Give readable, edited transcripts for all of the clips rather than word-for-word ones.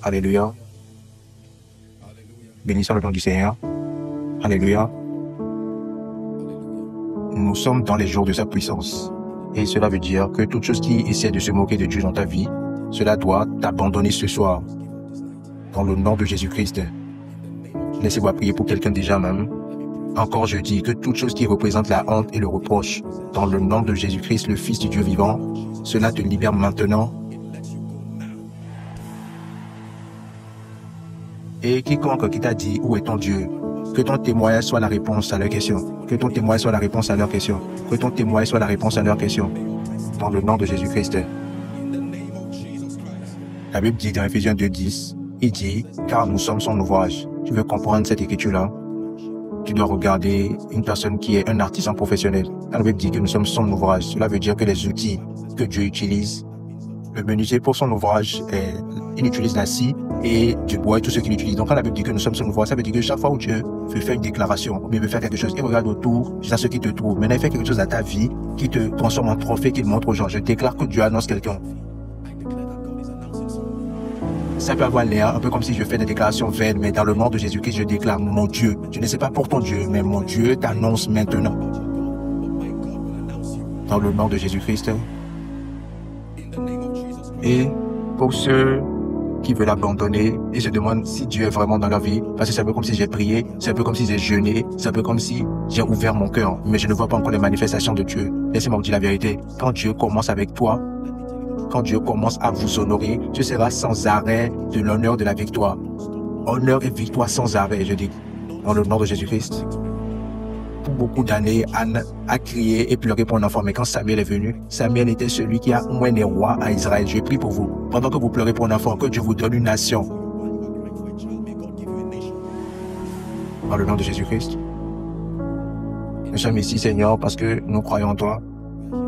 Alléluia. Bénissons le nom du Seigneur. Alléluia. Nous sommes dans les jours de sa puissance. Et cela veut dire que toute chose qui essaie de se moquer de Dieu dans ta vie, cela doit t'abandonner ce soir. Dans le nom de Jésus-Christ. Laissez-moi prier pour quelqu'un déjà même. Encore je dis que toute chose qui représente la honte et le reproche, dans le nom de Jésus-Christ, le Fils du Dieu vivant, cela te libère maintenant. Et quiconque qui t'a dit, où est ton Dieu? Que ton témoignage soit la réponse à leurs questions. Que ton témoignage soit la réponse à leurs questions. Que ton témoignage soit la réponse à leurs questions. Dans le nom de Jésus-Christ. La Bible dit dans Ephésiens 2:10, il dit, car nous sommes son ouvrage. Tu veux comprendre cette écriture-là? Tu dois regarder une personne qui est un artisan professionnel. La Bible dit que nous sommes son ouvrage. Cela veut dire que les outils que Dieu utilise, le menuisier pour son ouvrage, il utilise la scie et du bois et tout ce qu'il utilise. Donc quand la Bible dit que nous sommes son ouvrage, ça veut dire que chaque fois où Dieu veut faire une déclaration, ou bien veut faire quelque chose, il regarde autour jusqu'à ce qui te trouve. Maintenant il fait quelque chose à ta vie qui te transforme en trophée, qu'il montre aux gens. Je déclare que Dieu annonce quelqu'un. Ça peut avoir l'air un peu comme si je fais des déclarations vaines, mais dans le nom de Jésus-Christ, je déclare mon Dieu. Je ne sais pas pour ton Dieu, mais mon Dieu t'annonce maintenant. Dans le nom de Jésus-Christ. Et pour ceux qui veulent abandonner et se demandent si Dieu est vraiment dans leur vie, parce que c'est un peu comme si j'ai prié, c'est un peu comme si j'ai jeûné, c'est un peu comme si j'ai ouvert mon cœur, mais je ne vois pas encore les manifestations de Dieu. Laissez-moi vous dire la vérité. Quand Dieu commence avec toi, quand Dieu commence à vous honorer, ce sera sans arrêt de l'honneur de la victoire. Honneur et victoire sans arrêt, je dis, dans le nom de Jésus-Christ. Pour beaucoup d'années, Anne a crié et pleuré pour un enfant, mais quand Samuel est venu, Samuel était celui qui a moins les rois à Israël. Je prie pour vous. Pendant que vous pleurez pour un enfant, que Dieu vous donne une nation. Dans le nom de Jésus-Christ. Nous sommes ici, Seigneur, parce que nous croyons en toi.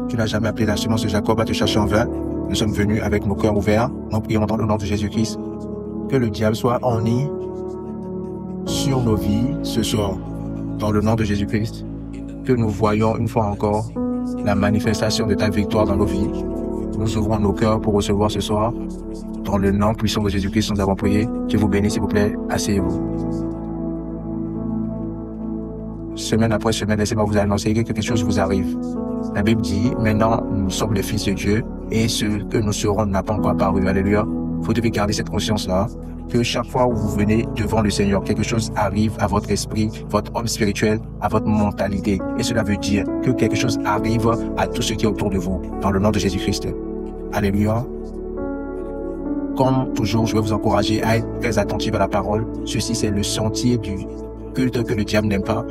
Tu n'as jamais appelé la semence de Jacob à te chercher en vain. Nous sommes venus avec nos cœurs ouverts. Nous prions dans le nom de Jésus-Christ. Que le diable soit ennuyé sur nos vies ce soir. Dans le nom de Jésus-Christ. Que nous voyons une fois encore la manifestation de ta victoire dans nos vies. Nous ouvrons nos cœurs pour recevoir ce soir. Dans le nom puissant de Jésus-Christ, nous avons prié. Dieu vous bénisse, s'il vous plaît. Asseyez-vous. Semaine après semaine, laissez-moi vous annoncer que quelque chose vous arrive. La Bible dit, maintenant, nous sommes les fils de Dieu et ce que nous serons n'a pas encore apparu. Alléluia. Vous devez garder cette conscience-là, que chaque fois où vous venez devant le Seigneur, quelque chose arrive à votre esprit, votre homme spirituel, à votre mentalité. Et cela veut dire que quelque chose arrive à tout ce qui est autour de vous, dans le nom de Jésus-Christ. Alléluia. Comme toujours, je vais vous encourager à être très attentif à la parole. Ceci, c'est le sentier du culte que le diable n'aime pas.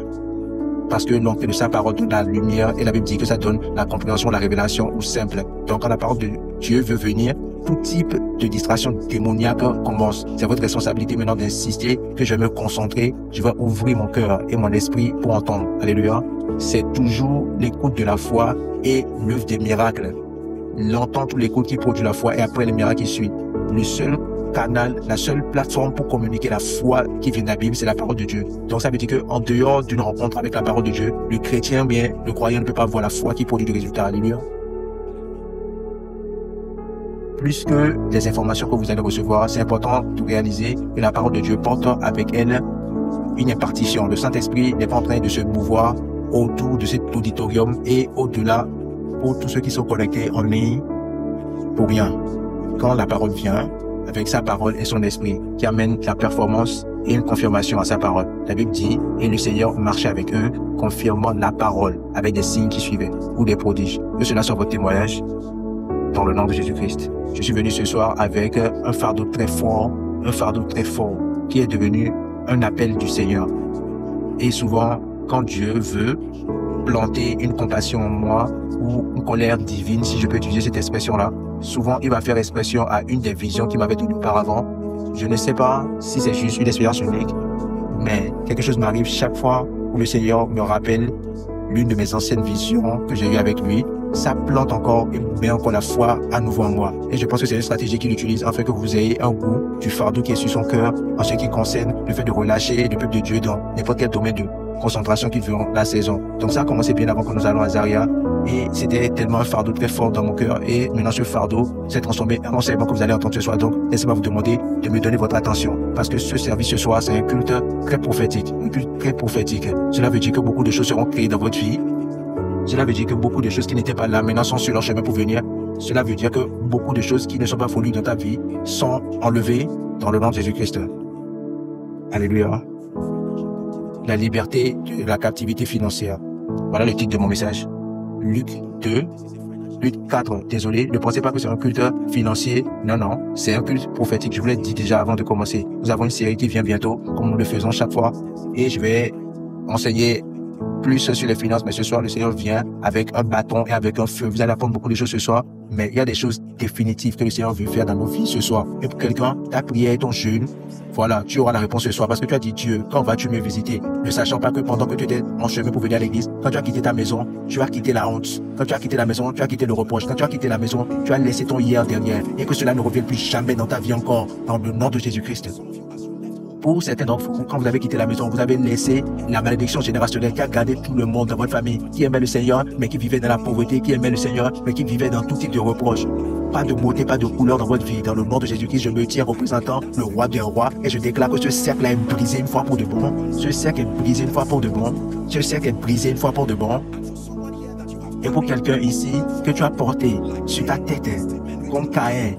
Parce que l'on fait de sa parole donne la lumière et la Bible dit que ça donne la compréhension, la révélation ou simple. Donc quand la parole de Dieu veut venir, tout type de distraction démoniaque commence. C'est votre responsabilité maintenant d'insister que je vais me concentrer, je vais ouvrir mon cœur et mon esprit pour entendre. Alléluia. C'est toujours l'écoute de la foi et l'œuvre des miracles. Longtemps tout l'écoute qui produit la foi et après les miracles qui suivent. Le seul canal, la seule plateforme pour communiquer la foi qui vient de la Bible, c'est la parole de Dieu. Donc ça veut dire qu'en dehors d'une rencontre avec la parole de Dieu, le chrétien, bien, le croyant ne peut pas voir la foi qui produit des résultats. Alléluia. Plus que les informations que vous allez recevoir, c'est important de réaliser que la parole de Dieu porte avec elle une impartition. Le Saint-Esprit n'est pas en train de se mouvoir autour de cet auditorium et au-delà pour tous ceux qui sont connectés en ligne pour rien. Quand la parole vient, avec sa parole et son esprit, qui amène la performance et une confirmation à sa parole. La Bible dit, et le Seigneur marchait avec eux, confirmant la parole, avec des signes qui suivaient, ou des prodiges. Que cela soit votre témoignage, dans le nom de Jésus-Christ. Je suis venu ce soir avec un fardeau très fort, qui est devenu un appel du Seigneur. Et souvent, quand Dieu veut planter une compassion en moi, ou une colère divine, si je peux utiliser cette expression-là, souvent il va faire expression à une des visions qu'il m'avait données auparavant. Je ne sais pas si c'est juste une expérience unique, mais quelque chose m'arrive chaque fois où le Seigneur me rappelle l'une de mes anciennes visions que j'ai eues avec lui. Ça plante encore et met encore la foi à nouveau en moi. Et je pense que c'est une stratégie qu'il utilise afin que vous ayez un goût du fardeau qui est sur son cœur en ce qui concerne le fait de relâcher le peuple de Dieu dans n'importe quel domaine de concentration qu'il veut la saison. Donc ça a commencé bien avant que nous allons à Zaria. Et c'était tellement un fardeau très fort dans mon cœur. Et maintenant, ce fardeau s'est transformé en enseignement que vous allez entendre ce soir. Donc, laissez-moi vous demander de me donner votre attention. Parce que ce service ce soir, c'est un culte très prophétique. Un culte très prophétique. Cela veut dire que beaucoup de choses seront créées dans votre vie. Cela veut dire que beaucoup de choses qui n'étaient pas là maintenant sont sur leur chemin pour venir. Cela veut dire que beaucoup de choses qui ne sont pas voulues dans ta vie sont enlevées dans le nom de Jésus-Christ. Alléluia. La liberté de la captivité financière. Voilà le titre de mon message. Luc 2, Luc 4. Désolé, ne pensez pas que c'est un culte financier. Non, non, c'est un culte prophétique. Je vous l'ai dit déjà avant de commencer. Nous avons une série qui vient bientôt, comme nous le faisons chaque fois. Et je vais enseigner plus sur les finances, mais ce soir, le Seigneur vient avec un bâton et avec un feu. Vous allez apprendre beaucoup de choses ce soir, mais il y a des choses définitives que le Seigneur veut faire dans nos vies ce soir. Et pour quelqu'un, ta prière et ton jeûne, voilà, tu auras la réponse ce soir parce que tu as dit, Dieu, quand vas-tu me visiter? Ne sachant pas que pendant que tu étais en chemin pour venir à l'église, quand tu as quitté ta maison, tu as quitté la honte. Quand tu as quitté la maison, tu as quitté le reproche. Quand tu as quitté la maison, tu as laissé ton hier derrière. Et que cela ne revienne plus jamais dans ta vie encore, dans le nom de Jésus-Christ. Pour certains d'entre vous, quand vous avez quitté la maison, vous avez laissé la malédiction générationnelle qui a gardé tout le monde dans votre famille, qui aimait le Seigneur, mais qui vivait dans la pauvreté, qui aimait le Seigneur, mais qui vivait dans tout type de reproches. Pas de beauté, pas de couleur dans votre vie. Dans le nom de Jésus-Christ, je me tiens représentant le roi des rois et je déclare que ce cercle-là est brisé une fois pour de bon. Ce cercle est brisé une fois pour de bon. Ce cercle est brisé une fois pour de bon. Et pour quelqu'un ici que tu as porté sur ta tête, comme Caïn,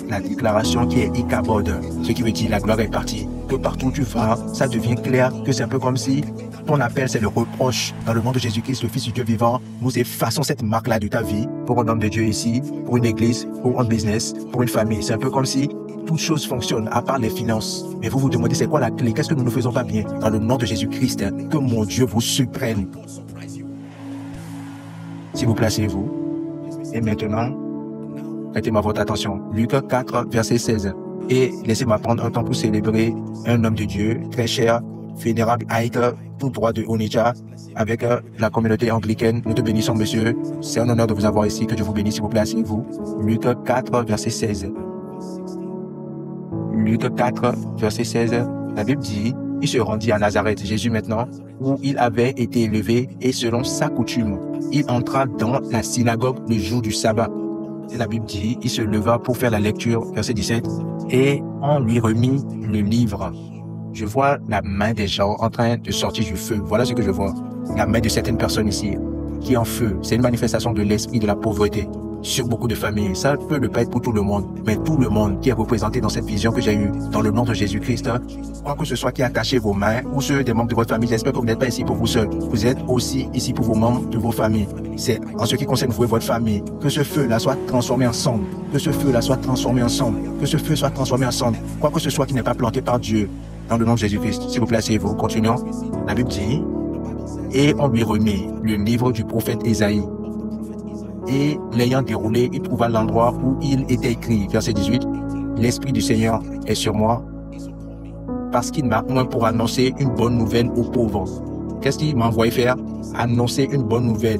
la déclaration qui est Ichabod, ce qui veut dire la gloire est partie. Que partout où tu vas, ça devient clair que c'est un peu comme si ton appel c'est le reproche. Dans le nom de Jésus-Christ, le Fils du Dieu vivant, nous effaçons cette marque-là de ta vie pour un homme de Dieu ici, pour une église, pour un business, pour une famille. C'est un peu comme si toute chose fonctionne à part les finances. Mais vous vous demandez c'est quoi la clé? Qu'est-ce que nous ne faisons pas bien? Dans le nom de Jésus-Christ, que mon Dieu vous surprenne. S'il vous plaît, asseyez-vous. Et maintenant, prêtez-moi votre attention. Luc 4, verset 16. Et laissez-moi prendre un temps pour célébrer un homme de Dieu très cher, vénérable Haït, tout droit de Onitsha, avec la communauté anglicaine. Nous te bénissons, monsieur. C'est un honneur de vous avoir ici. Que Dieu vous bénisse, s'il vous plaît, asseyez-vous. Luc 4, verset 16. Luc 4, verset 16. La Bible dit, il se rendit à Nazareth, Jésus maintenant, où il avait été élevé, et selon sa coutume, il entra dans la synagogue le jour du sabbat. Et la Bible dit, il se leva pour faire la lecture, verset 17, et on lui remit le livre. Je vois la main des gens en train de sortir du feu. Voilà ce que je vois. La main de certaines personnes ici, qui est en feu. C'est une manifestation de l'esprit de la pauvreté sur beaucoup de familles. Ça peut ne pas être pour tout le monde, mais tout le monde qui est représenté dans cette vision que j'ai eue, dans le nom de Jésus-Christ, quoi que ce soit qui a caché vos mains, ou ceux des membres de votre famille, j'espère que vous n'êtes pas ici pour vous seuls. Vous êtes aussi ici pour vos membres de vos familles. C'est en ce qui concerne vous et votre famille, que ce feu-là soit transformé ensemble, que ce feu-là soit transformé ensemble, que ce feu soit transformé ensemble, quoi que ce soit qui n'est pas planté par Dieu, dans le nom de Jésus-Christ. S'il vous plaît, asseyez-vous. Continuons. La Bible dit, et on lui remit le livre du prophète Ésaïe. Et l'ayant déroulé, il trouva l'endroit où il était écrit, verset 18, « L'Esprit du Seigneur est sur moi, parce qu'il m'a oint pour annoncer une bonne nouvelle aux pauvres. » Qu'est-ce qu'il m'a envoyé faire? Annoncer une bonne nouvelle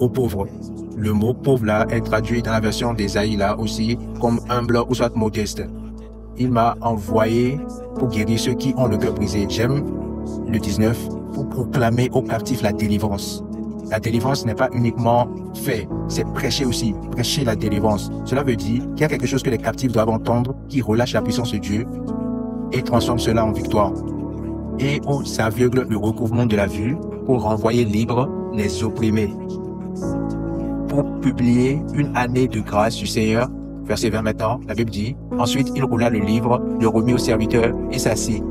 aux pauvres. Le mot pauvre là est traduit dans la version d'Ésaïe là aussi comme humble ou soit modeste. Il m'a envoyé pour guérir ceux qui ont le cœur brisé. J'aime le 19, pour proclamer aux captifs la délivrance. La délivrance n'est pas uniquement fait, c'est prêcher aussi, prêcher la délivrance. Cela veut dire qu'il y a quelque chose que les captifs doivent entendre qui relâche la puissance de Dieu et transforme cela en victoire. Et aux aveugles le recouvrement de la vue pour renvoyer libres les opprimés. Pour publier une année de grâce du Seigneur, verset 20 maintenant, la Bible dit, ensuite il roula le livre, le remit au serviteur et s'assit.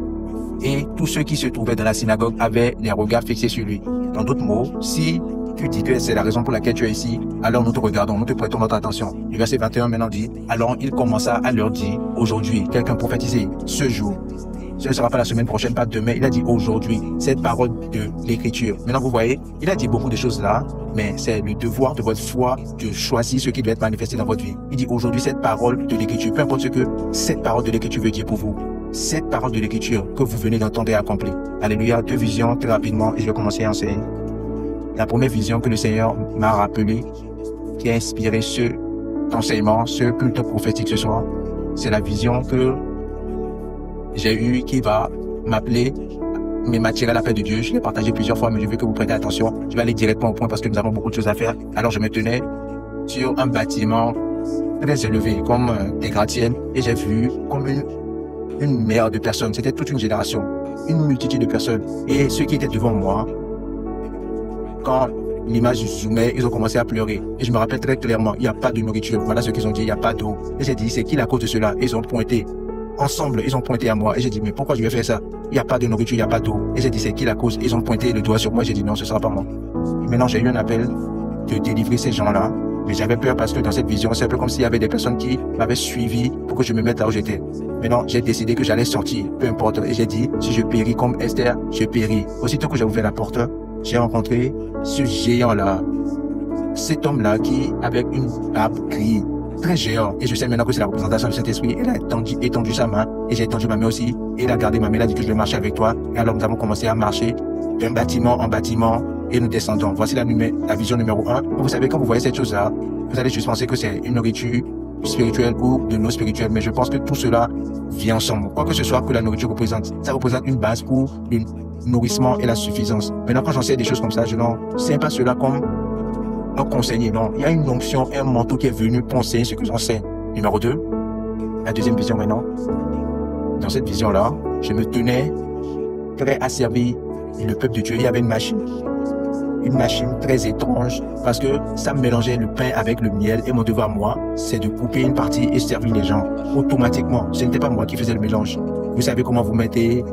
Et tous ceux qui se trouvaient dans la synagogue avaient les regards fixés sur lui. Dans d'autres mots, si tu dis que c'est la raison pour laquelle tu es ici, alors nous te regardons, nous te prêtons notre attention. Le verset 21 maintenant dit, alors il commença à leur dire, aujourd'hui, quelqu'un prophétisé, ce jour, ce ne sera pas la semaine prochaine, pas demain, il a dit aujourd'hui, cette parole de l'écriture. Maintenant vous voyez, il a dit beaucoup de choses là, mais c'est le devoir de votre foi de choisir ce qui doit être manifesté dans votre vie. Il dit aujourd'hui cette parole de l'écriture, peu importe ce que cette parole de l'écriture veut dire pour vous. Cette parole de l'écriture que vous venez d'entendre est accomplie. Alléluia, 2 visions très rapidement et je vais commencer à enseigner. La première vision que le Seigneur m'a rappelée, qui a inspiré ce enseignement, ce culte prophétique ce soir, c'est la vision que j'ai eue qui va m'appeler mais m'attirer à l'appel de Dieu. Je l'ai partagé plusieurs fois, mais je veux que vous prêtez attention. Je vais aller directement au point parce que nous avons beaucoup de choses à faire. Alors je me tenais sur un bâtiment très élevé, comme des gratte-ciels, et j'ai vu comme une mer de personnes. C'était toute une génération, une multitude de personnes. Et ceux qui étaient devant moi, quand l'image zoomait, ils ont commencé à pleurer. Et je me rappelle très clairement, il n'y a pas de nourriture. Voilà ce qu'ils ont dit, il n'y a pas d'eau. Et j'ai dit, c'est qui la cause de cela? Et ils ont pointé. Ensemble, ils ont pointé à moi. Et j'ai dit, mais pourquoi je vais faire ça? Il n'y a pas de nourriture, il n'y a pas d'eau. Et j'ai dit, c'est qui la cause? Ils ont pointé le doigt sur moi. J'ai dit, non, ce ne sera pas moi. Et maintenant, j'ai eu un appel de délivrer ces gens-là. Mais j'avais peur parce que dans cette vision, c'est un peu comme s'il y avait des personnes qui m'avaient suivi pour que je me mette là où j'étais. Maintenant, j'ai décidé que j'allais sortir, peu importe. Et j'ai dit, si je péris comme Esther, je péris. Aussitôt que j'ai ouvert la porte, j'ai rencontré ce géant-là. Cet homme-là qui, avec une barbe grise, très géant. Et je sais maintenant que c'est la représentation du Saint-Esprit. Il a étendu sa main. Et j'ai étendu ma main aussi. Et il a gardé ma main. Il a dit que je vais marcher avec toi. Et alors nous avons commencé à marcher d'un bâtiment en bâtiment. Et nous descendons. Voici la vision numéro 1. Vous savez, quand vous voyez cette chose-là, vous allez juste penser que c'est une nourriture spirituelle ou de l'eau spirituelle. Mais je pense que tout cela vient ensemble. Quoi que ce soit que la nourriture représente, ça représente une base pour le nourrissement et la suffisance. Maintenant, quand j'enseigne des choses comme ça, je n'enseigne pas cela comme un conseiller. Non, il y a une onction, un manteau qui est venu pour enseigner ce que j'enseigne. Numéro 2, la deuxième vision maintenant. Dans cette vision-là, je me tenais prêt à servir le peuple de Dieu. Il y avait une machine très étrange parce que ça mélangeait le pain avec le miel et mon devoir, moi, c'est de couper une partie et servir les gens automatiquement. Ce n'était pas moi qui faisais le mélange. Vous savez comment vous mettez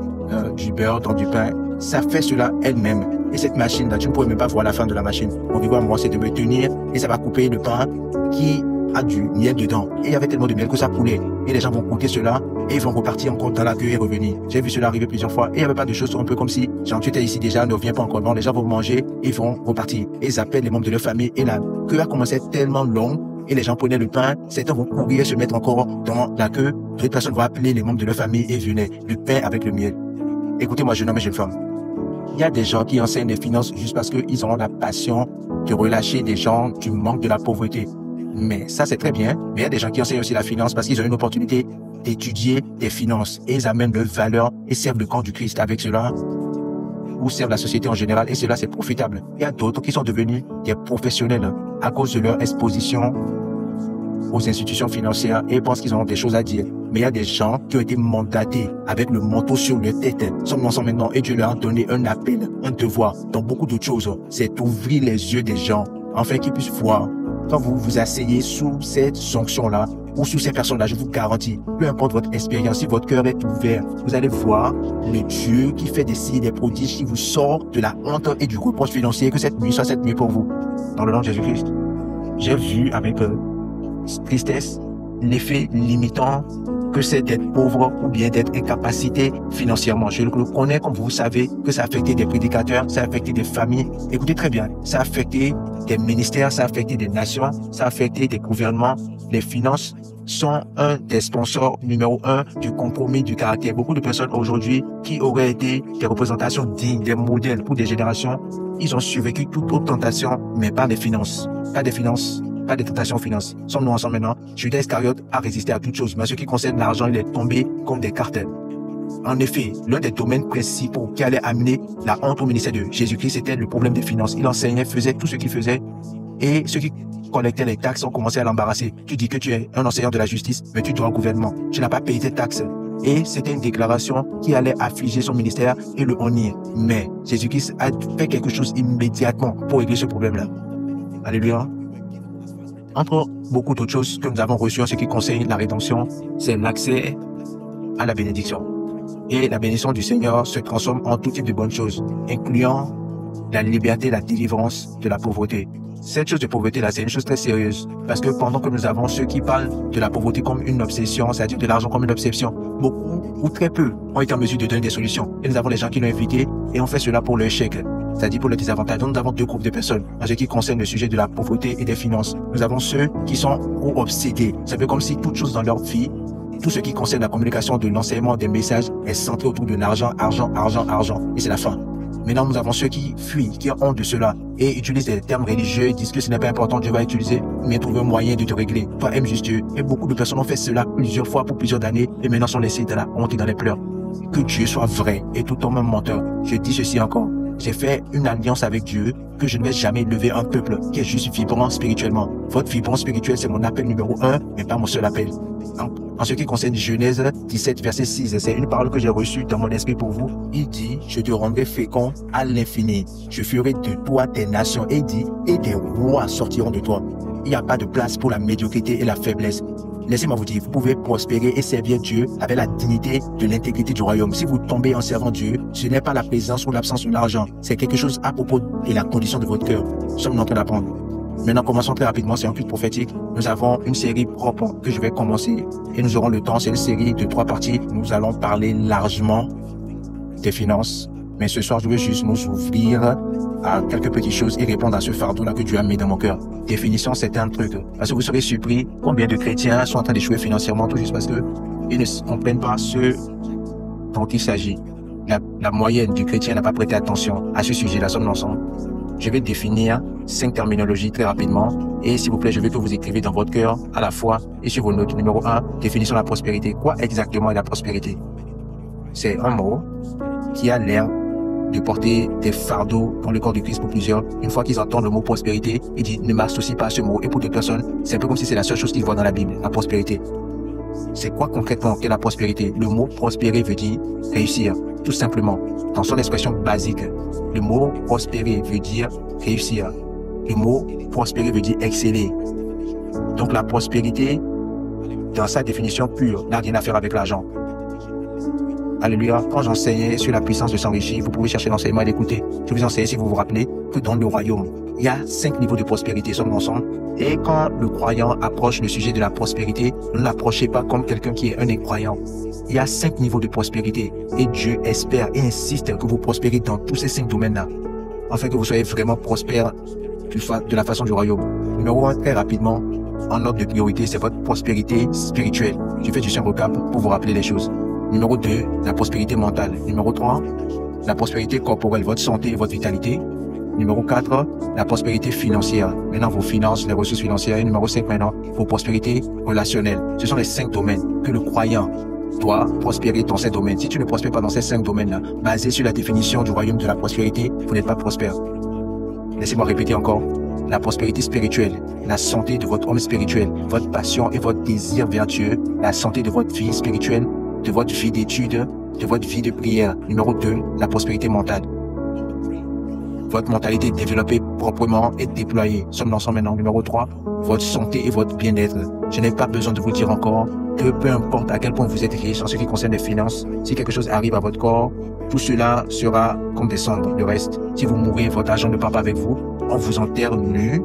du beurre dans du pain? Ça fait cela elle-même. Et cette machine-là, tu ne pourrais même pas voir la fin de la machine. Mon devoir, moi, c'est de me tenir et ça va couper le pain qui a du miel dedans. Et il y avait tellement de miel que ça coulait. Et les gens vont goûter cela et ils vont repartir encore dans la queue et revenir. J'ai vu cela arriver plusieurs fois. Et il n'y avait pas de choses un peu comme si, genre, tu étais ici déjà, ne reviens pas encore. Non, les gens vont manger et ils vont repartir. Et ils appellent les membres de leur famille et la queue a commencé tellement longue. Et les gens prenaient le pain, certains vont courir, se mettre encore dans la queue. D'autres personnes vont appeler les membres de leur famille et venaient. Le pain avec le miel. Écoutez-moi, jeune homme et jeune femme. Il y a des gens qui enseignent les finances juste parce qu'ils ont la passion de relâcher des gens du manque de la pauvreté. Mais ça, c'est très bien. Mais il y a des gens qui enseignent aussi la finance parce qu'ils ont une opportunité d'étudier des finances. Et ils amènent leurs valeurs et servent le camp du Christ avec cela. Ou servent la société en général. Et cela, c'est profitable. Il y a d'autres qui sont devenus des professionnels à cause de leur exposition aux institutions financières et pensent qu'ils ont des choses à dire. Mais il y a des gens qui ont été mandatés avec le manteau sur leur tête. Sommes ensemble maintenant et Dieu leur a donné un appel, un devoir. Dans beaucoup d'autres choses, c'est ouvrir les yeux des gens afin qu'ils puissent voir. Quand vous vous asseyez sous cette sanction-là ou sous ces personnes-là, je vous garantis, peu importe votre expérience, si votre cœur est ouvert, vous allez voir le Dieu qui fait des signes, des prodiges, qui vous sort de la honte et du reproche financier, que cette nuit soit cette nuit pour vous. Dans le nom de Jésus-Christ, j'ai vu avec tristesse l'effet limitant que c'est d'être pauvre ou bien d'être incapacité financièrement. Je le connais, comme vous savez, que ça a affecté des prédicateurs, ça a affecté des familles. Écoutez très bien, ça a affecté des ministères, ça a affecté des nations, ça a affecté des gouvernements. Les finances sont un des sponsors numéro 1 du compromis du caractère. Beaucoup de personnes aujourd'hui qui auraient été des représentations dignes, des modèles pour des générations, ils ont survécu toute autre tentation, mais pas des finances. Pas des finances. Pas de tentation finance. Sommes-nous ensemble maintenant? Judas Iscariote a résisté à toutes choses, mais en ce qui concerne l'argent, il est tombé comme des cartels. En effet, l'un des domaines principaux qui allait amener la honte au ministère de Jésus-Christ, c'était le problème des finances. Il enseignait, faisait tout ce qu'il faisait, et ceux qui collectaient les taxes ont commencé à l'embarrasser. Tu dis que tu es un enseignant de la justice, mais tu dois au gouvernement. Tu n'as pas payé tes taxes. Et c'était une déclaration qui allait affliger son ministère et le honnir. Mais Jésus-Christ a fait quelque chose immédiatement pour régler ce problème-là. Alléluia. Entre beaucoup d'autres choses que nous avons reçues en ce qui concerne la rédemption, c'est l'accès à la bénédiction. Et la bénédiction du Seigneur se transforme en tout type de bonnes choses, incluant la liberté, la délivrance de la pauvreté. Cette chose de pauvreté-là, c'est une chose très sérieuse. Parce que pendant que nous avons ceux qui parlent de la pauvreté comme une obsession, c'est-à-dire de l'argent comme une obsession, beaucoup ou très peu ont été en mesure de donner des solutions. Et nous avons les gens qui l'ont invité et ont fait cela pour leur chèque, c'est-à-dire pour le désavantage. Donc nous avons deux groupes de personnes en ce qui concerne le sujet de la pauvreté et des finances. Nous avons ceux qui sont obsédés. C'est un peu comme si toute chose dans leur vie, tout ce qui concerne la communication, de l'enseignement, des messages, est centré autour de l'argent, argent, argent, argent. Et c'est la fin. Maintenant, nous avons ceux qui fuient, qui ont honte de cela et utilisent des termes religieux, disent que ce n'est pas important, Dieu va utiliser, mais trouver un moyen de te régler. Toi, aime juste Dieu. Et beaucoup de personnes ont fait cela plusieurs fois pour plusieurs années et maintenant sont laissées dans la honte et dans les pleurs. que Dieu soit vrai et tout homme menteur. Je dis ceci encore. J'ai fait une alliance avec Dieu que je ne vais jamais lever un peuple qui est juste vibrant spirituellement. Votre vibrance spirituelle, c'est mon appel numéro 1, mais pas mon seul appel. En ce qui concerne Genèse 17, verset 6, c'est une parole que j'ai reçue dans mon esprit pour vous. Il dit, je te rendrai fécond à l'infini. Je ferai de toi des nations. Et il dit, et des rois sortiront de toi. Il n'y a pas de place pour la médiocrité et la faiblesse. Laissez-moi vous dire, vous pouvez prospérer et servir Dieu avec la dignité de l'intégrité du royaume. Si vous tombez en servant Dieu, ce n'est pas la présence ou l'absence de l'argent. C'est quelque chose à propos de la condition de votre cœur. Nous sommes en train d'apprendre. Maintenant, commençons très rapidement. C'est un culte prophétique. Nous avons une série propre que je vais commencer et nous aurons le temps. C'est une série de 3 parties. Nous allons parler largement des finances. Mais ce soir, je veux juste nous ouvrir à quelques petites choses et répondre à ce fardeau-là que Dieu a mis dans mon cœur. Définition, c'est un truc. Parce que vous serez surpris combien de chrétiens sont en train d'échouer financièrement tout juste parce que ils ne comprennent pas ce dont il s'agit. La moyenne du chrétien n'a pas prêté attention à ce sujet-là, sommes ensemble. Je vais définir 5 terminologies très rapidement. Et s'il vous plaît, je veux que vous écrivez dans votre cœur à la fois et sur vos notes. Numéro 1, définition de la prospérité. Quoi exactement est la prospérité? C'est un mot qui a l'air de porter des fardeaux dans le corps du Christ pour plusieurs. Une fois qu'ils entendent le mot prospérité, ils disent ne m'associe pas à ce mot. Et pour d'autres personnes, c'est un peu comme si c'est la seule chose qu'ils voient dans la Bible, la prospérité. C'est quoi concrètement qu'est la prospérité? Le mot prospérer veut dire réussir, tout simplement. Dans son expression basique, le mot prospérer veut dire réussir. Le mot prospérer veut dire exceller. Donc la prospérité, dans sa définition pure, n'a rien à faire avec l'argent. Alléluia. Quand j'enseignais sur la puissance de s'enrichir, vous pouvez chercher l'enseignement et l'écouter. Je vous enseigne, si vous vous rappelez, que dans le royaume, il y a 5 niveaux de prospérité, sommes ensemble. Et quand le croyant approche le sujet de la prospérité, ne l'approchez pas comme quelqu'un qui est un incroyant. Il y a 5 niveaux de prospérité. Et Dieu espère et insiste que vous prospérez dans tous ces 5 domaines-là. Afin que vous soyez vraiment prospère de la façon du royaume. Numéro 1, très rapidement, en ordre de priorité, c'est votre prospérité spirituelle. Je fais juste un recap pour vous rappeler les choses. Numéro 2, la prospérité mentale. Numéro 3, la prospérité corporelle, votre santé et votre vitalité. Numéro 4, la prospérité financière. Maintenant, vos finances, les ressources financières. Et numéro 5, maintenant, vos prospérités relationnelles. Ce sont les 5 domaines que le croyant doit prospérer dans ces domaines. Si tu ne prospères pas dans ces 5 domaines-là, basé sur la définition du royaume de la prospérité, vous n'êtes pas prospère. Laissez-moi répéter encore. La prospérité spirituelle, la santé de votre homme spirituel, votre passion et votre désir vertueux, la santé de votre vie spirituelle, de votre vie d'études, de votre vie de prière. Numéro 2, la prospérité mentale. Votre mentalité développée proprement et déployée. Sommes ensemble maintenant. Numéro 3, votre santé et votre bien-être. Je n'ai pas besoin de vous dire encore que peu importe à quel point vous êtes riche en ce qui concerne les finances, si quelque chose arrive à votre corps, tout cela sera comme des cendres. Le reste, si vous mourrez, votre argent ne part pas avec vous, on vous enterre nu.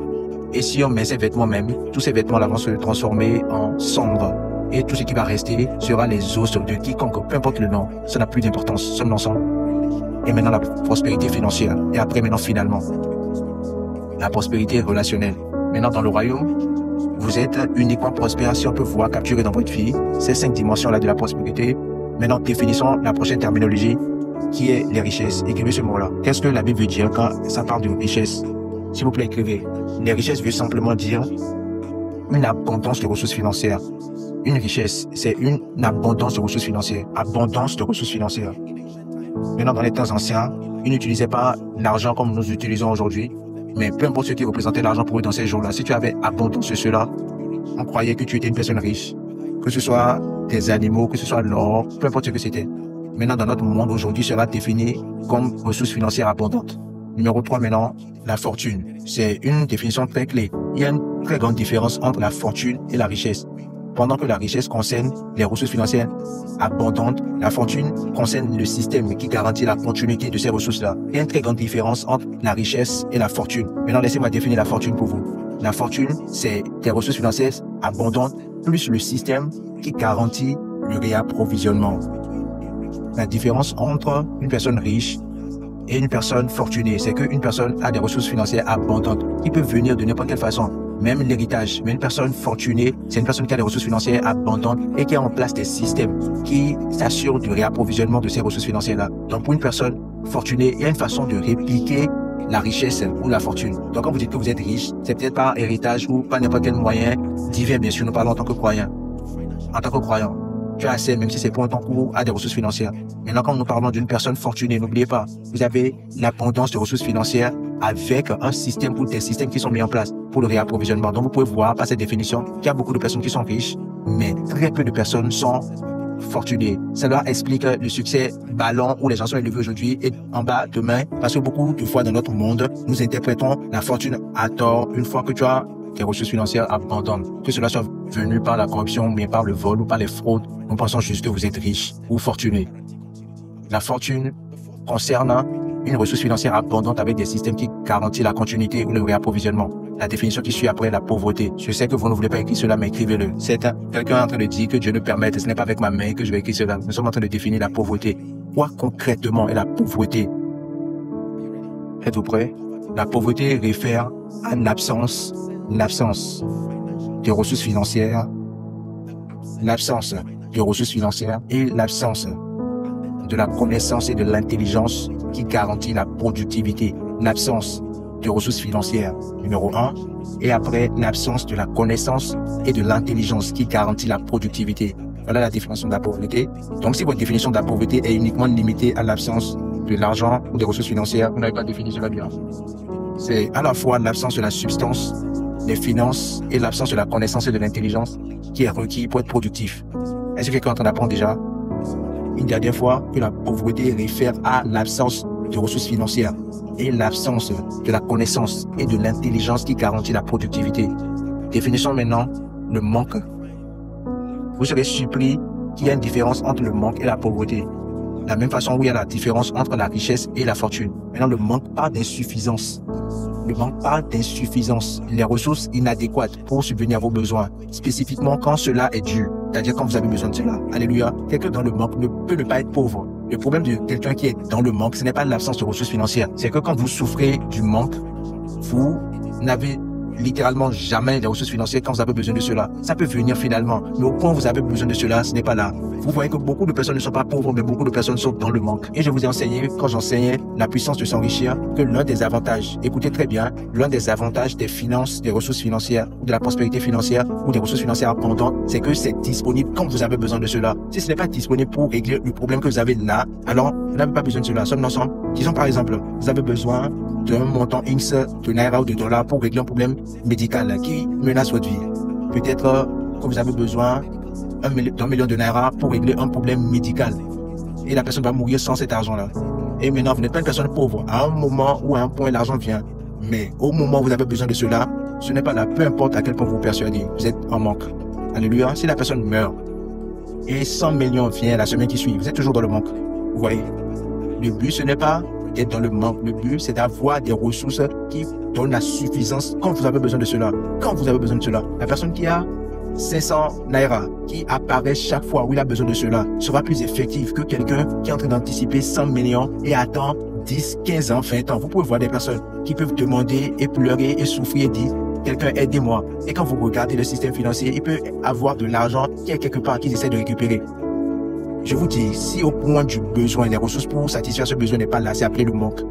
Et si on met ses vêtements même, tous ces vêtements-là vont se transformer en cendres. Et tout ce qui va rester sera les os de quiconque, peu importe le nom. Ça n'a plus d'importance. Sommes ensemble. Et maintenant, la prospérité financière. Et après, maintenant, finalement, la prospérité relationnelle. Maintenant, dans le royaume, vous êtes uniquement prospère si on peut voir capturer dans votre vie ces 5 dimensions-là de la prospérité. Maintenant, définissons la prochaine terminologie qui est les richesses. Écrivez ce mot-là. Qu'est-ce que la Bible veut dire quand ça parle de richesse? S'il vous plaît, écrivez. Les richesses veut simplement dire une abondance de ressources financières. Une richesse, c'est une abondance de ressources financières. Abondance de ressources financières. Maintenant, dans les temps anciens, ils n'utilisaient pas l'argent comme nous utilisons aujourd'hui. Mais peu importe ce qui représentait l'argent pour eux dans ces jours-là, si tu avais abondance de cela, on croyait que tu étais une personne riche. Que ce soit des animaux, que ce soit l'or, peu importe ce que c'était. Maintenant, dans notre monde aujourd'hui, cela défini comme ressources financières abondantes. Numéro 3 maintenant, la fortune. C'est une définition très clé. Il y a une très grande différence entre la fortune et la richesse. Pendant que la richesse concerne les ressources financières abondantes, la fortune concerne le système qui garantit la continuité de ces ressources-là. Il y a une très grande différence entre la richesse et la fortune. Maintenant, laissez-moi définir la fortune pour vous. La fortune, c'est des ressources financières abondantes plus le système qui garantit le réapprovisionnement. La différence entre une personne riche et une personne fortunée, c'est qu'une personne a des ressources financières abondantes qui peuvent venir de n'importe quelle façon. Même l'héritage. Mais une personne fortunée, c'est une personne qui a des ressources financières abondantes et qui a en place des systèmes qui s'assurent du réapprovisionnement de ces ressources financières-là. Donc, pour une personne fortunée, il y a une façon de répliquer la richesse ou la fortune. Donc, quand vous dites que vous êtes riche, c'est peut-être par héritage ou par n'importe quel moyen divin, bien sûr, nous parlons en tant que croyant. En tant que croyant. tu as accès, même si c'est pour un temps court, à des ressources financières. Maintenant, quand nous parlons d'une personne fortunée, n'oubliez pas, vous avez l'abondance de ressources financières avec un système ou des systèmes qui sont mis en place pour le réapprovisionnement. Donc, vous pouvez voir par cette définition qu'il y a beaucoup de personnes qui sont riches, mais très peu de personnes sont fortunés. Cela explique le succès ballon où les gens sont élevés aujourd'hui et en bas demain, parce que beaucoup de fois dans notre monde, nous interprétons la fortune à tort une fois que tu as des ressources financières abondantes. Que cela soit venu par la corruption, mais par le vol ou par les fraudes, nous pensons juste que vous êtes riche ou fortuné. La fortune concerne une ressource financière abondante avec des systèmes qui garantissent la continuité ou le réapprovisionnement. La définition qui suit après la pauvreté. Je sais que vous ne voulez pas écrire cela, mais écrivez-le. C'est quelqu'un en train de dire que Dieu le permette. Ce n'est pas avec ma main que je vais écrire cela. Nous sommes en train de définir la pauvreté. Quoi concrètement est la pauvreté? Êtes-vous prêts? La pauvreté réfère à l'absence de ressources financières, et l'absence de la connaissance et de l'intelligence qui garantit la productivité. L'absence de ressources financières, numéro 1, et après l'absence de la connaissance et de l'intelligence qui garantit la productivité. Voilà la définition de la pauvreté. Donc si votre définition de la pauvreté est uniquement limitée à l'absence de l'argent ou des ressources financières, vous n'avez pas défini cela bien. C'est à la fois l'absence de la substance, des finances et l'absence de la connaissance et de l'intelligence qui est requis pour être productif. Est-ce que quelqu'un est en train d'apprendre déjà? Une dernière fois, que la pauvreté réfère à l'absence de ressources financières et l'absence de la connaissance et de l'intelligence qui garantit la productivité. Définissons maintenant le manque. Vous serez surpris qu'il y a une différence entre le manque et la pauvreté. De la même façon où il y a la différence entre la richesse et la fortune. Maintenant, le manque parle d'insuffisance. Le manque parle d'insuffisance, les ressources inadéquates pour subvenir à vos besoins, spécifiquement quand cela est dû, c'est-à-dire quand vous avez besoin de cela. Alléluia. Quelqu'un dans le manque ne peut ne pas être pauvre. Le problème de quelqu'un qui est dans le manque, ce n'est pas l'absence de ressources financières. C'est que quand vous souffrez du manque, vous n'avez littéralement jamais les ressources financières quand vous avez besoin de cela. Ça peut venir finalement, mais au point où vous avez besoin de cela, ce n'est pas là. Vous voyez que beaucoup de personnes ne sont pas pauvres, mais beaucoup de personnes sont dans le manque. Et je vous ai enseigné, quand j'enseignais la puissance de s'enrichir, que l'un des avantages, écoutez très bien, l'un des avantages des finances, des ressources financières, ou de la prospérité financière, ou des ressources financières abondantes, c'est que c'est disponible quand vous avez besoin de cela. Si ce n'est pas disponible pour régler le problème que vous avez là, alors vous n'avez pas besoin de cela. Sommes ensemble. Disons par exemple, vous avez besoin d'un montant X de naira ou de dollars pour régler un problème médical qui menace votre vie. Peut-être que vous avez besoin d'un million de naira pour régler un problème médical. Et la personne va mourir sans cet argent-là. Et maintenant, vous n'êtes pas une personne pauvre. À un moment ou à un point, l'argent vient. Mais au moment où vous avez besoin de cela, ce n'est pas là. Peu importe à quel point vous persuadez, vous êtes en manque. Alléluia. Si la personne meurt et 100 millions viennent la semaine qui suit, vous êtes toujours dans le manque. Vous voyez? Le but, ce n'est pas d'être dans le manque. Le but, c'est d'avoir des ressources qui donnent la suffisance quand vous avez besoin de cela. Quand vous avez besoin de cela. La personne qui a 500 naira, qui apparaît chaque fois où il a besoin de cela, sera plus effective que quelqu'un qui est en train d'anticiper 100 millions et attend 10, 15 ans, 20 ans. Vous pouvez voir des personnes qui peuvent demander et pleurer et souffrir et dire « Quelqu'un aidez-moi ». Et quand vous regardez le système financier, il peut avoir de l'argent qui est quelque part qu'ils essaient de récupérer. Je vous dis, si au point du besoin, les ressources pour satisfaire ce besoin n'est pas là, c'est appelé le manque.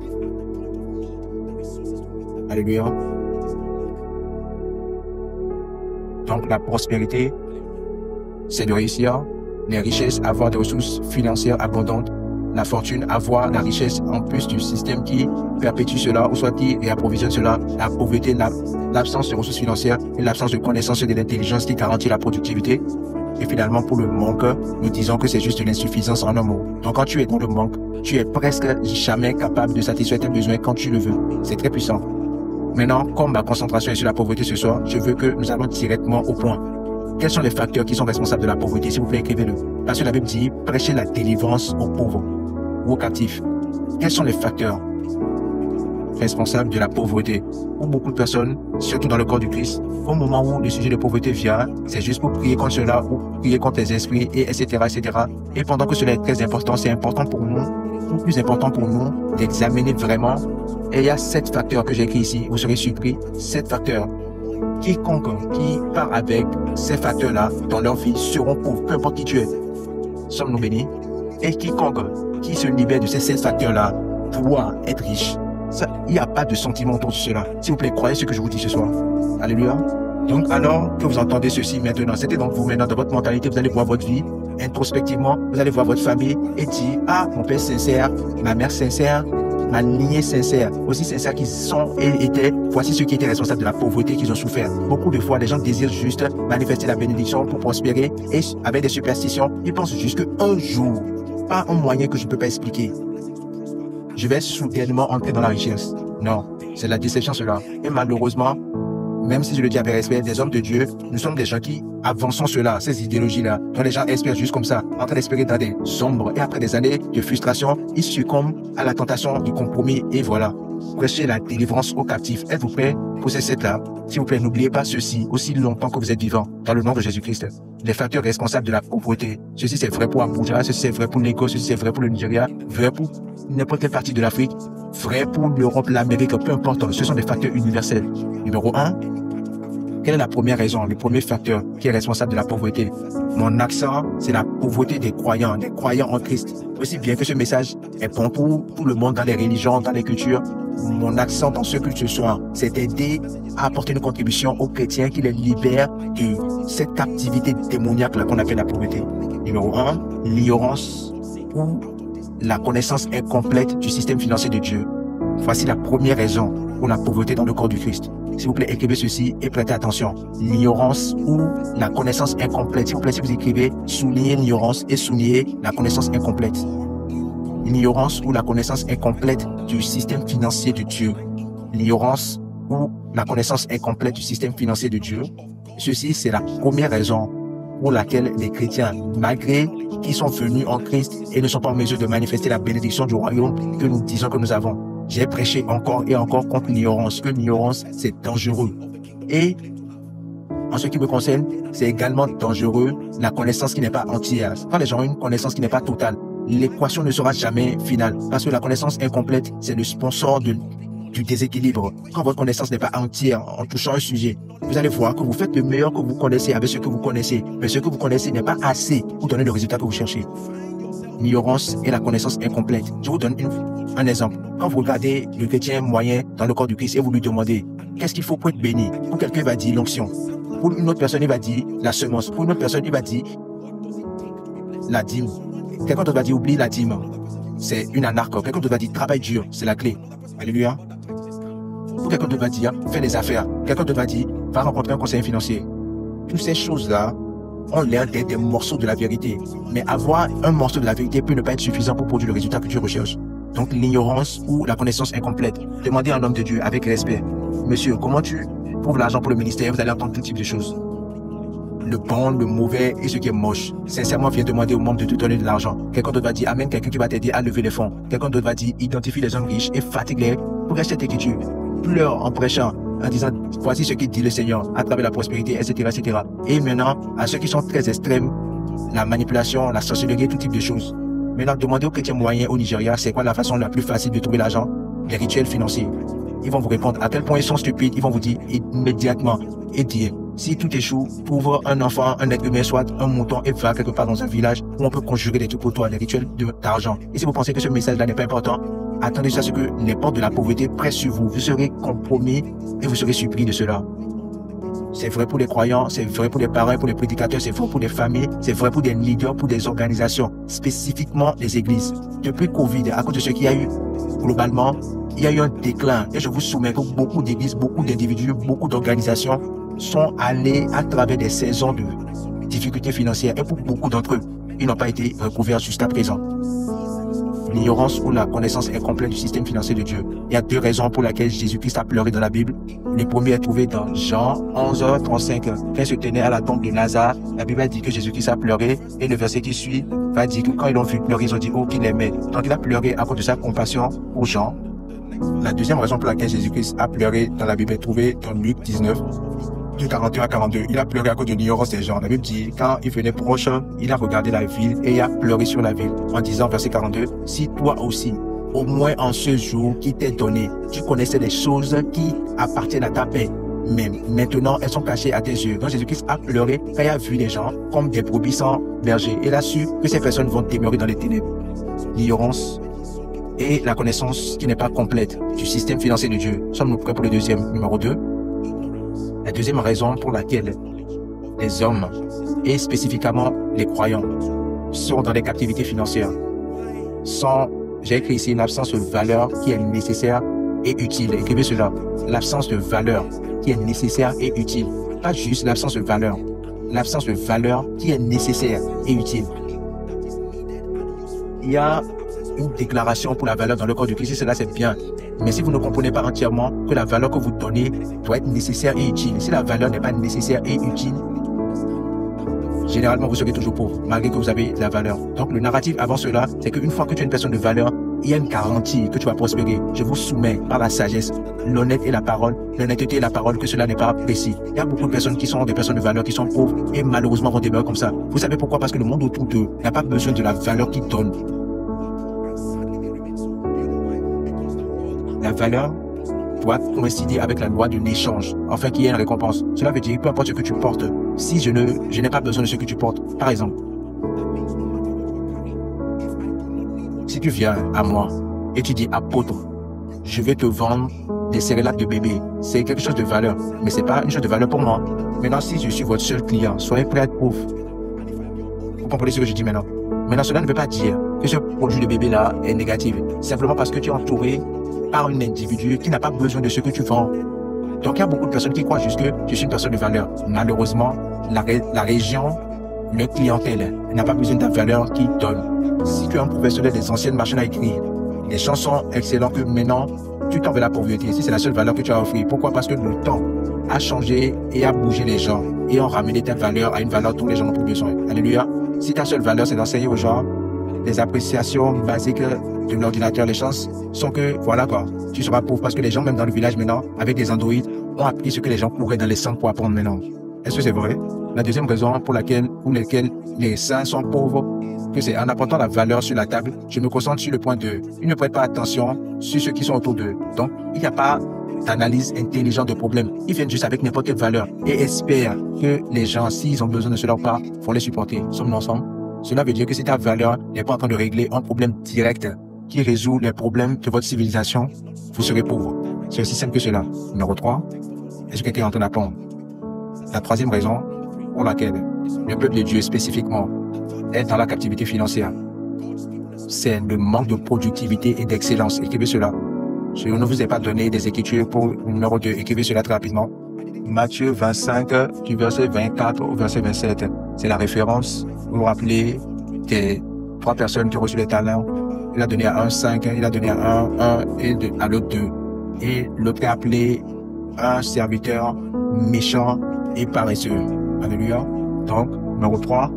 Alléluia. Donc la prospérité, c'est de réussir, les richesses, avoir des ressources financières abondantes, la fortune, avoir la richesse en plus du système qui perpétue cela, ou soit qui réapprovisionne cela, la pauvreté, l'absence de ressources financières et l'absence de connaissances et de l'intelligence qui garantit la productivité. Et finalement, pour le manque, nous disons que c'est juste de l'insuffisance en un mot. Donc quand tu es dans le manque, tu es presque jamais capable de satisfaire tes besoins quand tu le veux. C'est très puissant. Maintenant, comme ma concentration est sur la pauvreté ce soir, je veux que nous allons directement au point. Quels sont les facteurs qui sont responsables de la pauvreté? S'il vous plaît, écrivez-le. Parce que la Bible dit, prêchez la délivrance aux pauvres ou aux captifs. Quels sont les facteurs responsables de la pauvreté? Pour beaucoup de personnes, surtout dans le corps du Christ, au moment où le sujet de pauvreté vient, c'est juste pour prier contre cela, ou prier contre les esprits, et etc., etc. Et pendant que cela est très important, c'est important pour nous, ou plus important pour nous, d'examiner vraiment. Et il y a 7 facteurs que j'ai écrits ici, vous serez surpris, 7 facteurs. Quiconque qui part avec ces facteurs-là dans leur vie seront pauvres, peu importe qui tu es. Sommes-nous bénis? Et quiconque qui se libère de ces 7 facteurs-là doit être riche. Il n'y a pas de sentiment autour de cela. S'il vous plaît, croyez ce que je vous dis ce soir. Alléluia. Donc, alors que vous entendez ceci maintenant, c'était donc vous maintenant dans votre mentalité, vous allez voir votre vie introspectivement, vous allez voir votre famille et dire, ah, mon père sincère, ma mère sincère, ma lignée sincère, aussi sincère qu'ils sont et étaient, voici ceux qui étaient responsables de la pauvreté qu'ils ont souffert. Beaucoup de fois, les gens désirent juste manifester la bénédiction pour prospérer et avec des superstitions, ils pensent juste qu'un jour, pas un moyen que je ne peux pas expliquer, je vais soudainement entrer dans la richesse. Non, c'est la déception cela. Et malheureusement, même si je le dis avec respect, des hommes de Dieu, nous sommes des gens qui avançons cela, ces idéologies-là. Donc les gens espèrent juste comme ça, en train d'espérer dans des sombres. Et après des années de frustration, ils succombent à la tentation du compromis. Et voilà, prêchez la délivrance aux captifs. Êtes-vous prêts pour ces sept-là? S'il vous plaît, n'oubliez pas ceci, aussi longtemps que vous êtes vivant, dans le nom de Jésus-Christ. Les facteurs responsables de la pauvreté. Ceci c'est vrai pour Abuja, ceci c'est vrai pour Lagos, ceci c'est vrai pour le Nigeria, vrai pour n'importe quelle partie de l'Afrique, vrai pour l'Europe, l'Amérique, peu importe. Ce sont des facteurs universels. Numéro 1, quelle est la première raison, le premier facteur qui est responsable de la pauvreté? Mon accent, c'est la pauvreté des croyants en Christ. Aussi bien que ce message est bon pour tout le monde dans les religions, dans les cultures, mon accent dans ce culte ce soir, c'est d'aider à apporter une contribution aux chrétiens qui les libèrent de cette captivité démoniaque qu'on appelle la pauvreté. Numéro 1, l'ignorance ou la connaissance incomplète du système financier de Dieu. Voici la première raison pour la pauvreté dans le corps du Christ. S'il vous plaît, écrivez ceci et prêtez attention. L'ignorance ou la connaissance incomplète. S'il vous plaît, si vous écrivez, soulignez l'ignorance et soulignez la connaissance incomplète. L'ignorance ou la connaissance incomplète du système financier de Dieu. L'ignorance ou la connaissance incomplète du système financier de Dieu. Ceci, c'est la première raison pour laquelle les chrétiens, malgré qu'ils sont venus en Christ et ne sont pas en mesure de manifester la bénédiction du royaume que nous disons que nous avons. J'ai prêché encore et encore contre l'ignorance, que l'ignorance, c'est dangereux. Et en ce qui me concerne, c'est également dangereux la connaissance qui n'est pas entière. Quand les gens ont une connaissance qui n'est pas totale, l'équation ne sera jamais finale. Parce que la connaissance incomplète, c'est le sponsor du déséquilibre. Quand votre connaissance n'est pas entière en touchant un sujet, vous allez voir que vous faites le meilleur que vous connaissez avec ce que vous connaissez. Mais ce que vous connaissez n'est pas assez pour donner le résultat que vous cherchez. L'ignorance et la connaissance incomplète. Je vous donne un exemple. Quand vous regardez le chrétien moyen dans le corps du Christ et vous lui demandez qu'est-ce qu'il faut pour être béni, pour quelqu'un il va dire l'onction. Pour une autre personne il va dire la semence. Pour une autre personne il va dire la dîme. Quelqu'un d'autre va dire oublie la dîme. C'est une anarque. Quelqu'un d'autre va dire travail dur. C'est la clé. Alléluia. Pour quelqu'un d'autre va dire fais des affaires. Quelqu'un d'autre va dire va rencontrer un conseiller financier. Toutes ces choses-là ont l'air d'être des morceaux de la vérité. Mais avoir un morceau de la vérité peut ne pas être suffisant pour produire le résultat que tu recherches. Donc l'ignorance ou la connaissance incomplète. Demandez à un homme de Dieu avec respect. Monsieur, comment tu trouves l'argent pour le ministère? Vous allez entendre tout type de choses. Le bon, le mauvais et ce qui est moche. Sincèrement, viens demander au membre de te donner de l'argent. Quelqu'un d'autre va dire amène quelqu'un qui va t'aider à lever les fonds. Quelqu'un d'autre va dire identifie les hommes riches et fatigue-les pour acheter tes écritures. Pleure en prêchant, en disant voici ce qu'il dit le Seigneur à travers la prospérité, etc., etc. Et maintenant, à ceux qui sont très extrêmes, la manipulation, la sorcellerie, tout type de choses. Maintenant, demandez aux chrétiens moyens au Nigeria, c'est quoi la façon la plus facile de trouver l'argent? Les rituels financiers. Ils vont vous répondre à quel point ils sont stupides, ils vont vous dire immédiatement et dire si tout échoue, trouve un enfant, un être humain, soit un mouton et va quelque part dans un village où on peut conjurer des trucs pour toi, les rituels d'argent. Et si vous pensez que ce message-là n'est pas important, attendez jusqu'à ce que les portes de la pauvreté pressent sur vous. Vous serez compromis et vous serez surpris de cela. C'est vrai pour les croyants, c'est vrai pour les parents, pour les prédicateurs, c'est vrai pour les familles, c'est vrai pour des leaders, pour des organisations, spécifiquement les églises. Depuis Covid, à cause de ce qu'il y a eu, globalement, il y a eu un déclin. Et je vous soumets que beaucoup d'églises, beaucoup d'individus, beaucoup d'organisations sont allés à travers des saisons de difficultés financières. Et pour beaucoup d'entre eux, ils n'ont pas été recouverts jusqu'à présent. L'ignorance ou la connaissance incomplète du système financier de Dieu. Il y a deux raisons pour lesquelles Jésus-Christ a pleuré dans la Bible. Le premier est trouvé dans Jean 11:35. Quand il se tenait à la tombe de Lazare, la Bible dit que Jésus-Christ a pleuré. Et le verset qui suit va dire que quand ils l'ont vu pleurer, ils ont dit oh qu'il aimait. Donc il a pleuré à cause de sa compassion pour Jean. La deuxième raison pour laquelle Jésus-Christ a pleuré dans la Bible est trouvée dans Luc 19. De 41 à 42, il a pleuré à cause de l'ignorance des gens. La Bible dit, quand il venait proche, il a regardé la ville et il a pleuré sur la ville. En disant, verset 42, si toi aussi, au moins en ce jour qui t'est donné, tu connaissais les choses qui appartiennent à ta paix, mais maintenant elles sont cachées à tes yeux. Donc Jésus-Christ a pleuré quand il a vu les gens comme des brebis sans berger. Il a su que ces personnes vont demeurer dans les ténèbres. L'ignorance et la connaissance qui n'est pas complète du système financier de Dieu. Sommes-nous prêts pour le deuxième? Numéro 2. La deuxième raison pour laquelle les hommes, et spécifiquement les croyants, sont dans des captivités financières. J'ai écrit ici l'absence de valeur qui est nécessaire et utile. Écrivez cela. L'absence de valeur qui est nécessaire et utile. Pas juste l'absence de valeur. L'absence de valeur qui est nécessaire et utile. Il y a une déclaration pour la valeur dans le corps de Christ, cela c'est bien. Mais si vous ne comprenez pas entièrement que la valeur que vous donnez doit être nécessaire et utile, si la valeur n'est pas nécessaire et utile, généralement vous serez toujours pauvre, malgré que vous avez de la valeur. Donc le narratif avant cela, c'est qu'une fois que tu es une personne de valeur, il y a une garantie que tu vas prospérer. Je vous soumets par la sagesse, l'honnêteté et la parole que cela n'est pas précis. Il y a beaucoup de personnes qui sont des personnes de valeur, qui sont pauvres et malheureusement vont demeurer comme ça. Vous savez pourquoi? Parce que le monde autour d'eux n'a pas besoin de la valeur qu'ils donnent. La valeur doit coïncider avec la loi de l'échange, afin qu'il y ait une récompense. Cela veut dire, peu importe ce que tu portes, si je n'ai pas besoin de ce que tu portes, par exemple, si tu viens à moi et tu dis apôtre, je vais te vendre des céréales de bébé, c'est quelque chose de valeur, mais c'est pas une chose de valeur pour moi. Maintenant, si je suis votre seul client, soyez prêt à être pauvre. Vous comprenez ce que je dis maintenant? Maintenant, cela ne veut pas dire que ce produit de bébé là est négatif, simplement parce que tu es entouré par un individu qui n'a pas besoin de ce que tu vends. Donc il y a beaucoup de personnes qui croient juste que je suis une personne de valeur. Malheureusement, la région, le clientèle n'a pas besoin de la valeur qu'il donne. Si tu es un professionnel des anciennes machines à écrire, les gens sont excellents que maintenant, tu t'en veux la pauvreté. Si c'est la seule valeur que tu as offert. Pourquoi? Parce que le temps a changé et a bougé les gens et ont ramené ta valeur à une valeur dont les gens n'ont plus besoin. Alléluia. Si ta seule valeur, c'est d'enseigner aux gens les appréciations basiques de l'ordinateur, les chances sont que, voilà quoi, tu seras pauvre parce que les gens, même dans le village maintenant, avec des Android, ont appris ce que les gens couraient dans les centres pour apprendre maintenant. Est-ce que c'est vrai? La deuxième raison pour laquelle les saints sont pauvres, que c'est en apportant la valeur sur la table, je me concentre sur le point 2. Ils ne prêtent pas attention sur ceux qui sont autour d'eux. Donc, il n'y a pas d'analyse intelligente de problème. Ils viennent juste avec n'importe quelle valeur et espèrent que les gens, s'ils ont besoin de cela ou pas, vont les supporter. Sommes-nous ensemble? Cela veut dire que si ta valeur n'est pas en train de régler un problème direct qui résout les problèmes de votre civilisation, vous serez pauvre. C'est aussi simple que cela. Numéro 3, est-ce que quelqu'un est en train d'apprendre? La troisième raison pour laquelle le peuple de Dieu spécifiquement est dans la captivité financière, c'est le manque de productivité et d'excellence. Écrivez cela. Je ne vous ai pas donné des écritures pour le numéro 2. Écrivez cela très rapidement. Matthieu 25, du verset 24 au verset 27. C'est la référence. Vous vous rappelez des 3 personnes qui ont reçu les talents. Il a donné à un 5, il a donné à un et à l'autre 2. Et l'autre est appelé un serviteur méchant et paresseux. Alléluia. Donc, numéro 3,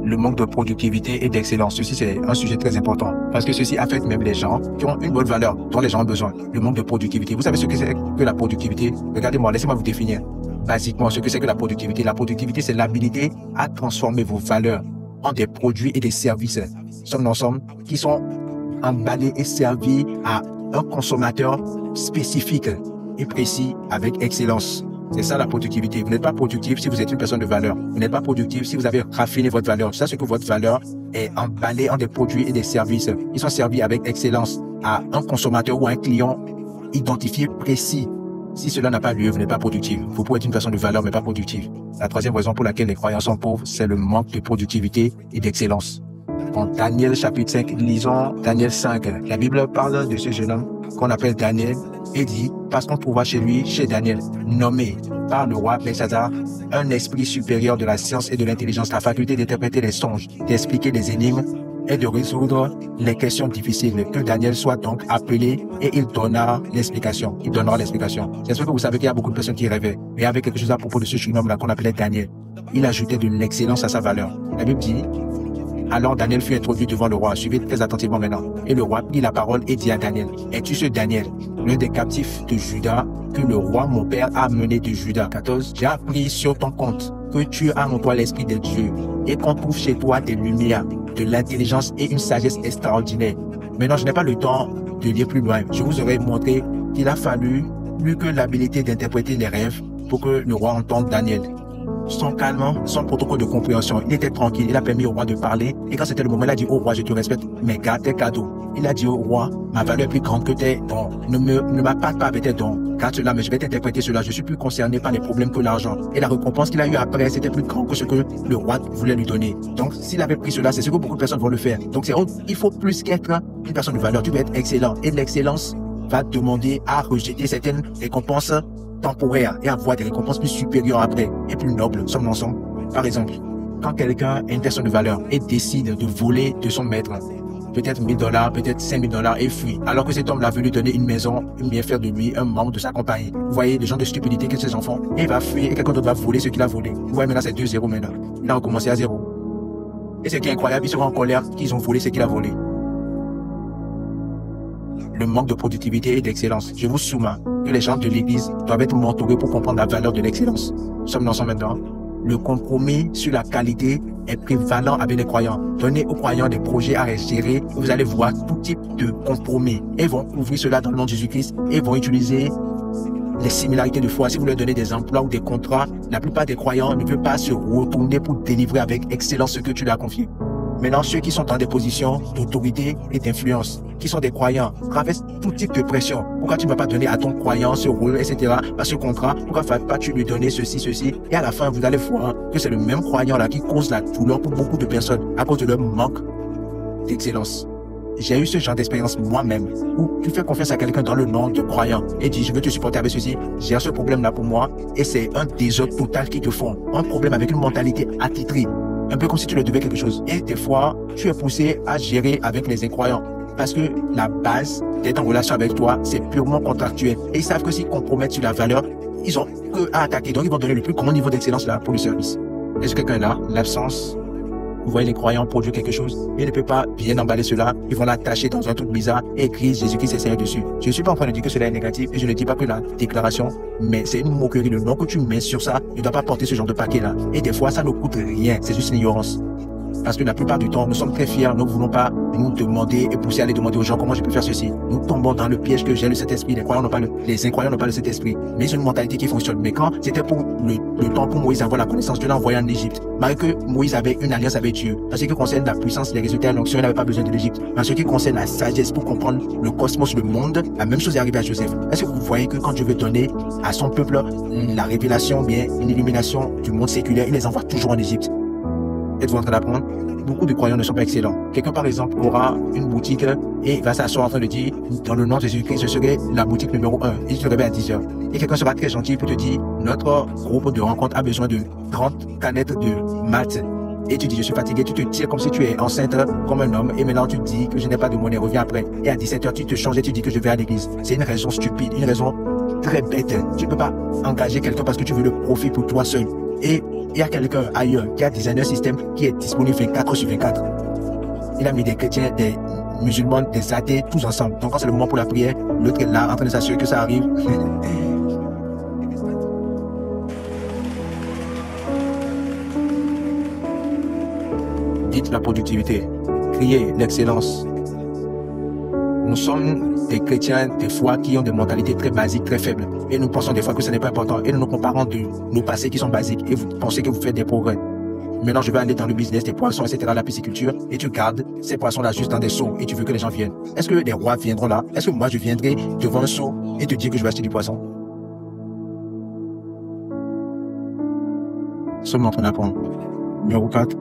le manque de productivité et d'excellence. Ceci, c'est un sujet très important parce que ceci affecte même les gens qui ont une bonne valeur, dont les gens ont besoin. Le manque de productivité. Vous savez ce que c'est que la productivité? Regardez-moi, laissez-moi vous définir. Basiquement, ce que c'est que la productivité. La productivité, c'est l'habilité à transformer vos valeurs en des produits et des services. Sommes ensemble qui sont emballés et servis à un consommateur spécifique et précis avec excellence. C'est ça la productivité. Vous n'êtes pas productif si vous êtes une personne de valeur. Vous n'êtes pas productif si vous avez raffiné votre valeur. Ça, c'est que votre valeur est emballée en des produits et des services. Ils sont servis avec excellence à un consommateur ou à un client identifié précis. Si cela n'a pas lieu, vous n'êtes pas productif. Vous pouvez être une personne de valeur, mais pas productive. La troisième raison pour laquelle les croyants sont pauvres, c'est le manque de productivité et d'excellence. Dans Daniel chapitre 5, lisons Daniel 5. La Bible parle de ce jeune homme qu'on appelle Daniel et dit, parce qu'on trouva chez lui, chez Daniel, nommé par le roi Belshazzar, un esprit supérieur de la science et de l'intelligence, la faculté d'interpréter les songes, d'expliquer les énigmes et de résoudre les questions difficiles. Que Daniel soit donc appelé et il donnera l'explication. Il donnera l'explication. C'est sûr que vous savez qu'il y a beaucoup de personnes qui rêvaient. Mais il y avait quelque chose à propos de ce jeune homme-là qu'on appelait Daniel. Il ajoutait de l'excellence à sa valeur. La Bible dit, alors Daniel fut introduit devant le roi. Suivez très attentivement maintenant. Et le roi prit la parole et dit à Daniel, es-tu ce Daniel, l'un des captifs de Juda, que le roi mon père a mené de Juda? 14. J'ai appris sur ton compte que tu as en toi l'esprit de Dieu et qu'on trouve chez toi des lumières, de l'intelligence et une sagesse extraordinaire. Maintenant, je n'ai pas le temps de lire plus loin. Je vous aurais montré qu'il a fallu plus que l'habilité d'interpréter les rêves pour que le roi entende Daniel. son calme, son protocole de compréhension. Il était tranquille, il a permis au roi de parler. Et quand c'était le moment, il a dit au roi, je te respecte, mais garde tes cadeaux. Il a dit au roi, ma valeur est plus grande que tes dons. Ne m'appâte pas avec tes dons. Garde cela, mais je vais t'interpréter cela. Je suis plus concerné par les problèmes que l'argent. Et la récompense qu'il a eue après, c'était plus grand que ce que le roi voulait lui donner. Donc, s'il avait pris cela, c'est ce que beaucoup de personnes vont le faire. Donc, il faut plus qu'être une personne de valeur. Tu dois être excellent. Et l'excellence va te demander à rejeter certaines récompenses temporaires et avoir des récompenses plus supérieures après et plus nobles. Sommes-nous ensemble? Par exemple, quand quelqu'un est une personne de valeur et décide de voler de son maître, peut-être $1000, peut-être $5000 et fuit, alors que cet homme-là veut lui donner une maison, bien faire de lui un membre de sa compagnie. Vous voyez le genre de stupidité que ces enfants, et il va fuir et quelqu'un d'autre va voler ce qu'il a volé. Vous voyez maintenant c'est 2-0 maintenant. Il a recommencé à 0. Et ce qui est incroyable, il sera en colère qu'ils ont volé ce qu'il a volé. Le manque de productivité et d'excellence. Je vous soumets que les gens de l'église doivent être mentorés pour comprendre la valeur de l'excellence. Sommes-nous ensemble maintenant? Le compromis sur la qualité est prévalent avec les croyants. Donnez aux croyants des projets à gérer. Vous allez voir tout type de compromis. Et ils vont ouvrir cela dans le nom de Jésus-Christ et vont utiliser les similarités de foi. Si vous leur donnez des emplois ou des contrats, la plupart des croyants ne veulent pas se retourner pour délivrer avec excellence ce que tu leur as confié. Maintenant, ceux qui sont dans des positions d'autorité et d'influence, qui sont des croyants, traversent tout type de pression. Pourquoi tu ne vas pas donner à ton croyant ce rôle, etc., à ce contrat? Pourquoi ne vas pas tu lui donner ceci? Et à la fin, vous allez voir que c'est le même croyant là qui cause la douleur pour beaucoup de personnes à cause de leur manque d'excellence. J'ai eu ce genre d'expérience moi-même où tu fais confiance à quelqu'un dans le nom de croyant et dis je veux te supporter avec ceci, j'ai ce problème-là pour moi et c'est un désordre total qui te font. Un problème avec une mentalité attitrée. Un peu comme si tu leur devais quelque chose. Et des fois, tu es poussé à gérer avec les incroyants. Parce que la base d'être en relation avec toi, c'est purement contractuel. Et ils savent que s'ils compromettent sur la valeur, ils ont que à attaquer. Donc, ils vont donner le plus grand niveau d'excellence là pour le service. Est-ce que quelqu'un est là? L'absence. Vous voyez les croyants produire quelque chose. Ils ne peuvent pas bien emballer cela. Ils vont l'attacher dans un truc bizarre et écrire Jésus-Christ est dessus. Je ne suis pas en train de dire que cela est négatif et je ne dis pas que la déclaration, mais c'est une moquerie. Le nom que tu mets sur ça ne doit pas porter ce genre de paquet là. Et des fois, ça ne coûte rien. C'est juste l'ignorance. Parce que la plupart du temps, nous sommes très fiers, nous ne voulons pas nous demander et pousser à aller demander aux gens comment je peux faire ceci. Nous tombons dans le piège que j'ai le Saint-Esprit. Les incroyants n'ont pas le Saint-Esprit. Mais ils ont une mentalité qui fonctionne. Mais quand c'était pour le temps pour Moïse avoir la connaissance, Dieu l'a envoyé en Égypte. Malgré que Moïse avait une alliance avec Dieu. En ce qui concerne la puissance, les résultats et l'onction, il n'avait pas besoin de l'Égypte. En ce qui concerne la sagesse pour comprendre le cosmos, le monde, la même chose est arrivée à Joseph. Est-ce que vous voyez que quand Dieu veut donner à son peuple la révélation, bien une illumination du monde séculaire, il les envoie toujours en Égypte? Êtes-vous en train d'apprendre? Beaucoup de croyants ne sont pas excellents. Quelqu'un, par exemple, aura une boutique et va s'asseoir en train de dire, dans le nom de Jésus-Christ, je serai la boutique numéro 1. Il se réveille à 10 heures. Et quelqu'un sera très gentil pour te dire, notre groupe de rencontre a besoin de 30 canettes de maths. Et tu dis, je suis fatigué, tu te tires comme si tu es enceinte, comme un homme, et maintenant tu te dis que je n'ai pas de monnaie, reviens après. Et à 17 heures, tu te changes et tu dis que je vais à l'église. C'est une raison stupide, une raison très bête. Tu ne peux pas engager quelqu'un parce que tu veux le profit pour toi seul. Et il y a quelqu'un ailleurs qui a designé un système qui est disponible 24/24. Il a mis des chrétiens, des musulmans, des athées, tous ensemble. Donc quand c'est le moment pour la prière, l'autre est là en train de s'assurer que ça arrive. Dites la productivité, criez l'excellence. Nous sommes des chrétiens, des fois, qui ont des mentalités très basiques, très faibles. Et nous pensons des fois que ce n'est pas important. Et nous nous comparons de nos passés qui sont basiques. Et vous pensez que vous faites des progrès. Maintenant, je vais aller dans le business des poissons, etc., la pisciculture. Et tu gardes ces poissons-là juste dans des seaux. Et tu veux que les gens viennent. Est-ce que des rois viendront là? Est-ce que moi, je viendrai devant un seau et te dire que je vais acheter du poisson? Sommes-nous en train d'apprendre? Numéro 4.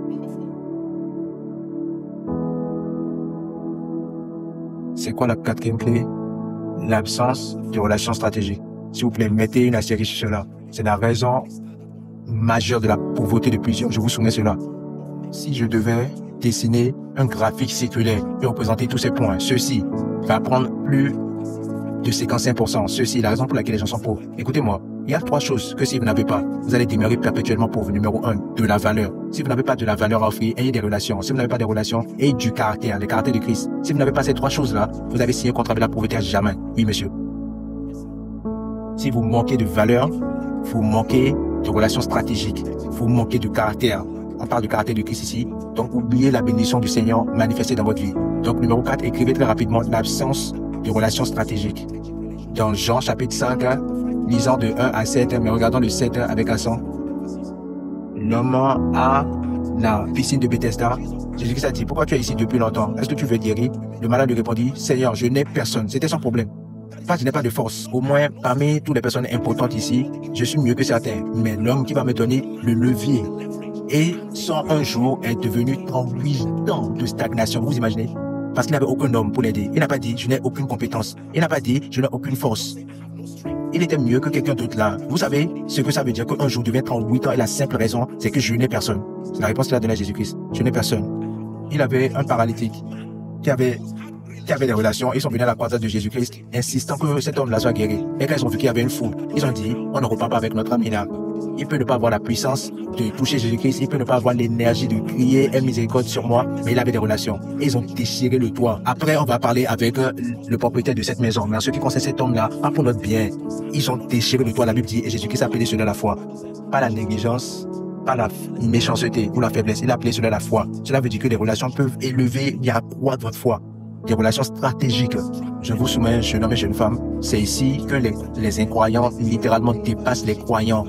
C'est quoi la quatrième clé? L'absence de relations stratégiques. S'il vous plaît, mettez une astérisque sur cela. C'est la raison majeure de la pauvreté de plusieurs. Je vous soumets cela. Si je devais dessiner un graphique circulaire et représenter tous ces points, ceci va prendre plus de 55%. Ceci, la raison pour laquelle les gens sont pauvres. Écoutez-moi, il y a 3 choses que si vous n'avez pas, vous allez demeurer perpétuellement pauvre. Numéro 1, de la valeur. Si vous n'avez pas de la valeur à offrir, ayez des relations. Si vous n'avez pas des relations, ayez du caractère, le caractère de Christ. Si vous n'avez pas ces 3 choses-là, vous avez signé un contrat avec la pauvreté à jamais. Oui, monsieur. Si vous manquez de valeur, vous manquez de relations stratégiques, vous manquez de caractère. On parle du caractère de Christ ici. Donc, oubliez la bénédiction du Seigneur manifestée dans votre vie. Donc, numéro 4, écrivez très rapidement l'absence de relations stratégiques. Dans Jean chapitre 5, lisant de 1 à 7, mais regardons le 7 avec accent. un homme à la piscine de Bethesda. Jésus-Christ a dit, pourquoi tu es ici depuis longtemps? Est-ce que tu veux guérir? Le malade lui répondit, Seigneur, je n'ai personne. C'était son problème. Je n'ai pas de force. Au moins, parmi toutes les personnes importantes ici, je suis mieux que certains. Mais l'homme qui va me donner le levier et son un jour est devenu 38 ans de stagnation. Vous imaginez? Parce qu'il n'avait aucun homme pour l'aider. Il n'a pas dit, je n'ai aucune compétence. Il n'a pas dit, je n'ai aucune force. Il était mieux que quelqu'un d'autre là. Vous savez ce que ça veut dire qu'un jour devient 38 ans et la simple raison, c'est que je n'ai personne. C'est la réponse qu'il a donnée à Jésus-Christ. Je n'ai personne. Il avait un paralytique qui avait des relations. Ils sont venus à la croisade de Jésus-Christ, insistant que cet homme-là soit guéri. Et quand ils ont vu qu'il y avait une foule, ils ont dit, on ne repart pas avec notre ami là. Il peut ne pas avoir la puissance de toucher Jésus-Christ, il peut ne pas avoir l'énergie de crier, aie miséricorde sur moi, mais il avait des relations. Et ils ont déchiré le toit. Après, on va parler avec le propriétaire de cette maison. Mais en ce qui concerne cet homme-là, pas pour notre bien, ils ont déchiré le toit. La Bible dit, et Jésus-Christ a appelé cela la foi. Pas la négligence, pas la méchanceté ou la faiblesse. Il a appelé cela la foi. Cela veut dire que les relations peuvent élever et accroître votre foi. Des relations stratégiques. Je vous soumets, jeune homme et jeune femme, c'est ici que les incroyants littéralement dépassent les croyants.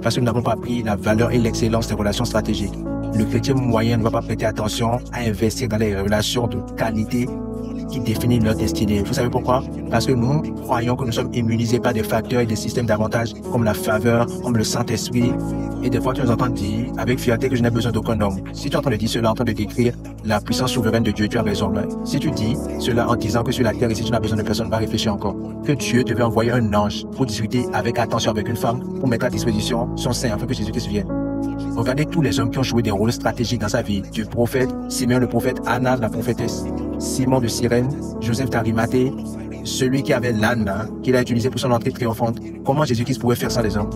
Parce que nous n'avons pas pris la valeur et l'excellence des relations stratégiques. Le chrétien moyen ne va pas prêter attention à investir dans les relations de qualité qui définissent leur destinée. Vous savez pourquoi? Parce que nous croyons que nous sommes immunisés par des facteurs et des systèmes d'avantages comme la faveur, comme le Saint-Esprit. Et des fois, tu nous entends dire avec fierté que je n'ai besoin d'aucun homme. Si tu es en train de dire cela, en train de décrire la puissance souveraine de Dieu, tu as raison. Là. Si tu dis cela en disant que sur la terre, ici, tu n'as besoin de personne, va réfléchir encore. Que Dieu devait envoyer un ange pour discuter avec attention avec une femme, pour mettre à disposition son sein afin que Jésus-Christ vienne. Regardez tous les hommes qui ont joué des rôles stratégiques dans sa vie. Du prophète, Simeon le prophète, Anna la prophétesse, Simon de Cyrène, Joseph d'Arimathée, celui qui avait l'âne qu'il a utilisé pour son entrée triomphante. Comment Jésus-Christ pouvait faire sans les hommes?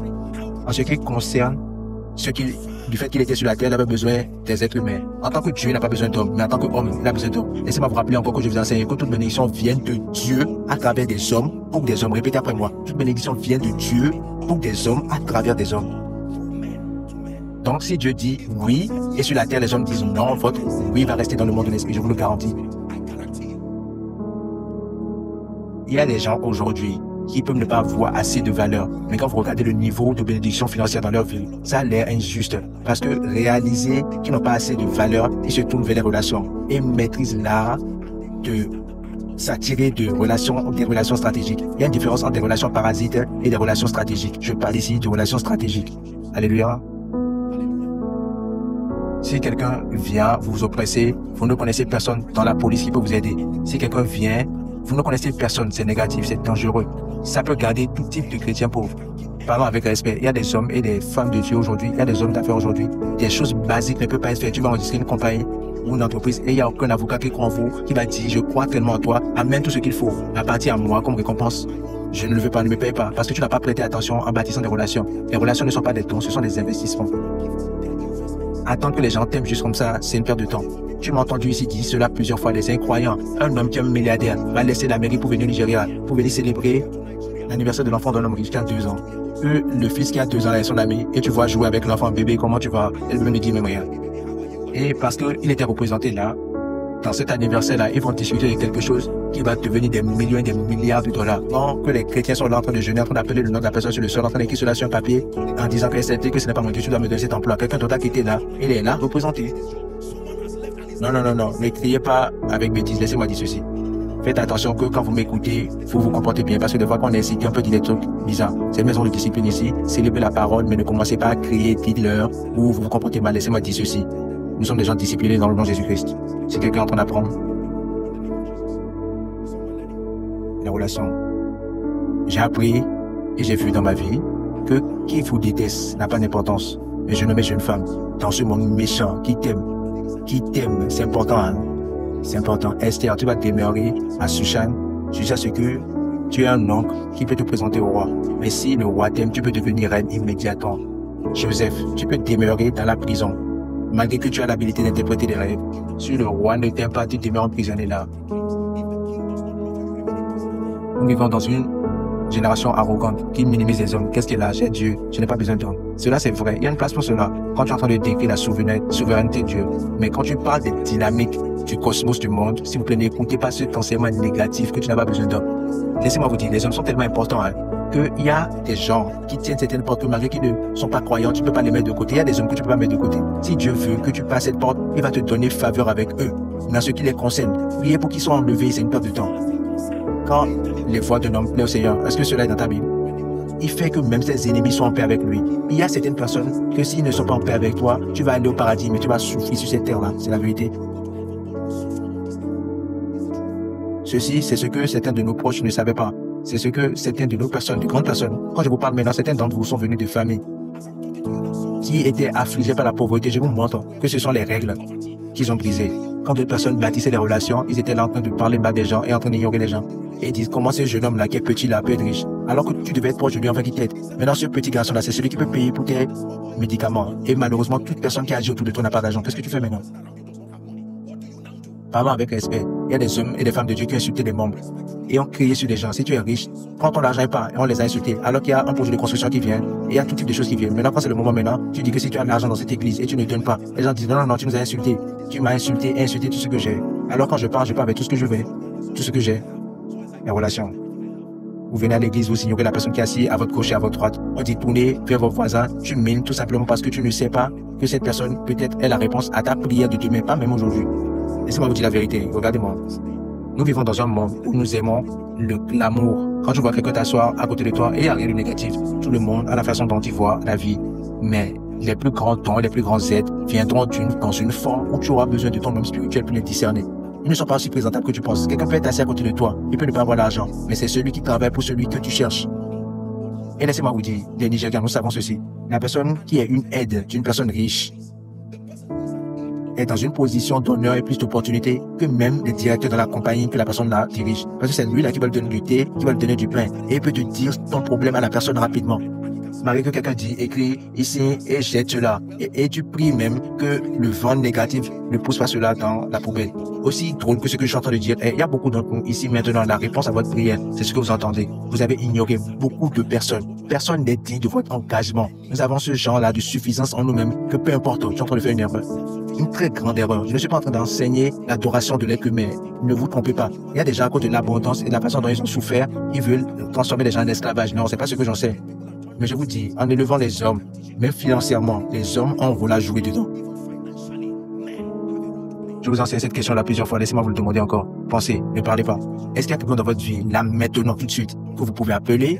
En ce qui concerne du fait qu'il était sur la terre, il avait besoin des êtres humains. En tant que Dieu, il n'a pas besoin d'hommes, mais en tant qu'homme, il a besoin d'hommes. Laissez-moi vous rappeler encore que je vous enseigne que toute bénédiction vient de Dieu à travers des hommes pour des hommes. Répétez après moi. Toute bénédiction vient de Dieu pour des hommes à travers des hommes. Donc, si Dieu dit oui, et sur la terre, les hommes disent non, votre oui va rester dans le monde de l'esprit, je vous le garantis. Il y a des gens aujourd'hui qui peuvent ne pas avoir assez de valeur. Mais quand vous regardez le niveau de bénédiction financière dans leur vie, ça a l'air injuste. Parce que réaliser qu'ils n'ont pas assez de valeur, ils se tournent vers les relations et maîtrisent l'art de s'attirer des relations stratégiques. Il y a une différence entre des relations parasites et des relations stratégiques. Je parle ici de relations stratégiques. Alléluia. Si quelqu'un vient vous oppresser, vous ne connaissez personne dans la police qui peut vous aider. Si quelqu'un vient, vous ne connaissez personne, c'est négatif, c'est dangereux. Ça peut garder tout type de chrétiens pauvres. Parlons avec respect. Il y a des hommes et des femmes de Dieu aujourd'hui, il y a des hommes d'affaires aujourd'hui. Des choses basiques ne peuvent pas être faites. Tu vas enregistrer une compagnie ou une entreprise et il n'y a aucun avocat qui croit en vous, qui va dire, je crois tellement en toi, amène tout ce qu'il faut. À partir à moi comme récompense. Je ne le veux pas, ne me paye pas, parce que tu n'as pas prêté attention en bâtissant des relations. Les relations ne sont pas des dons, ce sont des investissements. Attendre que les gens t'aiment juste comme ça, c'est une perte de temps. Tu m'as entendu ici dire cela plusieurs fois, les incroyants. Un homme qui est un milliardaire va laisser l'Amérique pour venir au Nigeria, pour venir célébrer l'anniversaire de l'enfant d'un homme riche qui a 2 ans. Le fils qui a 2 ans là est son ami, et tu vois jouer avec l'enfant bébé, comment tu vas? Elle me dit même rien. Et parce qu'il était représenté là, dans cet anniversaire-là, ils vont discuter de quelque chose qui va devenir des millions et des milliards de dollars. Non, que les chrétiens sont là en train de jeûner, en train d'appeler le nom de la personne sur le sol, en train d'écrire cela sur un papier, en disant que c'est que ce n'est pas mon Dieu, tu dois me donner cet emploi. Quelqu'un d'autre qui était là, il est là, représenté. Non, ne criez pas avec bêtises, laissez-moi dire ceci. Faites attention que quand vous m'écoutez, vous vous comportez bien, parce que des fois qu'on est ici, on peut dire des trucs bizarres. C'est une maison de discipline ici, célébrez la parole, mais ne commencez pas à crier, dites-leur, ou vous vous comportez mal, laissez-moi dire ceci. Nous sommes des gens disciplinés dans le nom de Jésus-Christ. Si quelqu'un est en train d'apprendre les relations, j'ai appris et j'ai vu dans ma vie que qui vous déteste n'a pas d'importance. Mais jeune homme et jeune femme, dans ce monde méchant, qui t'aime, c'est important. Hein? C'est important. Esther, tu vas demeurer à Sushan jusqu'à ce que tu aies un oncle qui peut te présenter au roi. Mais si le roi t'aime, tu peux devenir reine immédiatement. Joseph, tu peux demeurer dans la prison. Malgré que tu as l'habilité d'interpréter des rêves. Si le roi ne t'aime pas, tu demeures emprisonné là. Nous vivons dans une génération arrogante qui minimise les hommes. Qu'est-ce qu'il a? J'ai Dieu, je n'ai pas besoin d'hommes. Cela c'est vrai, il y a une place pour cela. Quand tu es en train de décrire la souveraineté de Dieu. Mais quand tu parles des dynamiques du cosmos du monde, s'il vous plaît, n'écoutez pas cet enseignement négatif que tu n'as pas besoin d'hommes. Laissez-moi vous dire, les hommes sont tellement importants. Hein. qu'il y a des gens qui tiennent certaines portes que malgré qu'ils ne sont pas croyants, tu ne peux pas les mettre de côté. Il y a des hommes que tu ne peux pas mettre de côté. Si Dieu veut que tu passes cette porte, il va te donner faveur avec eux. Dans ce qui les concerne, prier pour qu'ils soient enlevés, c'est une perte de temps. Quand les voies d'un homme plaît au Seigneur, est-ce que cela est dans ta Bible? Il fait que même ses ennemis soient en paix avec lui. Il y a certaines personnes que s'ils ne sont pas en paix avec toi, tu vas aller au paradis, mais tu vas souffrir sur cette terre-là. C'est la vérité. Ceci, c'est ce que certains de nos proches ne savaient pas. C'est ce que certaines de nos personnes, de grandes personnes, quand je vous parle maintenant, certains d'entre vous sont venus de familles qui étaient affligées par la pauvreté. Je vous montre que ce sont les règles qu'ils ont brisées. Quand d'autres personnes bâtissaient des relations, ils étaient là en train de parler bas des gens et en train d'ignorer les gens. Et ils disent, comment ce jeune homme-là qui est petit là peut être riche? Alors que tu devais être proche de lui, enfin qui t'aide. Maintenant, ce petit garçon-là, c'est celui qui peut payer pour tes médicaments. Et malheureusement, toute personne qui agit autour de toi n'a pas d'argent. Qu'est-ce que tu fais maintenant? Parlons avec respect. Il y a des hommes et des femmes de Dieu qui ont insulté des membres et ont crié sur des gens. Si tu es riche, prends ton argent et pars. Et on les a insultés. Alors qu'il y a un projet de construction qui vient et il y a tout type de choses qui viennent. Maintenant, quand c'est le moment maintenant, tu dis que si tu as de l'argent dans cette église et tu ne donnes pas, les gens disent non, non, non, tu nous as insultés. Tu m'as insulté et insulté tout ce que j'ai. Alors quand je pars avec tout ce que je veux, tout ce que j'ai. Les relations. Vous venez à l'église, vous ignorez la personne qui est assise à votre gauche et à votre droite. On dit tournez vers vos voisins, tu mines tout simplement parce que tu ne sais pas que cette personne peut-être est la réponse à ta prière de demain, pas même aujourd'hui. Laissez-moi vous dire la vérité, regardez-moi. Nous vivons dans un monde où nous aimons l'amour. Quand tu vois quelqu'un t'asseoir à côté de toi et il n'y a rien de négatif, tout le monde a la façon dont il voit la vie. Mais les plus grands dons, les plus grands aides viendront dans une forme où tu auras besoin de ton homme spirituel pour les discerner. Ils ne sont pas aussi présentables que tu penses. Quelqu'un peut être assis à côté de toi, il peut ne pas avoir l'argent, mais c'est celui qui travaille pour celui que tu cherches. Et laissez-moi vous dire, les Nigériens, nous savons ceci. La personne qui est une aide d'une personne riche est dans une position d'honneur et plus d'opportunité que même le directeur de la compagnie que la personne là dirige. Parce que c'est lui là qui va lui donner du thé, qui va lui donner du pain. Et il peut te dire ton problème à la personne rapidement. Malgré que quelqu'un dit, écris ici et jette cela. Et tu pries même que le vent négatif ne pousse pas cela dans la poubelle. Aussi drôle que ce que je suis en train de dire, il y a beaucoup d'entre nous ici maintenant, la réponse à votre prière, c'est ce que vous entendez. Vous avez ignoré beaucoup de personnes. Personne n'est digne de votre engagement. Nous avons ce genre-là de suffisance en nous-mêmes que peu importe, je suis en train de faire une erreur. Une très grande erreur. Je ne suis pas en train d'enseigner l'adoration de l'être humain. Ne vous trompez pas. Il y a des gens à cause de l'abondance et de la façon dont ils ont souffert, ils veulent transformer les gens en esclavage. Non, c'est pas ce que j'en sais. Mais je vous dis, en élevant les hommes, même financièrement, les hommes ont un rôle à jouer dedans. Je vous enseigne cette question-là plusieurs fois. Laissez-moi vous le demander encore. Pensez, ne parlez pas. Est-ce qu'il y a quelqu'un dans votre vie, là, maintenant, tout de suite, que vous pouvez appeler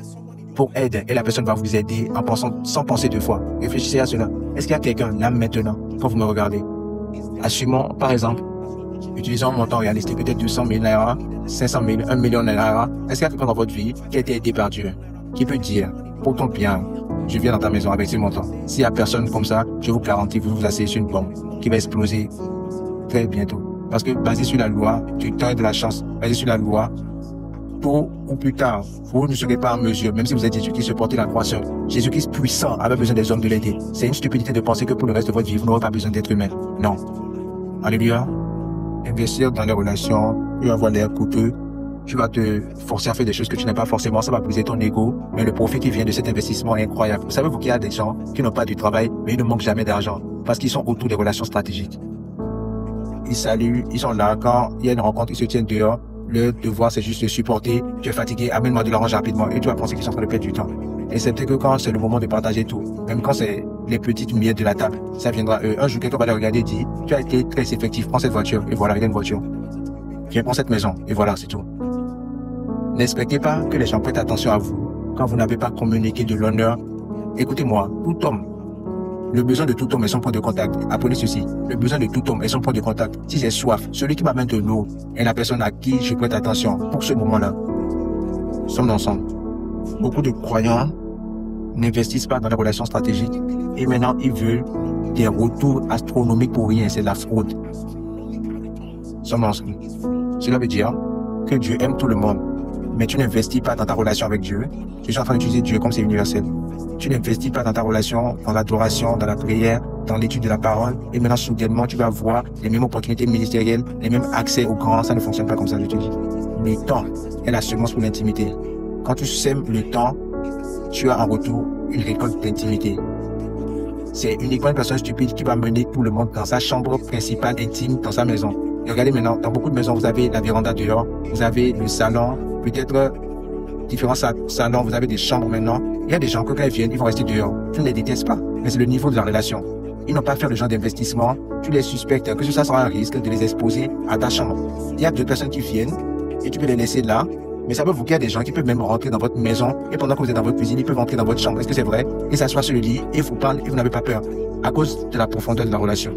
pour aide et la personne va vous aider en pensant, sans penser deux fois? Réfléchissez à cela. Est-ce qu'il y a quelqu'un, là, maintenant, quand vous me regardez? Assumons, par exemple, utilisons un montant réaliste, peut-être 200 000 naira, 500 000, 1 million naira. Est-ce qu'il y a quelqu'un dans votre vie qui a été aidé par Dieu, qui peut dire, pour ton bien, je viens dans ta maison avec ce montant? S'il n'y a personne comme ça, je vous garantis, vous vous asseyez sur une bombe qui va exploser très bientôt. Parce que basé sur la loi, tu as de la chance. Basé sur la loi, tôt ou plus tard, vous ne serez pas en mesure, même si vous êtes Jésus-Christ, supporter la croissance. Jésus-Christ puissant avait besoin des hommes de l'aider. C'est une stupidité de penser que pour le reste de votre vie, vous n'aurez pas besoin d'être humain. Non. Alléluia. Investir dans les relations peut avoir l'air coûteux. Tu vas te forcer à faire des choses que tu n'aimes pas forcément. Ça va briser ton ego. Mais le profit qui vient de cet investissement est incroyable. Vous savez, vous qu'il y a des gens qui n'ont pas du travail, mais ils ne manquent jamais d'argent. Parce qu'ils sont autour des relations stratégiques. Ils saluent, ils sont là. Quand il y a une rencontre, ils se tiennent dehors. Le devoir, c'est juste de supporter. Tu es fatigué, amène-moi de l'orange rapidement. Et tu vas penser qu'ils sont en train de perdre du temps. Et c'est peut-être que quand c'est le moment de partager tout, même quand c'est les petites miettes de la table, ça viendra eux. Un jour, quelqu'un va les regarder et dire, tu as été très effectif, prends cette voiture. Et voilà, il y a une voiture. Viens, prends cette maison. Et voilà, c'est tout. N'expectez pas que les gens prêtent attention à vous quand vous n'avez pas communiqué de l'honneur. Écoutez-moi, tout homme, le besoin de tout homme est son point de contact. Apprenez ceci, le besoin de tout homme est son point de contact. Si j'ai soif, celui qui m'amène de l'eau est la personne à qui je prête attention pour ce moment-là. Nous sommes ensemble. Beaucoup de croyants n'investissent pas dans les relations stratégiques et maintenant ils veulent des retours astronomiques pour rien, c'est de la fraude. Nous sommes ensemble. Cela veut dire que Dieu aime tout le monde. Mais tu n'investis pas dans ta relation avec Dieu. Je suis en train d'utiliser Dieu comme c'est universel. Tu n'investis pas dans ta relation, dans l'adoration, dans la prière, dans l'étude de la parole. Et maintenant, soudainement, tu vas avoir les mêmes opportunités ministérielles, les mêmes accès aux grands. Ça ne fonctionne pas comme ça, je te dis. Le temps est la semence pour l'intimité. Quand tu sèmes le temps, tu as en retour une récolte d'intimité. C'est uniquement une personne stupide qui va mener tout le monde dans sa chambre principale intime, dans sa maison. Et regardez maintenant, dans beaucoup de maisons, vous avez la véranda dehors, vous avez le salon, peut-être différents salons, vous avez des chambres maintenant. Il y a des gens que quand ils viennent, ils vont rester dehors. Tu ne les détestes pas, mais c'est le niveau de la relation. Ils n'ont pas fait le genre d'investissement. Tu les suspectes que ça sera un risque de les exposer à ta chambre. Il y a deux personnes qui viennent et tu peux les laisser là. Mais ça peut vous qu'il y a des gens qui peuvent même rentrer dans votre maison et pendant que vous êtes dans votre cuisine, ils peuvent rentrer dans votre chambre. Est-ce que c'est vrai? Et s'asseoir sur le lit et vous parlent et vous n'avez pas peur à cause de la profondeur de la relation.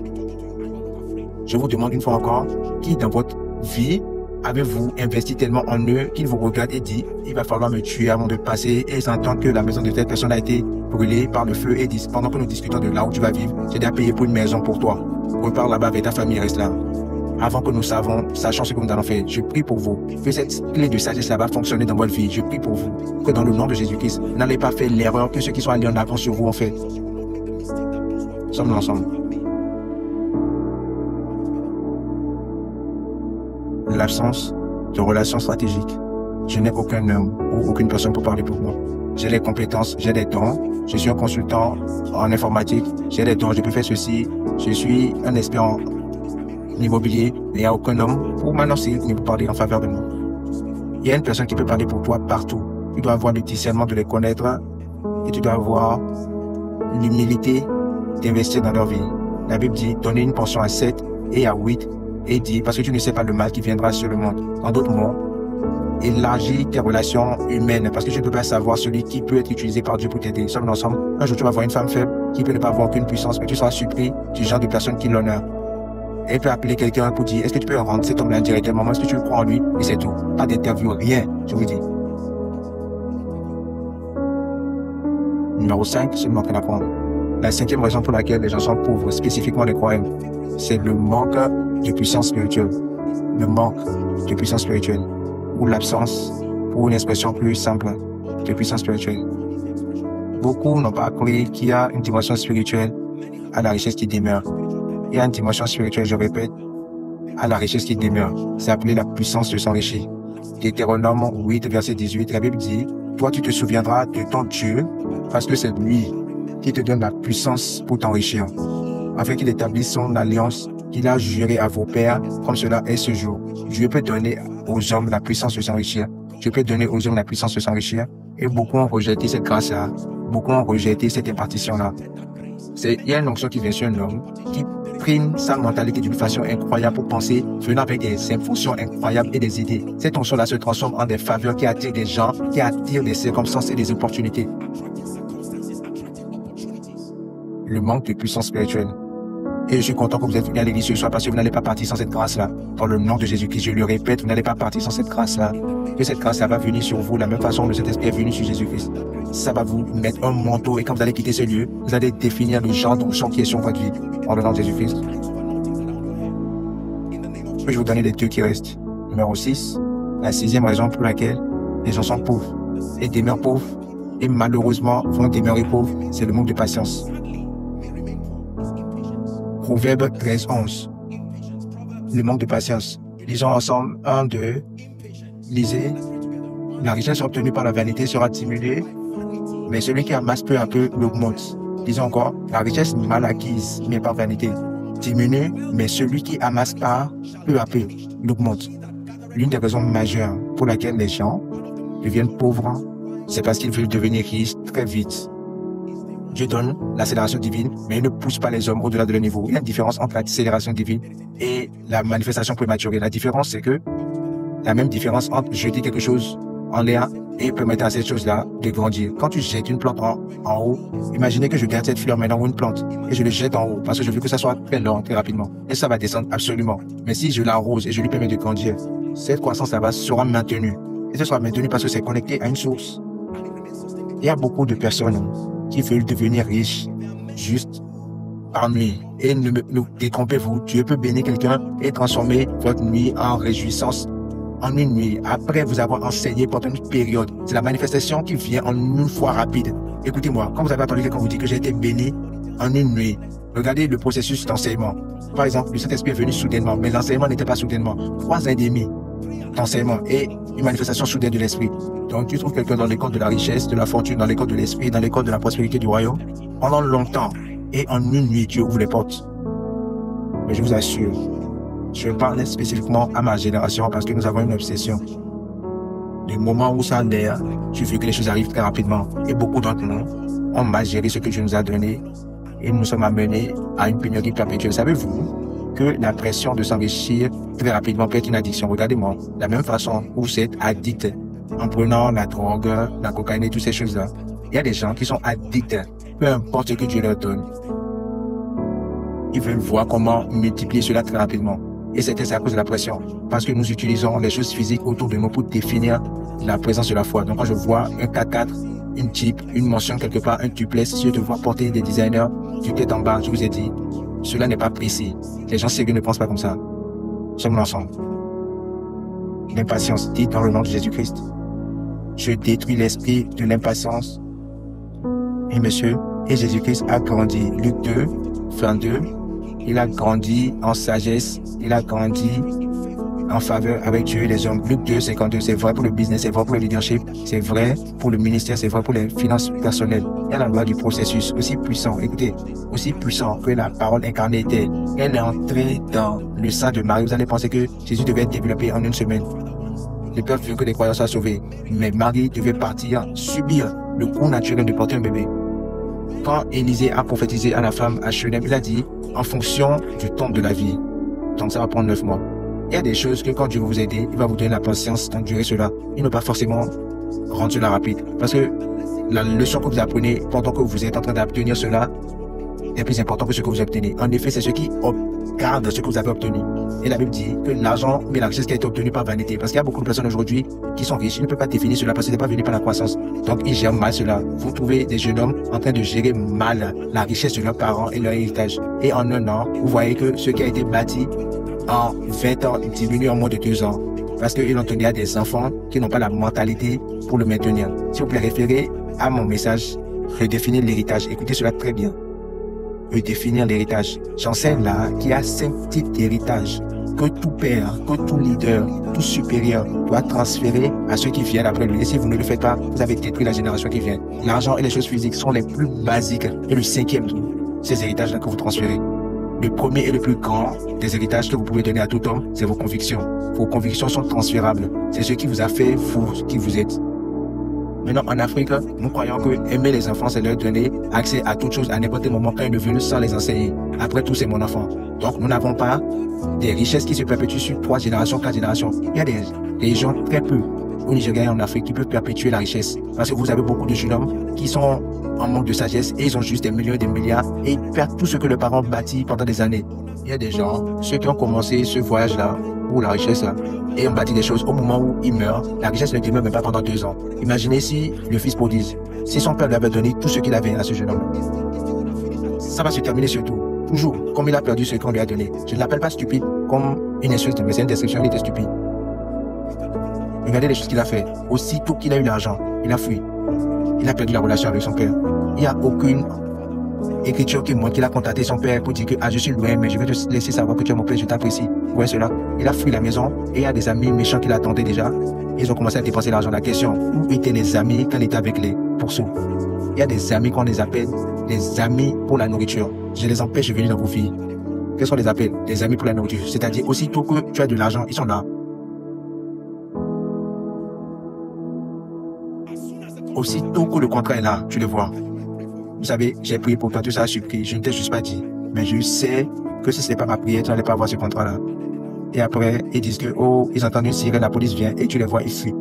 Je vous demande une fois encore, qui dans votre vie avez-vous investi tellement en eux qu'il vous regarde et dit « Il va falloir me tuer avant de passer » et ils entendent que la maison de telle personne a été brûlée par le feu et disent « Pendant que nous discutons de là où tu vas vivre, j'ai déjà payé pour une maison pour toi. Repars là-bas avec ta famille, reste là. » Avant que nous sachons ce que nous allons faire, je prie pour vous que cette clé de sagesse-là va fonctionner dans votre vie. Je prie pour vous que dans le nom de Jésus-Christ, vous n'allez pas faire l'erreur que ceux qui sont allés en avant sur vous ont fait. Sommes-nous ensemble. L'absence de relations stratégiques. Je n'ai aucun homme ou aucune personne pour parler pour moi. J'ai les compétences, j'ai des dons. Je suis un consultant en informatique. J'ai des dons, je peux faire ceci. Je suis un expert en immobilier. Il n'y a aucun homme pour m'annoncer ni pour parler en faveur de moi. Il y a une personne qui peut parler pour toi partout. Tu dois avoir le discernement de les connaître et tu dois avoir l'humilité d'investir dans leur vie. La Bible dit, donnez une portion à 7 et à 8 et dit, parce que tu ne sais pas le mal qui viendra sur le monde. En d'autres mots, élargis tes relations humaines parce que tu ne peux pas savoir celui qui peut être utilisé par Dieu pour t'aider. Sommes ensemble. Un jour, tu vas voir une femme faible qui peut ne pas avoir aucune puissance, mais tu seras surpris du genre de personne qui l'honore. Elle peut appeler quelqu'un pour dire, est-ce que tu peux rendre cet homme-là directement? Est-ce que tu le crois en lui? Et c'est tout. Pas d'interview, rien, je vous dis. Numéro 5, c'est le manque d'apprendre. La 5e raison pour laquelle les gens sont pauvres, spécifiquement les croyants, c'est le manque de puissance spirituelle. Le manque de puissance spirituelle. Ou l'absence, pour une expression plus simple, de puissance spirituelle. Beaucoup n'ont pas appris qu'il y a une dimension spirituelle à la richesse qui demeure. Il y a une dimension spirituelle, je répète, à la richesse qui demeure. C'est appelé la puissance de s'enrichir. Deutéronome 8, verset 18, la Bible dit, « Toi, tu te souviendras de ton Dieu, parce que c'est lui qui te donne la puissance pour t'enrichir, afin qu'il établisse son alliance qu'il a juré à vos pères, comme cela est ce jour. Dieu peut donner aux hommes la puissance de s'enrichir. Dieu peut donner aux hommes la puissance de s'enrichir. Et beaucoup ont rejeté cette grâce-là. Beaucoup ont rejeté cette impartition-là. Il y a une onction qui vient sur un homme qui prime sa mentalité d'une façon incroyable pour penser, venant avec des impulsions incroyables et des idées. Cette onction-là se transforme en des faveurs qui attirent des gens, qui attirent des circonstances et des opportunités. Le manque de puissance spirituelle. Et je suis content que vous êtes venus à l'église ce soir parce que vous n'allez pas partir sans cette grâce-là. Dans le nom de Jésus-Christ, je le répète, vous n'allez pas partir sans cette grâce-là. Que cette grâce-là va venir sur vous, la même façon que cet esprit est venu sur Jésus-Christ. Ça va vous mettre un manteau et quand vous allez quitter ce lieu, vous allez définir le genre d'onction qui est sur votre vie. Dans le nom de Jésus-Christ. Je vais vous donner les deux qui restent. Numéro 6, la 6e raison pour laquelle les gens sont pauvres et demeurent pauvres et malheureusement vont demeurer pauvres, c'est le manque de patience. Proverbe 13, 11. Le manque de patience. Lisons ensemble. 1, 2. Lisez. La richesse obtenue par la vanité sera diminuée, mais celui qui amasse peu à peu l'augmente. Lisons encore. La richesse mal acquise, mais par vanité, diminue, mais celui qui amasse par peu à peu l'augmente. L'une des raisons majeures pour laquelle les gens deviennent pauvres, c'est parce qu'ils veulent devenir riches très vite. Dieu donne l'accélération divine, mais il ne pousse pas les hommes au-delà de leur niveau. Il y a une différence entre l'accélération divine et la manifestation prématurée. La différence, c'est que la même différence entre jeter quelque chose en l'air et permettre à cette chose-là de grandir. Quand tu jettes une plante en haut, imaginez que je garde cette fleur maintenant ou une plante et je le jette en haut parce que je veux que ça soit très lent, très rapidement. Et ça va descendre absolument. Mais si je l'arrose et je lui permets de grandir, cette croissance là-bas sera maintenue. Et ce sera maintenu parce que c'est connecté à une source. Il y a beaucoup de personnes qui veulent devenir riches juste par nuit. Et ne détrompez-vous, Dieu peut bénir quelqu'un et transformer votre nuit en réjouissance en une nuit. Après vous avoir enseigné pendant une période, c'est la manifestation qui vient en une fois rapide. Écoutez-moi, quand vous avez entendu quelqu'un vous dire que j'ai été béni en une nuit, regardez le processus d'enseignement. Par exemple, le Saint-Esprit est venu soudainement, mais l'enseignement n'était pas soudainement. 3 ans et demi d'enseignement et une manifestation soudaine de l'Esprit. Donc tu trouves quelqu'un dans l'école de la richesse, de la fortune, dans l'école de l'Esprit, dans l'école de la prospérité du royaume, pendant longtemps. Et en une nuit, Dieu ouvre les portes. Mais je vous assure, je parle spécifiquement à ma génération parce que nous avons une obsession. du moment où ça a l'air, tu veux que les choses arrivent très rapidement. Et beaucoup d'entre nous, on mal géré ce que Dieu nous a donné et nous sommes amenés à une pénurie perpétuelle. Savez-vous que la pression de s'enrichir très rapidement peut être une addiction? Regardez-moi, la même façon où vous êtes addict en prenant la drogue, la cocaïne et toutes ces choses-là. Il y a des gens qui sont addicts, peu importe ce que Dieu leur donne. Ils veulent voir comment multiplier cela très rapidement. Et c'est à cause de la pression. Parce que nous utilisons les choses physiques autour de nous pour définir la présence de la foi. Donc quand je vois un 4x4, une Jeep, une mention quelque part, un duplex, si je te vois porter des designers du tête en bas, je vous ai dit, cela n'est pas précis. Les gens sérieux ne pensent pas comme ça. Sommes ensemble. L'impatience, dit dans le nom de Jésus-Christ. Je détruis l'esprit de l'impatience. Et monsieur, et Jésus-Christ a grandi. Luc 2, 22. Il a grandi en sagesse, il a grandi en faveur avec Dieu et les hommes. Luc 2, 52, c'est vrai pour le business, c'est vrai pour le leadership, c'est vrai pour le ministère, c'est vrai pour les finances personnelles. Il y a la loi du processus, aussi puissant, écoutez, aussi puissant que la parole incarnée était. Elle est entrée dans le sein de Marie. Vous allez penser que Jésus devait être développé en une semaine. Le peuple veut que les croyants soient sauvés. Mais Marie devait partir, subir le cours naturel de porter un bébé. Quand Élisée a prophétisé à la femme à Shunem, il a dit, en fonction du temps de la vie. Donc ça va prendre 9 mois. Il y a des choses que quand Dieu va vous aider, il va vous donner la patience d'endurer cela. Il ne va pas forcément rendre cela rapide. Parce que la leçon que vous apprenez pendant que vous êtes en train d'obtenir cela est plus important que ce que vous obtenez. En effet, c'est ce qui garde ce que vous avez obtenu. Et la Bible dit que l'argent, mais la richesse qui a été obtenue par vanité. Parce qu'il y a beaucoup de personnes aujourd'hui qui sont riches. Ils ne peuvent pas définir cela parce que ce n'est pas venu par la croissance. Donc, ils gèrent mal cela. Vous trouvez des jeunes hommes en train de gérer mal la richesse de leurs parents et leur héritage. Et en un an, vous voyez que ce qui a été bâti en 20 ans diminue en moins de 2 ans. Parce qu'ils ont tenu à des enfants qui n'ont pas la mentalité pour le maintenir. S'il vous plaît, référez à mon message, redéfinir l'héritage. Écoutez cela très bien. Redéfinir l'héritage. J'enseigne là qu'il y a 5 types d'héritage que tout père, que tout leader, tout supérieur doit transférer à ceux qui viennent après lui. Et si vous ne le faites pas, vous avez détruit la génération qui vient. L'argent et les choses physiques sont les plus basiques. Et le 5e de ces héritages-là que vous transférez. Le premier et le plus grand des héritages que vous pouvez donner à tout homme, c'est vos convictions. Vos convictions sont transférables. C'est ce qui vous a fait vous qui vous êtes. Maintenant, en Afrique, nous croyons que aimer les enfants, c'est leur donner accès à toute chose à n'importe quel moment quand ils le veulent sans les enseigner. Après tout, c'est mon enfant. Donc, nous n'avons pas des richesses qui se perpétuent sur 3 générations, 4 générations. Il y a des gens très peu au Nigeria et en Afrique qui peuvent perpétuer la richesse. Parce que vous avez beaucoup de jeunes hommes qui sont en manque de sagesse et ils ont juste des millions et des milliards et ils perdent tout ce que leurs parents bâtit pendant des années. Il y a des gens, ceux qui ont commencé ce voyage-là, ou la richesse là, et ont bâti des choses au moment où ils meurent, la richesse ne demeure même pas pendant 2 ans. Imaginez si le fils prodigue, si son père lui avait donné tout ce qu'il avait à ce jeune homme. Ça va se terminer surtout, toujours, comme il a perdu ce qu'on lui a donné. Je ne l'appelle pas stupide comme une insulte, mais c'est une description, il était stupide. Regardez les choses qu'il a fait. Aussitôt qu'il a eu l'argent, il a fui. Il a perdu la relation avec son père. Il n'y a aucune écriture qui montre qu'il a contacté son père pour dire que je suis loin, mais je vais te laisser savoir que tu es mon père, je t'apprécie. Vous voyez cela? Il a fui la maison et il y a des amis méchants qui l'attendaient déjà. Ils ont commencé à dépenser l'argent. La question, où étaient les amis quand il était avec les pourceaux? Il y a des amis qu'on les appelle des amis pour la nourriture. Je les empêche de venir dans vos vies. Qu'est-ce qu'on les appelle? Des amis pour la nourriture. C'est-à-dire, aussitôt que tu as de l'argent, ils sont là. Aussitôt que le contrat est là, tu le vois. Vous savez, j'ai prié pour toi, tout ça a surpris. Je ne t'ai juste pas dit. Mais je sais que si ce n'est pas ma prière, tu n'allais pas avoir ce contrat-là. Et après, ils disent que, oh, ils entendent une sirène, la police vient, et tu les vois, ils fuient.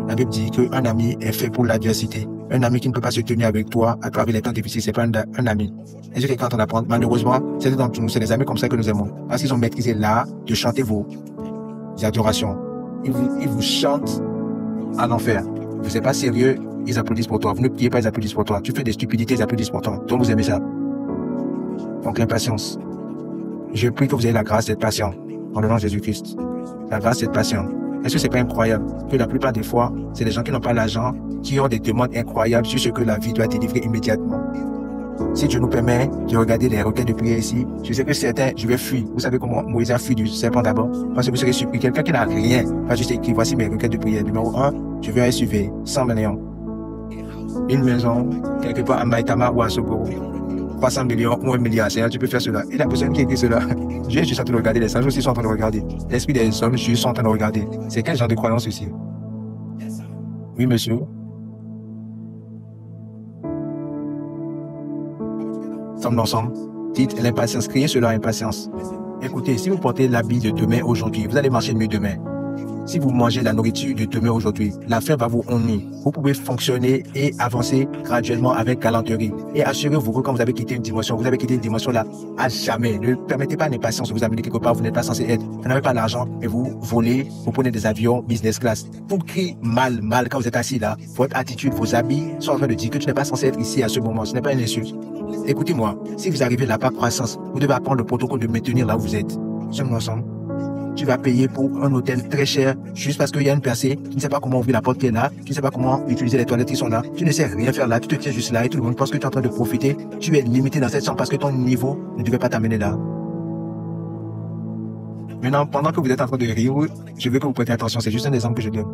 La Bible dit qu'un ami est fait pour l'adversité. Un ami qui ne peut pas se tenir avec toi à travers les temps difficiles, c'est pas un ami. Et ce que quand on apprend, malheureusement, c'est dans nous, c'est des amis comme ça que nous aimons. Parce qu'ils ont maîtrisé l'art de chanter vos adorations. Ils vous chantent à l'enfer. Vous n'êtes pas sérieux, ils applaudissent pour toi. Vous ne priez pas, ils applaudissent pour toi. Tu fais des stupidités, ils applaudissent pour toi. Donc vous aimez ça. Donc l'impatience. Je prie que vous ayez la grâce d'être patient. En le nom de Jésus-Christ. La grâce d'être patient. Est-ce que c'est pas incroyable que la plupart des fois, c'est des gens qui n'ont pas l'argent, qui ont des demandes incroyables sur ce que la vie doit délivrer immédiatement. Si Dieu nous permet de regarder les requêtes de prière ici, je sais que certains, je vais fuir. Vous savez comment Moïse a fui du serpent d'abord? Parce que vous serez surpris. Quelqu'un qui n'a rien va juste écrire, voici mes requêtes de prière. Numéro 1, je veux un SUV, 100 millions. Une maison, quelque part à Maïtama ou à Sogoro. 300 millions ou 1 milliard, tu peux faire cela. Et la personne qui écrit cela, Dieu est juste en train de regarder, les anges aussi sont en train de regarder. L'esprit des hommes juste sont en train de regarder. C'est quel genre de croyance ici? Oui, monsieur. Sommes ensemble. Dites l'impatience, criez sur leur impatience. Écoutez, si vous portez l'habit de demain aujourd'hui, vous allez marcher mieux demain. Si vous mangez la nourriture de demain aujourd'hui, la faim va vous ennuyer. Vous pouvez fonctionner et avancer graduellement avec galanterie. Et assurez-vous que quand vous avez quitté une dimension, vous avez quitté une dimension là à jamais. Ne permettez pas à l'impatience de vous amener quelque part, vous n'êtes pas censé être. Vous n'avez pas l'argent et vous volez, vous prenez des avions business class. Vous criez mal quand vous êtes assis là. Votre attitude, vos habits sont en train de dire que tu n'es pas censé être ici à ce moment. Ce n'est pas une insulte. Écoutez-moi, si vous arrivez là par croissance, vous devez apprendre le protocole de maintenir là où vous êtes. Sommes ensemble. Tu vas payer pour un hôtel très cher juste parce qu'il y a une percée, tu ne sais pas comment ouvrir la porte qui est là, tu ne sais pas comment utiliser les toilettes qui sont là, tu ne sais rien faire là, tu te tiens juste là et tout le monde pense que tu es en train de profiter. Tu es limité dans cette chambre parce que ton niveau ne devait pas t'amener là. Maintenant, pendant que vous êtes en train de rire, je veux que vous prêtez attention, c'est juste un exemple que je donne.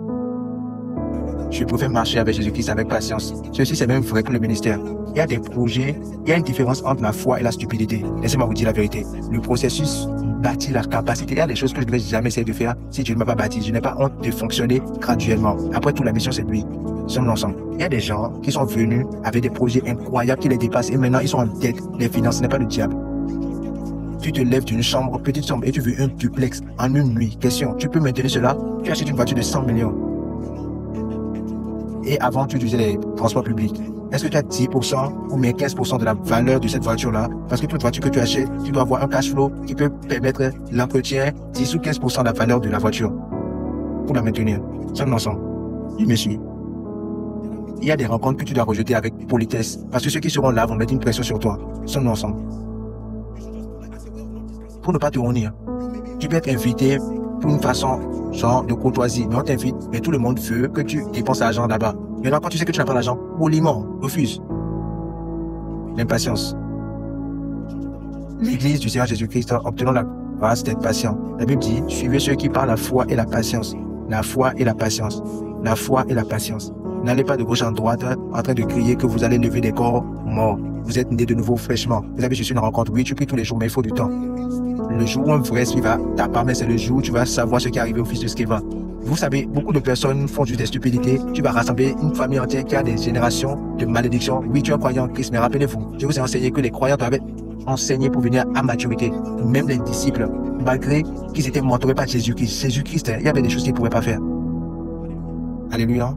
Je préfère marcher avec Jésus-Christ avec patience. Ceci, c'est même vrai pour le ministère. Il y a des projets, il y a une différence entre la foi et la stupidité. Laissez-moi vous dire la vérité. Le processus bâtit la capacité. Il y a des choses que je ne vais jamais essayer de faire si Dieu ne m'a pas bâti. Je n'ai pas honte de fonctionner graduellement. Après tout, la mission, c'est lui. Sommes ensemble. Il y a des gens qui sont venus avec des projets incroyables qui les dépassent et maintenant ils sont en dette. Les finances, ce n'est pas le diable. Tu te lèves d'une chambre, petite chambre, et tu veux un duplex en une nuit. Question, tu peux maintenir cela? Tu achètes une voiture de 100 millions. Et avant, tu utilisais les transports publics. Est-ce que tu as 10% ou bien 15% de la valeur de cette voiture-là? Parce que toute voiture que tu achètes, tu dois avoir un cash flow qui peut permettre l'entretien 10 ou 15% de la valeur de la voiture pour la maintenir. Sommes ensemble. Il me suit. Il y a des rencontres que tu dois rejeter avec politesse parce que ceux qui seront là vont mettre une pression sur toi. Sommes ensemble. Pour ne pas te honir. Tu peux être invité pour une façon genre de courtoisie, mais on t'invite, mais tout le monde veut que tu dépenses l'argent là-bas. Maintenant, quand tu sais que tu n'as pas l'argent, poliment, refuse. L'impatience. L'Église du Seigneur Jésus-Christ, obtenant la grâce d'être patient. La Bible dit, suivez ceux qui parlent la foi et la patience. La foi et la patience. La foi et la patience. N'allez pas de gauche en droite en train de crier que vous allez lever des corps morts. Vous êtes né de nouveau fraîchement. Vous avez juste une rencontre. Oui, tu pries tous les jours, mais il faut du temps. Le jour où un vrai esprit va t'apparaître, c'est le jour où tu vas savoir ce qui est arrivé au fils de Sceva. Vous savez, beaucoup de personnes font juste des stupidités. Tu vas rassembler une famille entière qui a des générations de malédictions. Oui, tu es un croyant en Christ, mais rappelez-vous, je vous ai enseigné que les croyants doivent être enseignés pour venir à maturité. Même les disciples, malgré qu'ils étaient mentorés par Jésus-Christ. Jésus-Christ, il y avait des choses qu'ils ne pouvaient pas faire. Alléluia.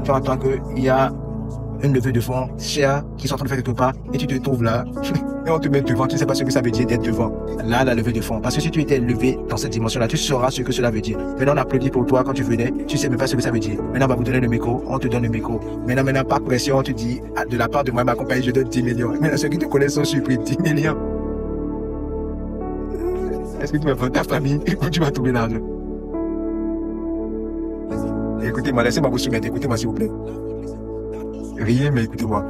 Tu entends qu'il y a une levée de fonds chère qui sont en train de faire quelque part et tu te trouves là et on te met devant, tu ne sais pas ce que ça veut dire d'être devant. Là, la levée de fonds. Parce que si tu étais levé dans cette dimension-là, tu sauras ce que cela veut dire. Maintenant, on applaudit pour toi quand tu venais, tu ne sais même pas ce que ça veut dire. Maintenant, on va vous donner le micro, on te donne le micro. Maintenant, pas de pression, on te dit, de la part de moi, ma compagnie, je donne 10 millions. Maintenant, ceux qui te connaissent sont surpris, 10 millions. Est-ce que tu vas vendre ta famille ou tu vas trouver l'argent? Écoutez-moi, laissez-moi vous soumettre, écoutez-moi s'il vous plaît. Riez, mais écoutez-moi.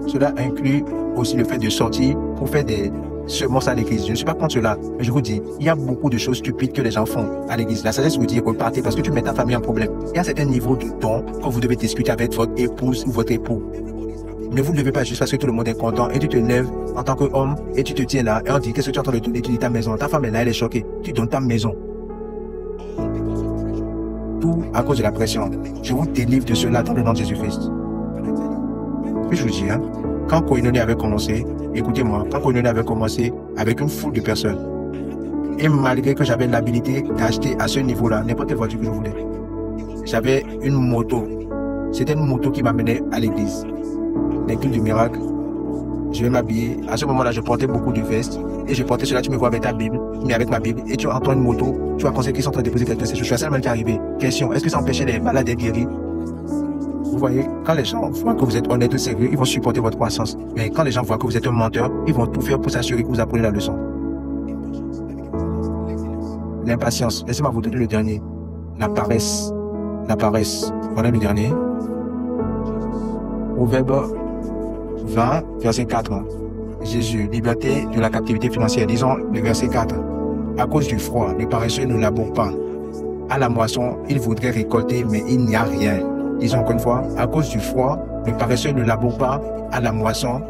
Cela inclut aussi le fait de sortir pour faire des semences à l'église. Je ne suis pas contre cela, mais je vous dis, il y a beaucoup de choses stupides que les gens font à l'église. La sagesse vous dit repartez parce que tu mets ta famille en problème. Il y a un certain niveau de don que vous devez discuter avec votre épouse ou votre époux. Mais vous ne levez pas juste parce que tout le monde est content et tu te lèves en tant qu'homme et tu te tiens là et on dit qu'est-ce que tu es en train de donner? Tu dis ta maison. Ta femme est là, elle est choquée. Tu donnes ta maison. Tout à cause de la pression. Je vous délivre de cela dans le nom de Jésus-Christ. Puis je vous dis, quand Koinonia avait commencé, écoutez-moi, quand Koinonia avait commencé avec une foule de personnes, et malgré que j'avais l'habilité d'acheter à ce niveau-là n'importe quelle voiture que je voulais, j'avais une moto. C'était une moto qui m'amenait à l'église. Les cultes du miracle, je vais m'habiller. À ce moment-là, je portais beaucoup de vestes et je portais cela, tu me vois avec ta Bible, mais avec ma Bible, et tu entends une moto, tu vas penser qu'ils sont en train de déposer quelque chose. Je suis la seule même qui est arrivée. Question, est-ce que ça empêchait les malades d'être guéris? Vous voyez, quand les gens voient que vous êtes honnête et sérieux, ils vont supporter votre croissance. Mais quand les gens voient que vous êtes un menteur, ils vont tout faire pour s'assurer que vous apprenez la leçon. L'impatience. Laissez-moi vous donner le dernier. La paresse. La paresse. Voilà le dernier. Proverbe 20, verset 4. Jésus, liberté de la captivité financière. Disons le verset 4. À cause du froid, les paresseux ne labourent pas. À la moisson, ils voudraient récolter, mais il n'y a rien. Disons encore une fois, à cause du froid, Le paresseux ne laboure pas à la moisson.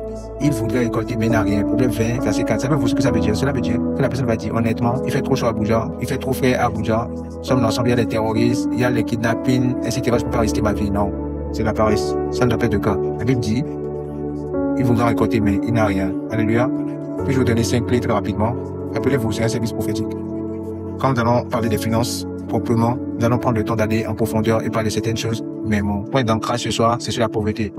Il voudrait récolter, mais n'a rien. Proverbe 20, verset 4. Savez-vous ce que ça veut dire? Cela veut dire que la personne va dire, honnêtement, il fait trop chaud à Abuja, il fait trop frais à Abuja. Sommes ensemble, il y a les terroristes, il y a les kidnappings, etc. Je ne peux pas risquer ma vie. Non, c'est la paresse. Ça ne doit pas être le cas. La Bible dit, il voudra récolter, mais il n'a rien. Alléluia. Puis-je vous donner 5 clés très rapidement? Rappelez-vous, c'est un service prophétique. Quand nous allons parler des finances proprement, nous allons prendre le temps d'aller en profondeur et parler de certaines choses. Mais mon point d'ancrage ce soir, c'est sur la pauvreté.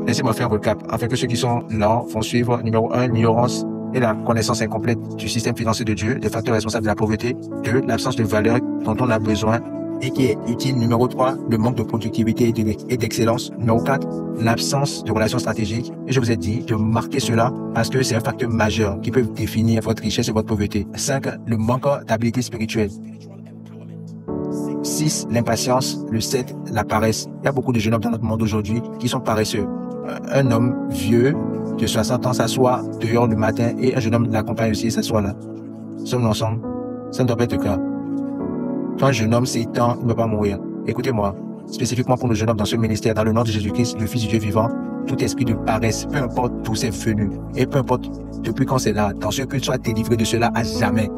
Laissez-moi faire un recap, afin que ceux qui sont là vont suivre. Numéro 1, l'ignorance et la connaissance incomplète du système financier de Dieu, des facteurs responsables de la pauvreté. 2, l'absence de valeur dont on a besoin et qui est utile. Numéro 3, le manque de productivité et d'excellence. Numéro 4, l'absence de relations stratégiques. Et je vous ai dit de marquer cela parce que c'est un facteur majeur qui peut définir votre richesse et votre pauvreté. 5, le manque d'habilité spirituelle. 6, l'impatience. Le 7, la paresse. Il y a beaucoup de jeunes hommes dans notre monde aujourd'hui qui sont paresseux. Un homme vieux de 60 ans s'assoit dehors le matin et un jeune homme l'accompagne aussi et s'assoit là. Sommes-nous ensemble? Ça ne doit pas être le cas. Quand un jeune homme s'étend, il ne va pas mourir. Écoutez-moi, spécifiquement pour nos jeunes hommes dans ce ministère, dans le nom de Jésus-Christ, le Fils du Dieu vivant, tout esprit de paresse, peu importe d'où c'est venu, et peu importe depuis quand c'est là, dans ce culte, soit délivré de cela à jamais.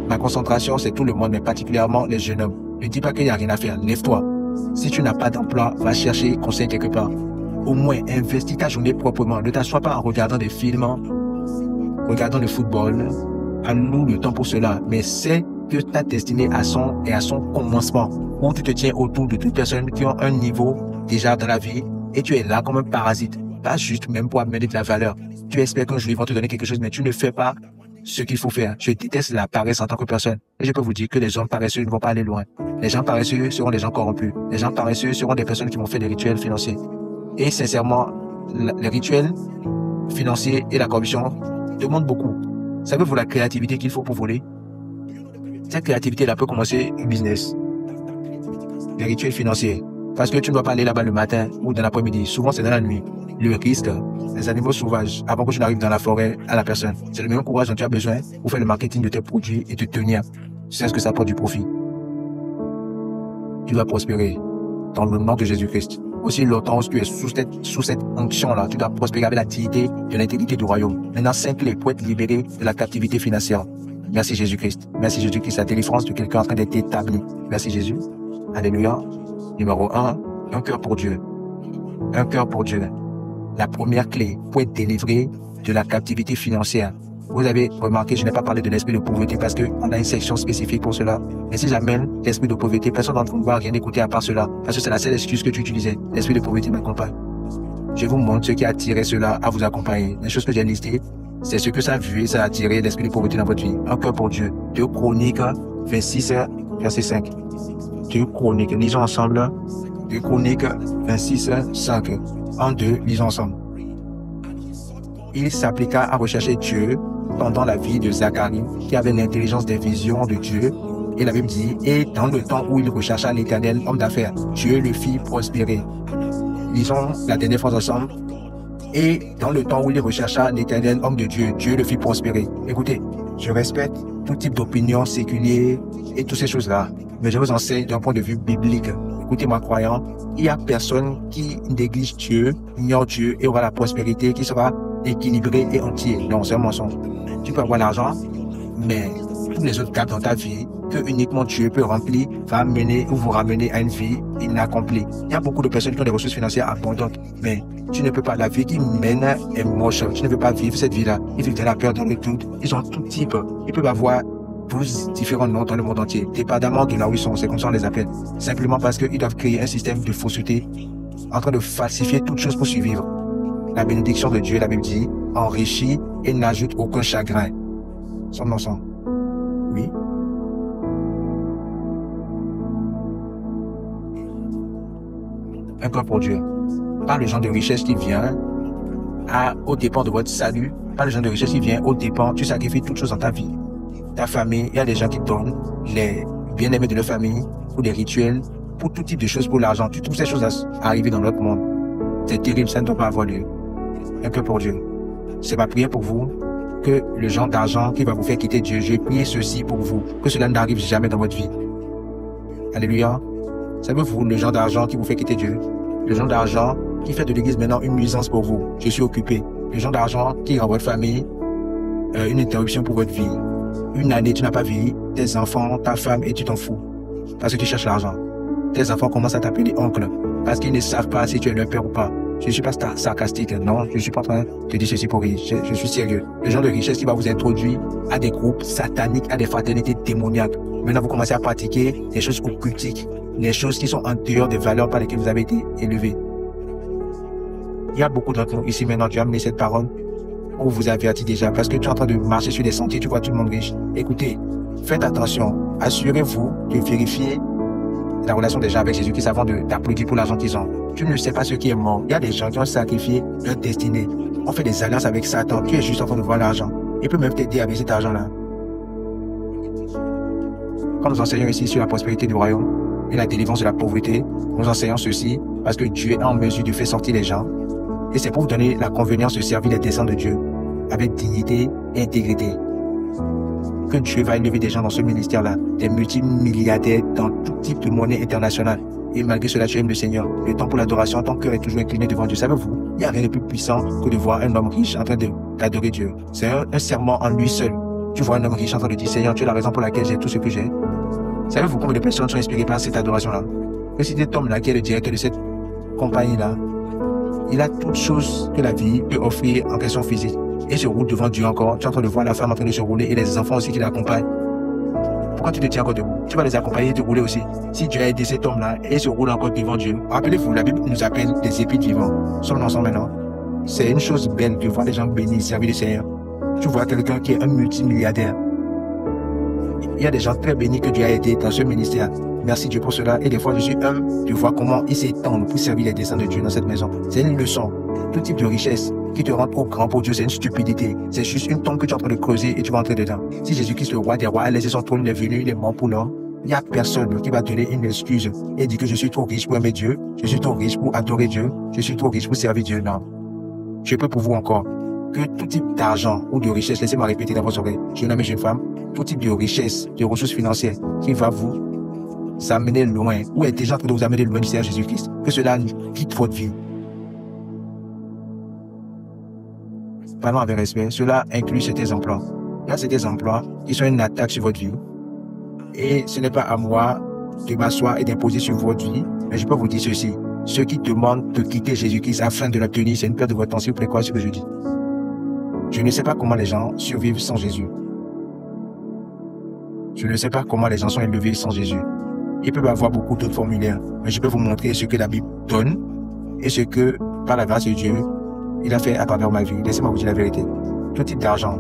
Ma concentration, c'est tout le monde, mais particulièrement les jeunes hommes. Ne dis pas qu'il n'y a rien à faire, lève-toi. Si tu n'as pas d'emploi, va chercher conseil quelque part. Au moins, investis ta journée proprement. Ne t'assois pas en regardant des films, regardant le football. Alloue le temps pour cela. Mais sais que ta destinée à son commencement, où tu te tiens autour de toutes personnes qui ont un niveau déjà dans la vie et tu es là comme un parasite. Pas juste même pour amener de la valeur. Tu espères qu'un jour ils vont te donner quelque chose, mais tu ne fais pas ce qu'il faut faire. Je déteste la paresse en tant que personne. Et je peux vous dire que les gens paresseux ne vont pas aller loin. Les gens paresseux seront des gens corrompus. Les gens paresseux seront des personnes qui vont faire des rituels financiers. Et sincèrement, les rituels financiers et la corruption demandent beaucoup. Savez-vous la créativité qu'il faut pour voler? Cette créativité-là peut commencer un business. Les rituels financiers. Parce que tu ne dois pas aller là-bas le matin ou dans l'après-midi. Souvent, c'est dans la nuit. Le risque, les animaux sauvages, avant que tu n'arrives dans la forêt à la personne. C'est le même courage dont tu as besoin pour faire le marketing de tes produits et de tenir. Tu sais ce que ça apporte du profit. Tu vas prospérer dans le nom de Jésus-Christ. Aussi longtemps que tu es sous cette onction-là, tu dois prospérer avec la dignité de l'intégrité du royaume. Maintenant, 5 clés pour être libéré de la captivité financière. Merci Jésus-Christ. Merci Jésus-Christ. La délivrance de quelqu'un en train d'être établi. Merci Jésus. Alléluia. Numéro 1, un cœur pour Dieu. Un cœur pour Dieu. La première clé pour être délivré de la captivité financière. Vous avez remarqué, je n'ai pas parlé de l'esprit de pauvreté parce qu'on a une section spécifique pour cela. Mais si j'amène l'esprit de pauvreté, personne d'entre vous ne va rien écouter à part cela. Parce que c'est la seule excuse que tu utilisais. L'esprit de pauvreté m'accompagne. Je vous montre ce qui a attiré cela à vous accompagner. Les choses que j'ai listées, c'est ce que ça a vu et ça a attiré l'esprit de pauvreté dans votre vie. Un cœur pour Dieu. 2 Chroniques 26, verset 5. 2 Chroniques, lisons ensemble. 2 Chroniques 26, 5. En 2, lisons ensemble. Il s'appliqua à rechercher Dieu pendant la vie de Zacharie, qui avait l'intelligence des visions de Dieu. Et la Bible dit, et dans le temps où il rechercha l'Éternel, homme d'affaires, Dieu le fit prospérer. Lisons la dernière phrase ensemble. Et dans le temps où il rechercha l'Éternel, homme de Dieu, Dieu le fit prospérer. Écoutez, je respecte tout type d'opinion séculière et toutes ces choses-là, mais je vous enseigne d'un point de vue biblique. Écoutez-moi, croyant, il n'y a personne qui néglige Dieu, ignore Dieu et aura la prospérité qui sera équilibrée et entière. Non, c'est un mensonge. Tu peux avoir l'argent, mais tous les autres caps dans ta vie que uniquement Dieu peut remplir va mener ou vous ramener à une vie inaccomplie. Il y a beaucoup de personnes qui ont des ressources financières abondantes, mais tu ne peux pas. La vie qu'ils mènent est moche. Tu ne peux pas vivre cette vie-là. Ils vivent de la peur, dans le doute. Ils ont tout type. Ils peuvent avoir 12 différents noms dans le monde entier, dépendamment de là où ils sont. C'est comme ça on les appelle. Simplement parce qu'ils doivent créer un système de fausseté en train de falsifier toutes choses pour survivre. La bénédiction de Dieu, la Bible dit, enrichit et n'ajoute aucun chagrin. Sommes-nous ensemble? Oui. Un cœur pour Dieu. Pas le genre de richesse qui vient au dépend de votre salut. Pas le genre de richesse qui vient au dépend. Tu sacrifies toutes choses dans ta vie. Ta famille, il y a des gens qui donnent les bien-aimés de leur famille pour des rituels, pour tout type de choses, pour l'argent. Tu trouves ces choses à arriver dans notre monde. C'est terrible, ça ne doit pas avoir lieu. Un cœur pour Dieu. C'est ma prière pour vous que le genre d'argent qui va vous faire quitter Dieu, je prie ceci pour vous, que cela n'arrive jamais dans votre vie. Alléluia. Savez-vous le genre d'argent qui vous fait quitter Dieu? Le genre d'argent qui fait de l'église maintenant une nuisance pour vous. Je suis occupé. Le genre d'argent qui rend votre famille une interruption pour votre vie. Une année, tu n'as pas vu tes enfants, ta femme et tu t'en fous. Parce que tu cherches l'argent. Tes enfants commencent à t'appeler oncle. Parce qu'ils ne savent pas si tu es leur père ou pas. Je ne suis pas sarcastique. Non, je ne suis pas en train de te dire ceci pour rire. Je suis sérieux. Le genre de richesse qui va vous introduire à des groupes sataniques, à des fraternités démoniaques. Maintenant, vous commencez à pratiquer des choses occultiques. Les choses qui sont en dehors des valeurs par lesquelles vous avez été élevés. Il y a beaucoup d'entre nous ici maintenant. Dieu a amené cette parole pour vous avertir déjà. Parce que tu es en train de marcher sur des sentiers, tu vois tout le monde riche. Écoutez, faites attention. Assurez-vous de vérifier la relation des gens avec Jésus-Christ avant d'applaudir pour l'argent qu'ils ont. Tu ne sais pas ce qui est mort. Il y a des gens qui ont sacrifié leur destinée. On fait des alliances avec Satan. Tu es juste en train de voir l'argent. Il peut même t'aider avec cet argent-là. Quand nous enseignons ici sur la prospérité du royaume et la délivrance de la pauvreté, nous enseignons ceci parce que Dieu est en mesure de faire sortir les gens. Et c'est pour vous donner la convenience de servir les desseins de Dieu avec dignité et intégrité. Que Dieu va élever des gens dans ce ministère-là, des multimilliardaires dans tout type de monnaie internationale. Et malgré cela, tu aimes le Seigneur. Le temps pour l'adoration, ton cœur est toujours incliné devant Dieu. Savez-vous, il n'y a rien de plus puissant que de voir un homme riche en train d'adorer Dieu. C'est un serment en lui seul. Tu vois un homme riche en train de dire, Seigneur, tu es la raison pour laquelle j'ai tout ce que j'ai. Savez-vous combien de personnes sont inspirées par cette adoration-là? Que cet homme-là, qui est le directeur de cette compagnie-là, il a toutes choses que la vie peut offrir en question physique. Et se roule devant Dieu encore. Tu es en train de voir la femme en train de se rouler et les enfants aussi qui l'accompagnent. Pourquoi tu te tiens encore debout? Tu vas les accompagner et te rouler aussi. Si Dieu a aidé cet homme-là et se roule encore devant Dieu, rappelez-vous, la Bible nous appelle des épîtres vivants. Sommes ensemble maintenant. C'est une chose belle de voir les gens bénis, servir le Seigneur. Tu vois quelqu'un qui est un multimilliardaire. Il y a des gens très bénis que Dieu a aidés dans ce ministère. Merci Dieu pour cela. Et des fois, je suis humble de voir comment il s'étend pour servir les desseins de Dieu dans cette maison. C'est une leçon. Tout type de richesse qui te rend trop grand pour Dieu, c'est une stupidité. C'est juste une tombe que tu es en train de creuser et tu vas entrer dedans. Si Jésus-Christ, le roi des rois, a laissé son trône, il est venu, il est mort pour l'homme, il n'y a personne qui va donner une excuse et dire que je suis trop riche pour aimer Dieu, je suis trop riche pour adorer Dieu, je suis trop riche pour servir Dieu. Non. Je peux pour vous encore que tout type d'argent ou de richesse, laissez-moi répéter dans vos oreilles, jeune homme et jeune femme, tout type de richesse, de ressources financières qui va vous amener loin ou est déjà en train de vous amener loin du Seigneur Jésus-Christ, que cela quitte votre vie. Parlons avec respect, cela inclut certains emplois. Il y a certains emplois qui sont une attaque sur votre vie. Et ce n'est pas à moi de m'asseoir et d'imposer sur votre vie, mais je peux vous dire ceci. Ceux qui demandent de quitter Jésus-Christ afin de l'obtenir, c'est une perte de votre temps. S'il vous plaît, quoi ce que je dis? Je ne sais pas comment les gens survivent sans Jésus. Je ne sais pas comment les gens sont élevés sans Jésus. Ils peuvent avoir beaucoup d'autres formulaires, mais je peux vous montrer ce que la Bible donne et ce que, par la grâce de Dieu, il a fait à travers ma vie. Laissez-moi vous dire la vérité. Tout type d'argent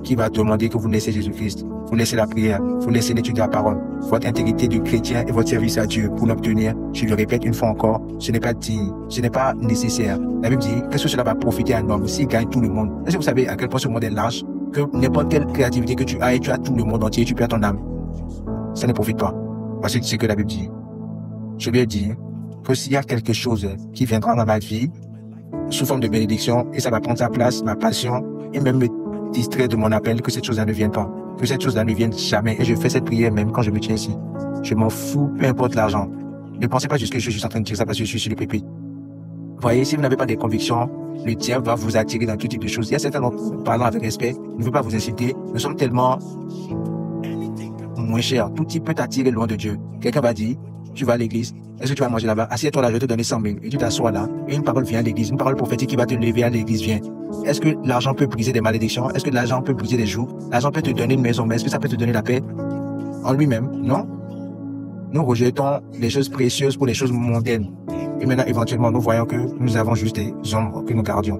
qui va demander que vous laissez Jésus-Christ, vous laissez la prière, vous laissez l'étude de la parole, votre intégrité de chrétien et votre service à Dieu pour l'obtenir, je le répète une fois encore, ce n'est pas digne, ce n'est pas nécessaire. La Bible dit, qu'est-ce que cela va profiter à un homme s'il gagne tout le monde? Est-ce que vous savez à quel point ce monde est large, que n'importe quelle créativité que tu as et tu as tout le monde entier, tu perds ton âme? Ça ne profite pas. Voici ce que la Bible dit. Je lui ai dit que s'il y a quelque chose qui viendra dans ma vie, sous forme de bénédiction, et ça va prendre sa place, ma passion, et même me distraire de mon appel, que cette chose-là ne vienne pas. Que cette chose-là ne vienne jamais. Et je fais cette prière même quand je me tiens ici. Je m'en fous, peu importe l'argent. Ne pensez pas juste que je suis juste en train de dire ça parce que je suis sur le pépite. Voyez, si vous n'avez pas des convictions, le diable va vous attirer dans tout type de choses. Il y a certains d'entre vous, parlant avec respect, ne veut pas vous inciter. Nous sommes tellement moins chers. Tout type peut t'attirer loin de Dieu. Quelqu'un va dire, tu vas à l'église, est-ce que tu vas manger là-bas? Assieds-toi là, je vais te donner 100 000. Et tu t'assois là, et une parole vient à l'église, une parole prophétique qui va te lever à l'église vient. Est-ce que l'argent peut briser des malédictions? Est-ce que l'argent peut briser des jours? L'argent peut te donner une maison, mais est-ce que ça peut te donner la paix en lui-même? Non. Nous rejetons les choses précieuses pour les choses mondaines. Et maintenant, éventuellement, nous voyons que nous avons juste des ombres que nous gardions.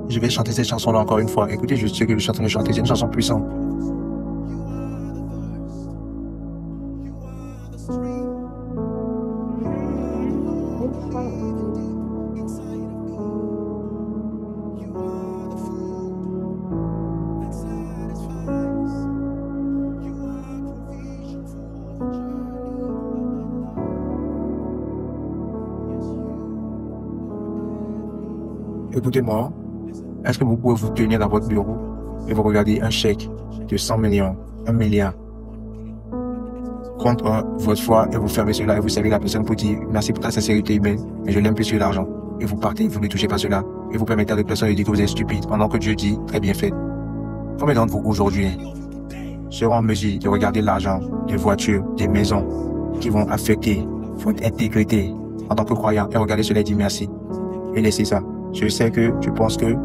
Je vais chanter cette chanson-là encore une fois. Écoutez juste ce que je suis en train de chanter. C'est une chanson puissante. Écoutez-moi, est-ce que vous pouvez vous tenir dans votre bureau et vous regardez un chèque de 100 millions, 1 milliard contre votre foi et vous fermez cela et vous savez la personne pour dire merci pour ta sincérité humaine, mais je l'aime plus que l'argent. Et vous partez, vous ne touchez pas cela et vous permettez à d'autres personnes de dire que vous êtes stupide pendant que Dieu dit très bien fait. Combien d'entre vous aujourd'hui seront en mesure de regarder l'argent, des voitures, des maisons qui vont affecter votre intégrité en tant que croyant et regarder cela et dire merci et laisser ça. Je sais que tu penses que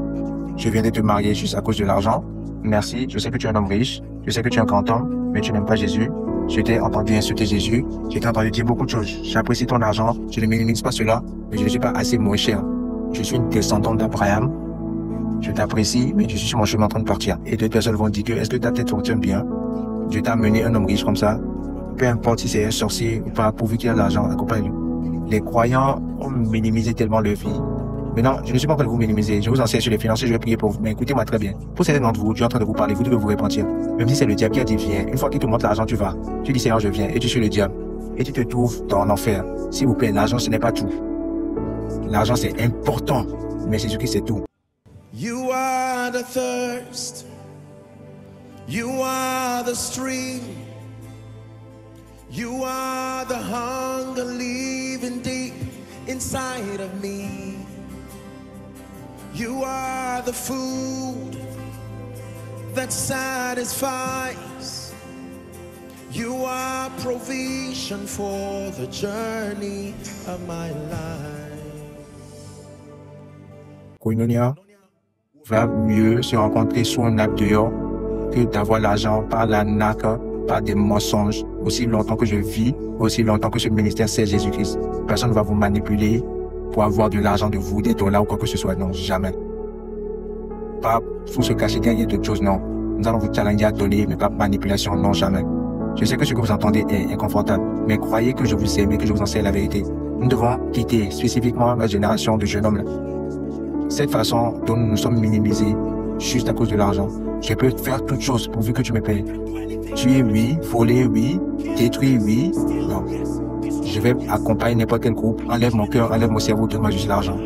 je viens de te marier juste à cause de l'argent. Merci, je sais que tu es un homme riche, je sais que tu es un grand homme, mais tu n'aimes pas Jésus. Je t'ai entendu insulter Jésus, je t'ai entendu dire beaucoup de choses. J'apprécie ton argent, je ne minimise pas cela, mais je ne suis pas assez moins cher. Je suis une descendante d'Abraham. Je t'apprécie, mais je suis sur mon chemin en train de partir. Et d'autres personnes vont dire que est-ce que ta tête fonctionne bien? Dieu t'a amené un homme riche comme ça. Peu importe si c'est un sorcier ou pas, pourvu qu'il a de l'argent, accompagne-le. Les croyants ont minimisé tellement leur vie. Maintenant, je ne suis pas en train de vous minimiser. Je vous enseigne sur les finances, je vais prier pour vous. Mais écoutez-moi très bien. Pour certains d'entre vous, Dieu est en train de vous parler, vous devez vous repentir. Même si c'est le diable qui a dit viens. Une fois qu'il te montre l'argent, tu vas. Tu dis Seigneur, je viens. Et tu suis le diable. Et tu te trouves dans l'enfer. S'il vous plaît, l'argent, ce n'est pas tout. L'argent, c'est important. Mais Jésus-Christ, c'est tout. You are the thirst. You are the stream. You are the hunger living deep inside of me. You are the food that satisfies. You are provision for the journey of my life. Koinonia va mieux se rencontrer sous un arbre dehors que d'avoir l'argent par la naque, par des mensonges. Aussi longtemps que je vis, aussi longtemps que ce ministère c'est Jésus-Christ, personne ne va vous manipuler pour avoir de l'argent de vous, des dollars ou quoi que ce soit. Non, jamais. Pas pour se cacher derrière d'autres choses, non. Nous allons vous challenger à donner, mais pas manipulation, non, jamais. Je sais que ce que vous entendez est inconfortable, mais croyez que je vous aime et que je vous enseigne la vérité. Nous devons quitter spécifiquement la génération de jeunes hommes. Cette façon dont nous sommes minimisés juste à cause de l'argent. Je peux faire toutes choses pourvu que tu me payes. Tuer, oui. Voler, oui. Détruire, oui. Non. Je vais accompagner n'importe quel groupe. Enlève mon cœur, enlève mon cerveau, donne-moi juste l'argent.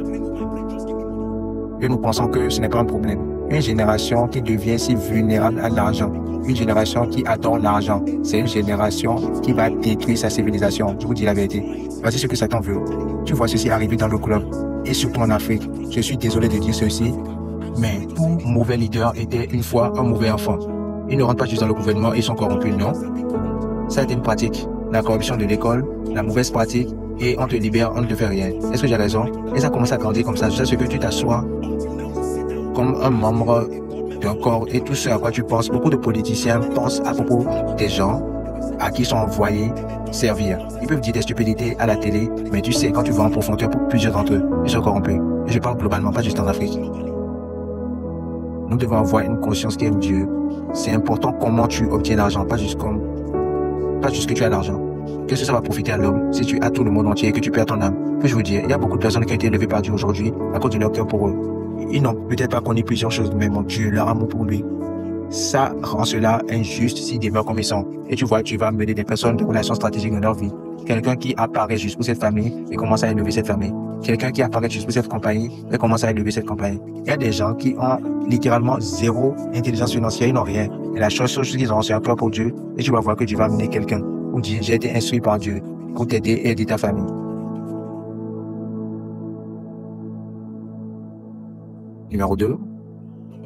Et nous pensons que ce n'est pas un problème. Une génération qui devient si vulnérable à l'argent, une génération qui adore l'argent, c'est une génération qui va détruire sa civilisation. Je vous dis la vérité. Voici ce que Satan veut. Tu vois ceci arriver dans le club, et surtout en Afrique. Je suis désolé de dire ceci, mais tout mauvais leader était une fois un mauvais enfant. Ils ne rentrent pas juste dans le gouvernement, ils sont corrompus, non. Ça a été une pratique. La corruption de l'école, la mauvaise pratique, et on te libère, on ne te fait rien. Est-ce que j'ai raison? Et ça commence à grandir comme ça, jusqu'à ce que tu t'assois comme un membre d'un corps et tout ce à quoi tu penses. Beaucoup de politiciens pensent à propos des gens à qui sont envoyés servir. Ils peuvent dire des stupidités à la télé, mais tu sais, quand tu vas en profondeur pour plusieurs d'entre eux, ils sont corrompus. Et je parle globalement, pas juste en Afrique. Nous devons avoir une conscience qui aime Dieu. C'est important comment tu obtiens l'argent, pas juste que tu as l'argent. Qu'est-ce que ça va profiter à l'homme si tu as tout le monde entier et que tu perds ton âme? Puis-je vous dire, il y a beaucoup de personnes qui ont été élevées par Dieu aujourd'hui à cause de leur cœur pour eux. Ils n'ont peut-être pas connu plusieurs choses, mais mon Dieu, leur amour pour lui, ça rend cela injuste s'ils demeurent comme ils sont. Et tu vois, tu vas mener des personnes de relations stratégiques dans leur vie. Quelqu'un qui apparaît juste pour cette famille et commence à élever cette famille. Quelqu'un qui apparaît juste pour cette compagnie et commence à élever cette compagnie. Il y a des gens qui ont littéralement zéro intelligence financière, ils n'ont rien. Et la seule chose qu'ils ont, c'est un cœur pour Dieu. Et tu vas voir que tu vas amener quelqu'un ou dire, j'ai été instruit par Dieu pour t'aider et aider ta famille. Numéro 2,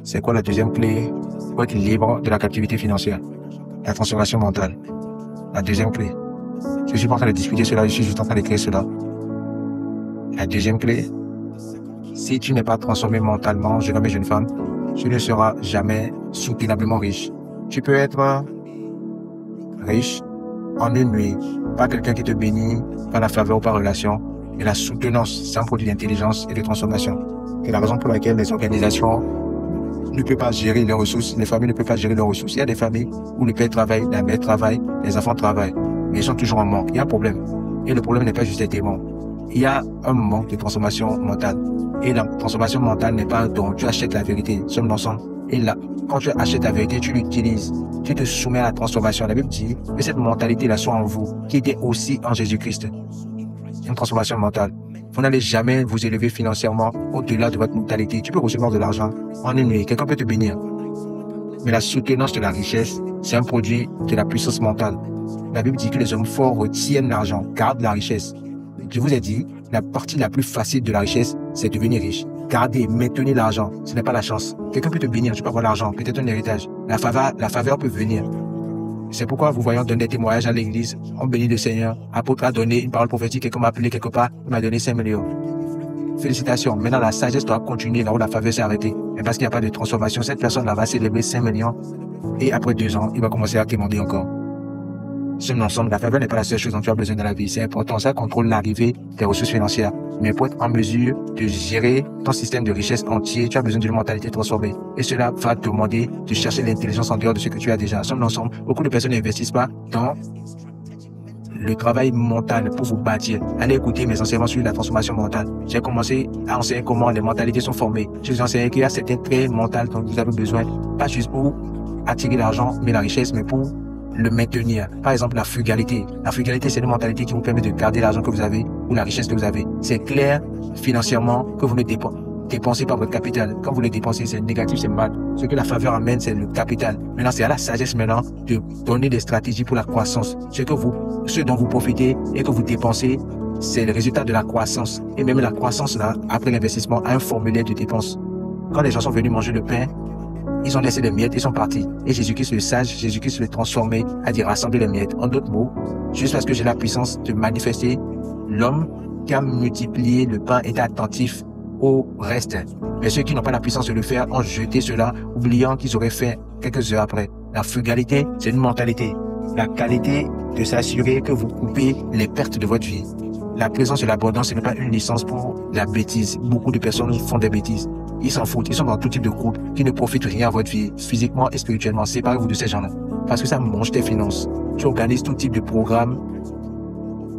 c'est quoi la deuxième clé pour être libre de la captivité financière? La transformation mentale. La deuxième clé. Je ne suis pas en train de discuter cela, je suis juste en train d'écrire cela. La deuxième clé, si tu n'es pas transformé mentalement, jeune homme et jeune femme, tu ne seras jamais soutenablement riche. Tu peux être riche en une nuit, pas quelqu'un qui te bénit par la faveur ou par relation, mais la soutenance, c'est un produit d'intelligence et de transformation. C'est la raison pour laquelle les organisations ne peuvent pas gérer leurs ressources, les familles ne peuvent pas gérer leurs ressources. Il y a des familles où le père travaille, la mère travaille, les enfants travaillent, mais ils sont toujours en manque. Il y a un problème. Et le problème n'est pas juste des démons. Il y a un manque de transformation mentale. Et la transformation mentale n'est pas un don. Tu achètes la vérité, sommes l'ensemble. Et là, quand tu achètes la vérité, tu l'utilises. Tu te soumets à la transformation. La Bible dit que cette mentalité-là soit en vous, qui était aussi en Jésus-Christ. Une transformation mentale. Vous n'allez jamais vous élever financièrement au-delà de votre mentalité. Tu peux recevoir de l'argent en une nuit. Quelqu'un peut te bénir. Mais la soutenance de la richesse, c'est un produit de la puissance mentale. La Bible dit que les hommes forts retiennent l'argent, gardent la richesse. Je vous ai dit, la partie la plus facile de la richesse, c'est devenir riche. Gardez, maintenez l'argent. Ce n'est pas la chance. Quelqu'un peut te bénir, tu peux avoir l'argent, peut-être un héritage. La faveur peut venir. C'est pourquoi vous voyez, on donne des témoignages à l'église, on bénit le Seigneur. Apôtre a donné une parole prophétique, quelqu'un m'a appelé quelque part, il m'a donné 5 millions. Félicitations. Maintenant, la sagesse doit continuer là où la faveur s'est arrêtée. Mais parce qu'il n'y a pas de transformation, cette personne-là va célébrer 5 millions et après 2 ans, il va commencer à quémander encore. Sommes ensemble, la faveur n'est pas la seule chose dont tu as besoin dans la vie. C'est important, ça contrôle l'arrivée des ressources financières. Mais pour être en mesure de gérer ton système de richesse entier, tu as besoin d'une mentalité transformée. Et cela va te demander de chercher l'intelligence en dehors de ce que tu as déjà. Sommes ensemble, beaucoup de personnes n'investissent pas dans le travail mental pour vous bâtir. Allez écouter mes enseignements sur la transformation mentale. J'ai commencé à enseigner comment les mentalités sont formées. Je vous enseigne qu'il y a certains traits mentaux dont vous avez besoin, pas juste pour attirer l'argent, mais la richesse, mais pour le maintenir. Par exemple, la frugalité. La frugalité, c'est une mentalité qui vous permet de garder l'argent que vous avez ou la richesse que vous avez. C'est clair financièrement que vous ne dépensez pas votre capital. Quand vous le dépensez, c'est négatif, c'est mal. Ce que la faveur amène, c'est le capital. Maintenant, c'est à la sagesse maintenant de donner des stratégies pour la croissance. Ce dont vous profitez et que vous dépensez, c'est le résultat de la croissance. Et même la croissance, là, après l'investissement, a un formulaire de dépenses. Quand les gens sont venus manger le pain, ils ont laissé les miettes, ils sont partis. Et Jésus-Christ, le sage, Jésus-Christ, le transformé, a dit rassembler les miettes. En d'autres mots, juste parce que j'ai la puissance de manifester, l'homme qui a multiplié le pain était attentif au reste. Mais ceux qui n'ont pas la puissance de le faire ont jeté cela, oubliant qu'ils auraient fait quelques heures après. La frugalité, c'est une mentalité. La qualité de s'assurer que vous coupez les pertes de votre vie. La présence de l'abondance, ce n'est pas une licence pour la bêtise. Beaucoup de personnes font des bêtises. Ils s'en foutent. Ils sont dans tout type de groupe qui ne profitent rien à votre vie, physiquement et spirituellement. Séparez-vous de ces gens-là. Parce que ça mange tes finances. Tu organises tout type de programmes,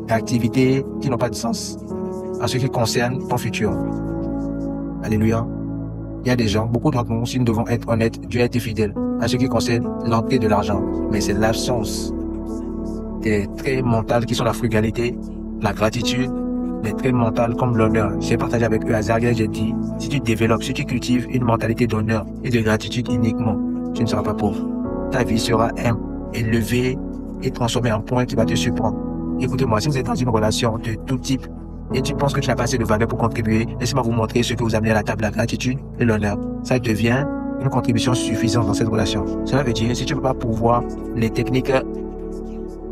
d'activités qui n'ont pas de sens en ce qui concerne ton futur. Alléluia. Il y a des gens, beaucoup d'entre nous, si nous devons être honnêtes, Dieu a été fidèle en ce qui concerne l'entrée de l'argent. Mais c'est l'absence des traits mentaux qui sont la frugalité, la gratitude, des traits mentaux comme l'honneur. J'ai partagé avec eux à Zaria, j'ai dit, si tu développes, si tu cultives une mentalité d'honneur et de gratitude uniquement, tu ne seras pas pauvre. Ta vie sera élevée et transformée en point qui va te surprendre. Écoutez-moi, si vous êtes dans une relation de tout type et tu penses que tu n'as pas assez de valeur pour contribuer, laissez-moi vous montrer ce que vous amenez à la table, la gratitude et l'honneur. Ça devient une contribution suffisante dans cette relation. Cela veut dire, si tu ne peux pas pouvoir les techniques,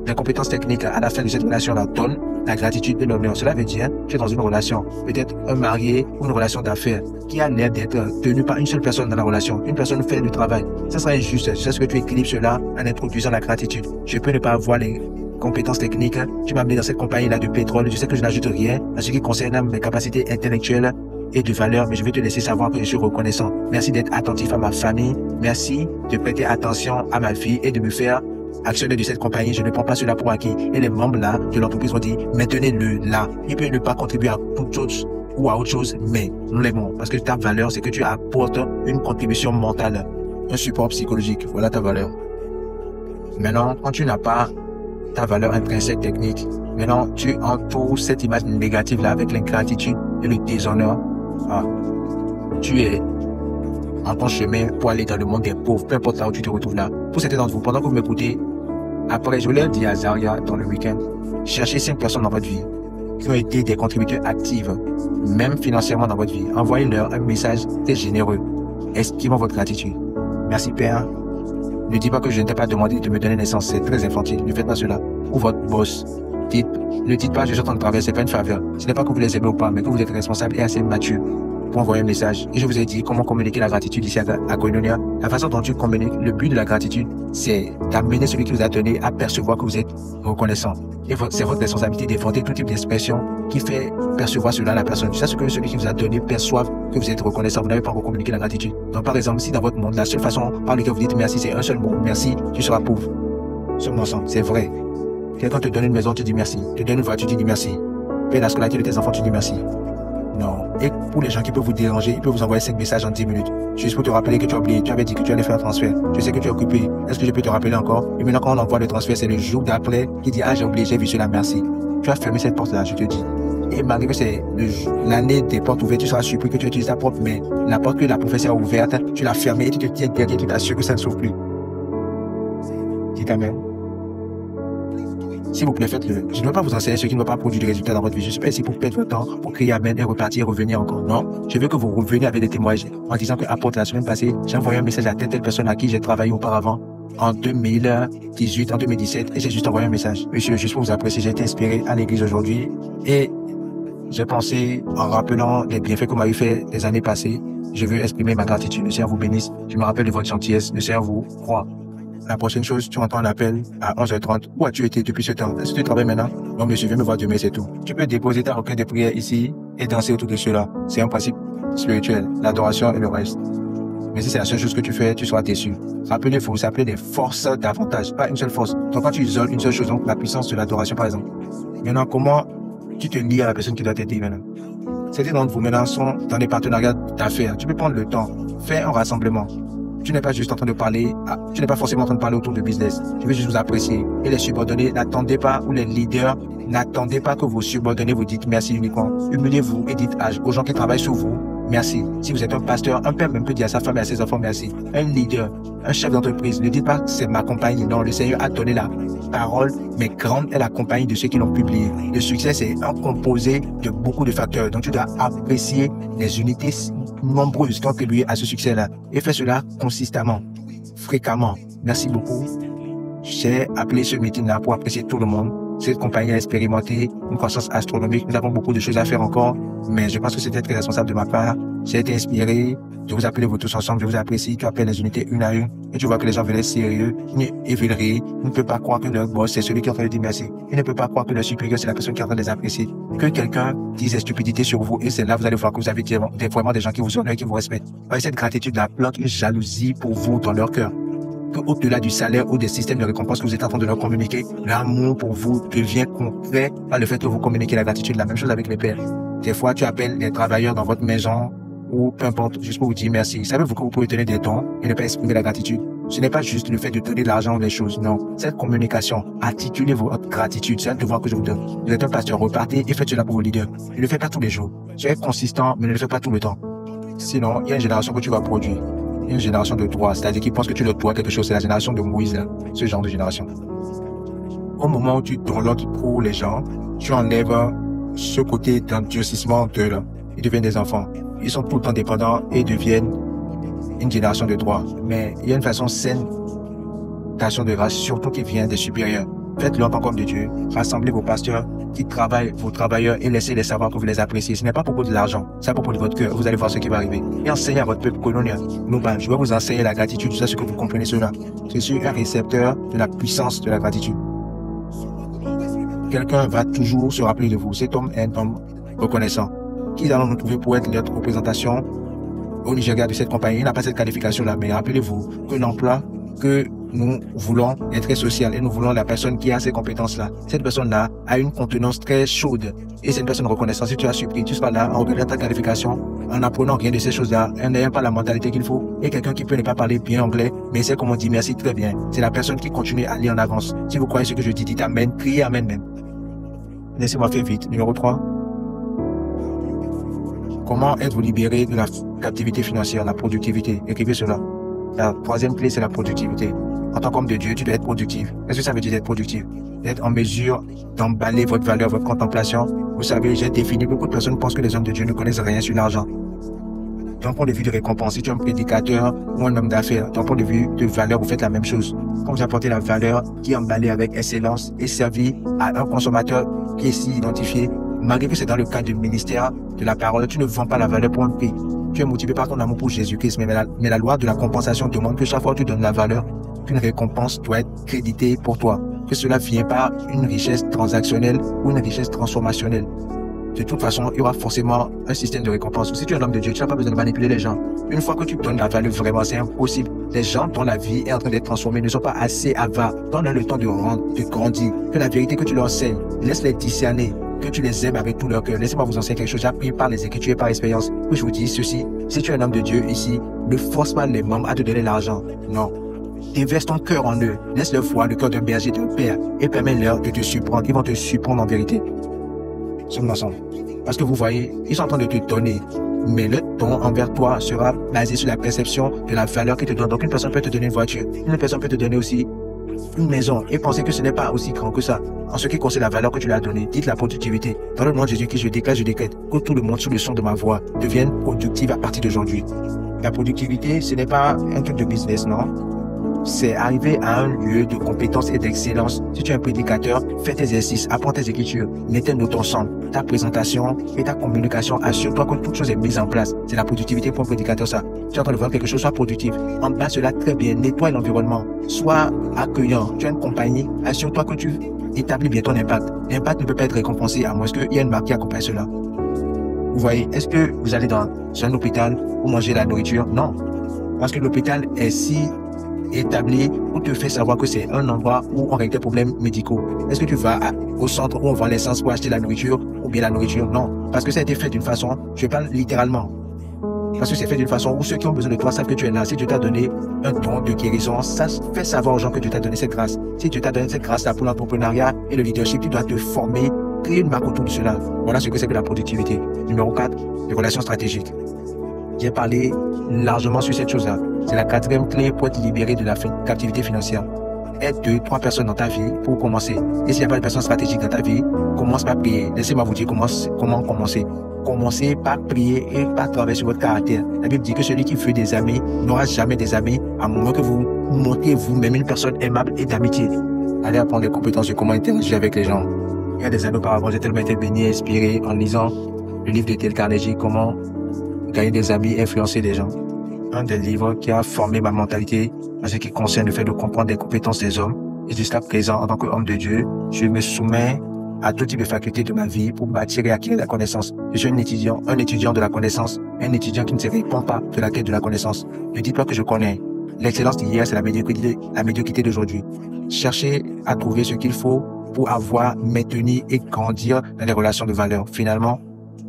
les compétences techniques à la fin de cette relation-là, donne la gratitude et l'honneur. Cela veut dire, tu es dans une relation, peut-être un marié ou une relation d'affaires, qui a l'air d'être tenue par une seule personne dans la relation. Une personne fait du travail. Ça sera injuste. C'est ce que tu équilibres cela en introduisant la gratitude. Je peux ne pas avoir les compétences techniques. Tu m'as amené dans cette compagnie-là de pétrole. Je sais que je n'ajoute rien à ce qui concerne mes capacités intellectuelles et de valeur, mais je vais te laisser savoir que je suis reconnaissant. Merci d'être attentif à ma famille. Merci de prêter attention à ma vie et de me faire actionnaire de cette compagnie. Je ne prends pas cela pour acquis. Et les membres là de l'entreprise ont dit, maintenez-le là. Il peut ne pas contribuer à toute chose ou à autre chose, mais nous l'aimons. Parce que ta valeur, c'est que tu apportes une contribution mentale, un support psychologique. Voilà ta valeur. Maintenant, quand tu n'as pas ta valeur intrinsèque technique, maintenant tu entoures cette image négative là avec l'ingratitude et le déshonneur. Tu es en ton chemin pour aller dans le monde des pauvres, peu importe là où tu te retrouves là. Pour certains d'entre vous, pendant que vous m'écoutez, après je l'ai dit à Zaria dans le week-end, cherchez 5 personnes dans votre vie qui ont été des contributeurs actifs, même financièrement dans votre vie. Envoyez-leur un message très généreux, exprimant votre gratitude. Merci Père. Ne dites pas que je ne t'ai pas demandé de me donner naissance, c'est très infantile. Ne faites pas cela. Ou votre boss. Ne dites pas je suis en train de travailler, c'est pas une faveur. Ce n'est pas que vous les aimez ou pas, mais que vous êtes responsable et assez mature pour envoyer un message. Et je vous ai dit comment communiquer la gratitude ici à Koinonia. La façon dont tu communiques, le but de la gratitude, c'est d'amener celui qui vous a donné à percevoir que vous êtes reconnaissant. Et c'est votre responsabilité d'inventer tout type d'expression qui fait percevoir cela à la personne. C'est ce que celui qui vous a donné perçoive que vous êtes reconnaissant. Vous n'avez pas encore communiqué la gratitude. Donc par exemple, si dans votre monde, la seule façon par laquelle vous dites merci, c'est un seul mot, merci, tu seras pauvre. Sommes ensemble, c'est vrai. Quelqu'un te donne une maison, tu dis merci. Te donne une voiture, tu dis merci. Paye la scolarité de tes enfants, tu dis merci. Non. Et pour les gens qui peuvent vous déranger, ils peuvent vous envoyer 5 messages en 10 minutes. Juste pour te rappeler que tu as oublié. Tu avais dit que tu allais faire un transfert. Je sais que tu es occupé. Est-ce que je peux te rappeler encore? Et maintenant, quand on envoie le transfert, c'est le jour d'après qui dit, ah, j'ai oublié, j'ai vu cela, merci. Tu as fermé cette porte-là, je te dis. Et malgré que c'est l'année des portes ouvertes, tu seras surpris que tu utilises ta propre main. La porte que la prophétie a ouverte, tu l'as fermée et tu te tiens derrière, tu t'assures que ça ne s'ouvre plus. Dites amen. S'il vous plaît, faites-le. Je ne veux pas vous enseigner ce qui ne va pas produire de résultats dans votre vie. Je ne suis pas ici pour perdre votre temps, pour crier amen et repartir et revenir encore. Non. Je veux que vous reveniez avec des témoignages en disant que, apôtre, la semaine passée, j'ai envoyé un message à telle personne à qui j'ai travaillé auparavant en 2018, en 2017, et j'ai juste envoyé un message. Monsieur, juste pour vous apprécier, j'ai été inspiré à l'église aujourd'hui et j'ai pensé, en rappelant les bienfaits que vous m'avez fait les années passées, je veux exprimer ma gratitude. Le Seigneur vous bénisse. Je me rappelle de votre gentillesse. Le Seigneur vous croit. La prochaine chose, tu entends un appel à 11h30. Où as-tu été depuis ce temps? Est-ce que tu travailles maintenant? Non, monsieur, viens me voir demain, c'est tout. Tu peux déposer ta requête de prière ici et danser autour de cela. C'est un principe spirituel, l'adoration et le reste. Mais si c'est la seule chose que tu fais, tu seras déçu. Rappelez-vous, vous appelez des forces davantage, pas une seule force. Donc quand tu isoles une seule chose, donc la puissance de l'adoration par exemple. Maintenant, comment tu te lis à la personne qui doit t'aider maintenant? Certains d'entre vous maintenant sont dans des partenariats d'affaires. Tu peux prendre le temps, faire un rassemblement. Tu n'es pas juste en train de parler, tu n'es pas forcément en train de parler autour de business. Tu veux juste vous apprécier. Et les subordonnés, n'attendez pas, ou les leaders, n'attendez pas que vos subordonnés vous dites merci uniquement. Humiliez-vous et dites aux gens qui travaillent sur vous, merci. Si vous êtes un pasteur, un père même peut dire à sa femme et à ses enfants merci. Un leader, un chef d'entreprise, ne dites pas que c'est ma compagnie. Non, le Seigneur a donné la parole, mais grande est la compagnie de ceux qui l'ont publié. Le succès, c'est un composé de beaucoup de facteurs. Donc tu dois apprécier les unités nombreuses qui ont contribué à ce succès-là. Et fais cela consistamment, fréquemment. Merci beaucoup. J'ai appelé ce meeting-là pour apprécier tout le monde. Cette compagnie a expérimenté une croissance astronomique. Nous avons beaucoup de choses à faire encore, mais je pense que c'était très responsable de ma part. J'ai été inspiré de vous appeler vous tous ensemble. Je vous apprécie. Tu appelles les unités une à une et tu vois que les gens veulent être sérieux. Ils veulent rire. Ils ne peuvent pas croire que leur boss, c'est celui qui est en train de dire merci. Ils ne peuvent pas croire que leur supérieur, c'est la personne qui est en train de les apprécier. Que quelqu'un dise des stupidités sur vous et c'est là vous allez voir que vous avez vraiment des gens qui vous honorent et qui vous respectent. Et cette gratitude-là plante une jalousie pour vous dans leur cœur. Au-delà du salaire ou des systèmes de récompense que vous êtes en train de leur communiquer, l'amour pour vous devient concret par le fait que vous communiquez la gratitude. La même chose avec les pères. Des fois, tu appelles les travailleurs dans votre maison ou peu importe, juste pour vous dire merci. Savez-vous que vous pouvez donner des dons et ne pas exprimer la gratitude? Ce n'est pas juste le fait de donner de l'argent ou des choses, non. Cette communication, articulez votre gratitude, c'est un devoir que je vous donne. Vous êtes un pasteur, repartez et faites cela pour vos leaders. Ne le faites pas tous les jours. Soyez consistant, mais ne le faites pas tout le temps. Sinon, il y a une génération que tu vas produire. Une génération de droit, c'est-à-dire qui pense que tu leur dois quelque chose. C'est la génération de Moïse, là. Ce genre de génération. Au moment où tu downloads pour les gens, tu enlèves ce côté d'endurcissement d'eux, là. Ils deviennent des enfants. Ils sont tout le temps dépendants et deviennent une génération de droit. Mais il y a une façon saine d'action de grâce, surtout qui vient des supérieurs. Faites-le en tant qu'homme de Dieu. Rassemblez vos pasteurs qui travaillent, vos travailleurs, et laissez-les savoir que vous les appréciez. Ce n'est pas à propos de l'argent, c'est à propos de votre cœur. Vous allez voir ce qui va arriver. Et enseignez à votre peuple colonial. Global, je vais vous enseigner la gratitude, jusqu'à ce que vous comprenez cela. Je suis un récepteur de la puissance de la gratitude. Quelqu'un va toujours se rappeler de vous. Cet homme est un homme reconnaissant. Qui allons-nous trouver pour être notre représentation au Nigeria de cette compagnie? Il n'a pas cette qualification-là, mais rappelez-vous que l'emploi que nous voulons est très social et nous voulons la personne qui a ces compétences-là. Cette personne-là a une contenance très chaude et c'est une personne reconnaissante. Si tu as surpris, tu seras là en regardant ta qualification, en apprenant rien de ces choses-là, en n'ayant pas la mentalité qu'il faut. Et quelqu'un qui peut ne pas parler bien anglais, mais c'est comme on dit merci très bien. C'est la personne qui continue à aller en avance. Si vous croyez ce que je dis, dites amen, criez amen même. Laissez-moi faire vite. Numéro 3. Comment êtes-vous libéré de la captivité financière, la productivité? Écrivez cela. La troisième clé, c'est la productivité. En tant qu'homme de Dieu, tu dois être productif. Qu'est-ce que ça veut dire d'être productif? D'être en mesure d'emballer votre valeur, votre contemplation. Vous savez, j'ai défini, beaucoup de personnes pensent que les hommes de Dieu ne connaissent rien sur l'argent. D'un point de vue de récompense, si tu es un prédicateur ou un homme d'affaires, d'un point de vue de valeur, vous faites la même chose. Quand vous apportez la valeur qui est emballée avec excellence et servie à un consommateur qui est si identifié, malgré que c'est dans le cadre du ministère de la parole, tu ne vends pas la valeur pour un prix. Tu es motivé par ton amour pour Jésus-Christ, mais la loi de la compensation demande que chaque fois que tu donnes la valeur, qu'une récompense doit être créditée pour toi. Que cela vient par une richesse transactionnelle ou une richesse transformationnelle. De toute façon, il y aura forcément un système de récompense. Si tu es un homme de Dieu, tu n'as pas besoin de manipuler les gens. Une fois que tu donnes la valeur, vraiment, c'est impossible. Les gens dont la vie est en train d'être transformée ne sont pas assez avares. Donne-leur le temps de grandir. Que la vérité que tu leur enseignes, laisse-les discerner. Que tu les aimes avec tout leur cœur. Laissez-moi vous enseigner quelque chose. J'ai appris par les Écritures et par expérience. Oui, je vous dis ceci. Si tu es un homme de Dieu ici, ne force pas les membres à te donner l'argent. Non. Déverse ton cœur en eux. Laisse-leur voir le cœur d'un berger, d'un père. Et permets-leur de te surprendre. Ils vont te surprendre en vérité. ce mensonge. Parce que vous voyez, ils sont en train de te donner, mais le don envers toi sera basé sur la perception de la valeur qu'ils te donnent. Donc une personne peut te donner une voiture, une personne peut te donner aussi une maison et penser que ce n'est pas aussi grand que ça. En ce qui concerne la valeur que tu lui as donnée, dites la productivité. Dans le nom de Jésus qui je déclare, je décrète que tout le monde sous le son de ma voix devienne productif à partir d'aujourd'hui. La productivité, ce n'est pas un truc de business, non? C'est arriver à un lieu de compétence et d'excellence. Si tu es un prédicateur, fais tes exercices, apprends tes écritures, mets tes notes ensemble. Ta présentation et ta communication, assure-toi que toute chose est mise en place. C'est la productivité pour un prédicateur, ça. Tu es en train de voir quelque chose, soit productif. En bas, cela très bien, nettoie l'environnement. Sois accueillant. Tu as une compagnie, assure-toi que tu établis bien ton impact. L'impact ne peut pas être récompensé à moins qu'il y ait une marque qui accompagne cela. Vous voyez, est-ce que vous allez dans un hôpital pour manger la nourriture? Non. Parce que l'hôpital est si établi pour te faire savoir que c'est un endroit où on règle tes problèmes médicaux. Est-ce que tu vas au centre où on vend l'essence pour acheter la nourriture ou bien la nourriture? Non. Parce que ça a été fait d'une façon, je parle littéralement. Parce que c'est fait d'une façon où ceux qui ont besoin de toi savent que tu es là. Si Dieu t'a donné un don de guérison, ça fait savoir aux gens que Dieu t'a donné cette grâce. Si Dieu t'a donné cette grâce-là pour l'entrepreneuriat et le leadership, tu dois te former, créer une marque autour de cela. Voilà ce que c'est que la productivité. Numéro 4, les relations stratégiques. J'ai parlé largement sur cette chose-là. C'est la 4e clé pour être libéré de la captivité financière. Aide 2-3 personnes dans ta vie pour commencer. Et s'il n'y a pas de personnes stratégiques dans ta vie, commence par prier. Laissez-moi vous dire comment commencer. Commencez par prier et par travailler sur votre caractère. La Bible dit que celui qui veut des amis n'aura jamais des amis, à moins que vous montrez vous-même une personne aimable et d'amitié. Allez apprendre les compétences de comment interagir avec les gens. Il y a des années auparavant, j'ai tellement été béni et inspiré en lisant le livre de Dale Carnegie, Comment gagner des amis et influencer des gens. Un des livres qui a formé ma mentalité en ce qui concerne le fait de comprendre les compétences des hommes. Et jusqu'à présent, en tant qu'homme de Dieu, je me soumets à tout type de facultés de ma vie pour bâtir et acquérir la connaissance. Je suis un étudiant de la connaissance, un étudiant qui ne se répand pas de la quête de la connaissance. Ne dites pas que je connais. L'excellence d'hier, c'est la médiocrité d'aujourd'hui. Cherchez à trouver ce qu'il faut pour avoir, maintenir et grandir dans les relations de valeur. Finalement,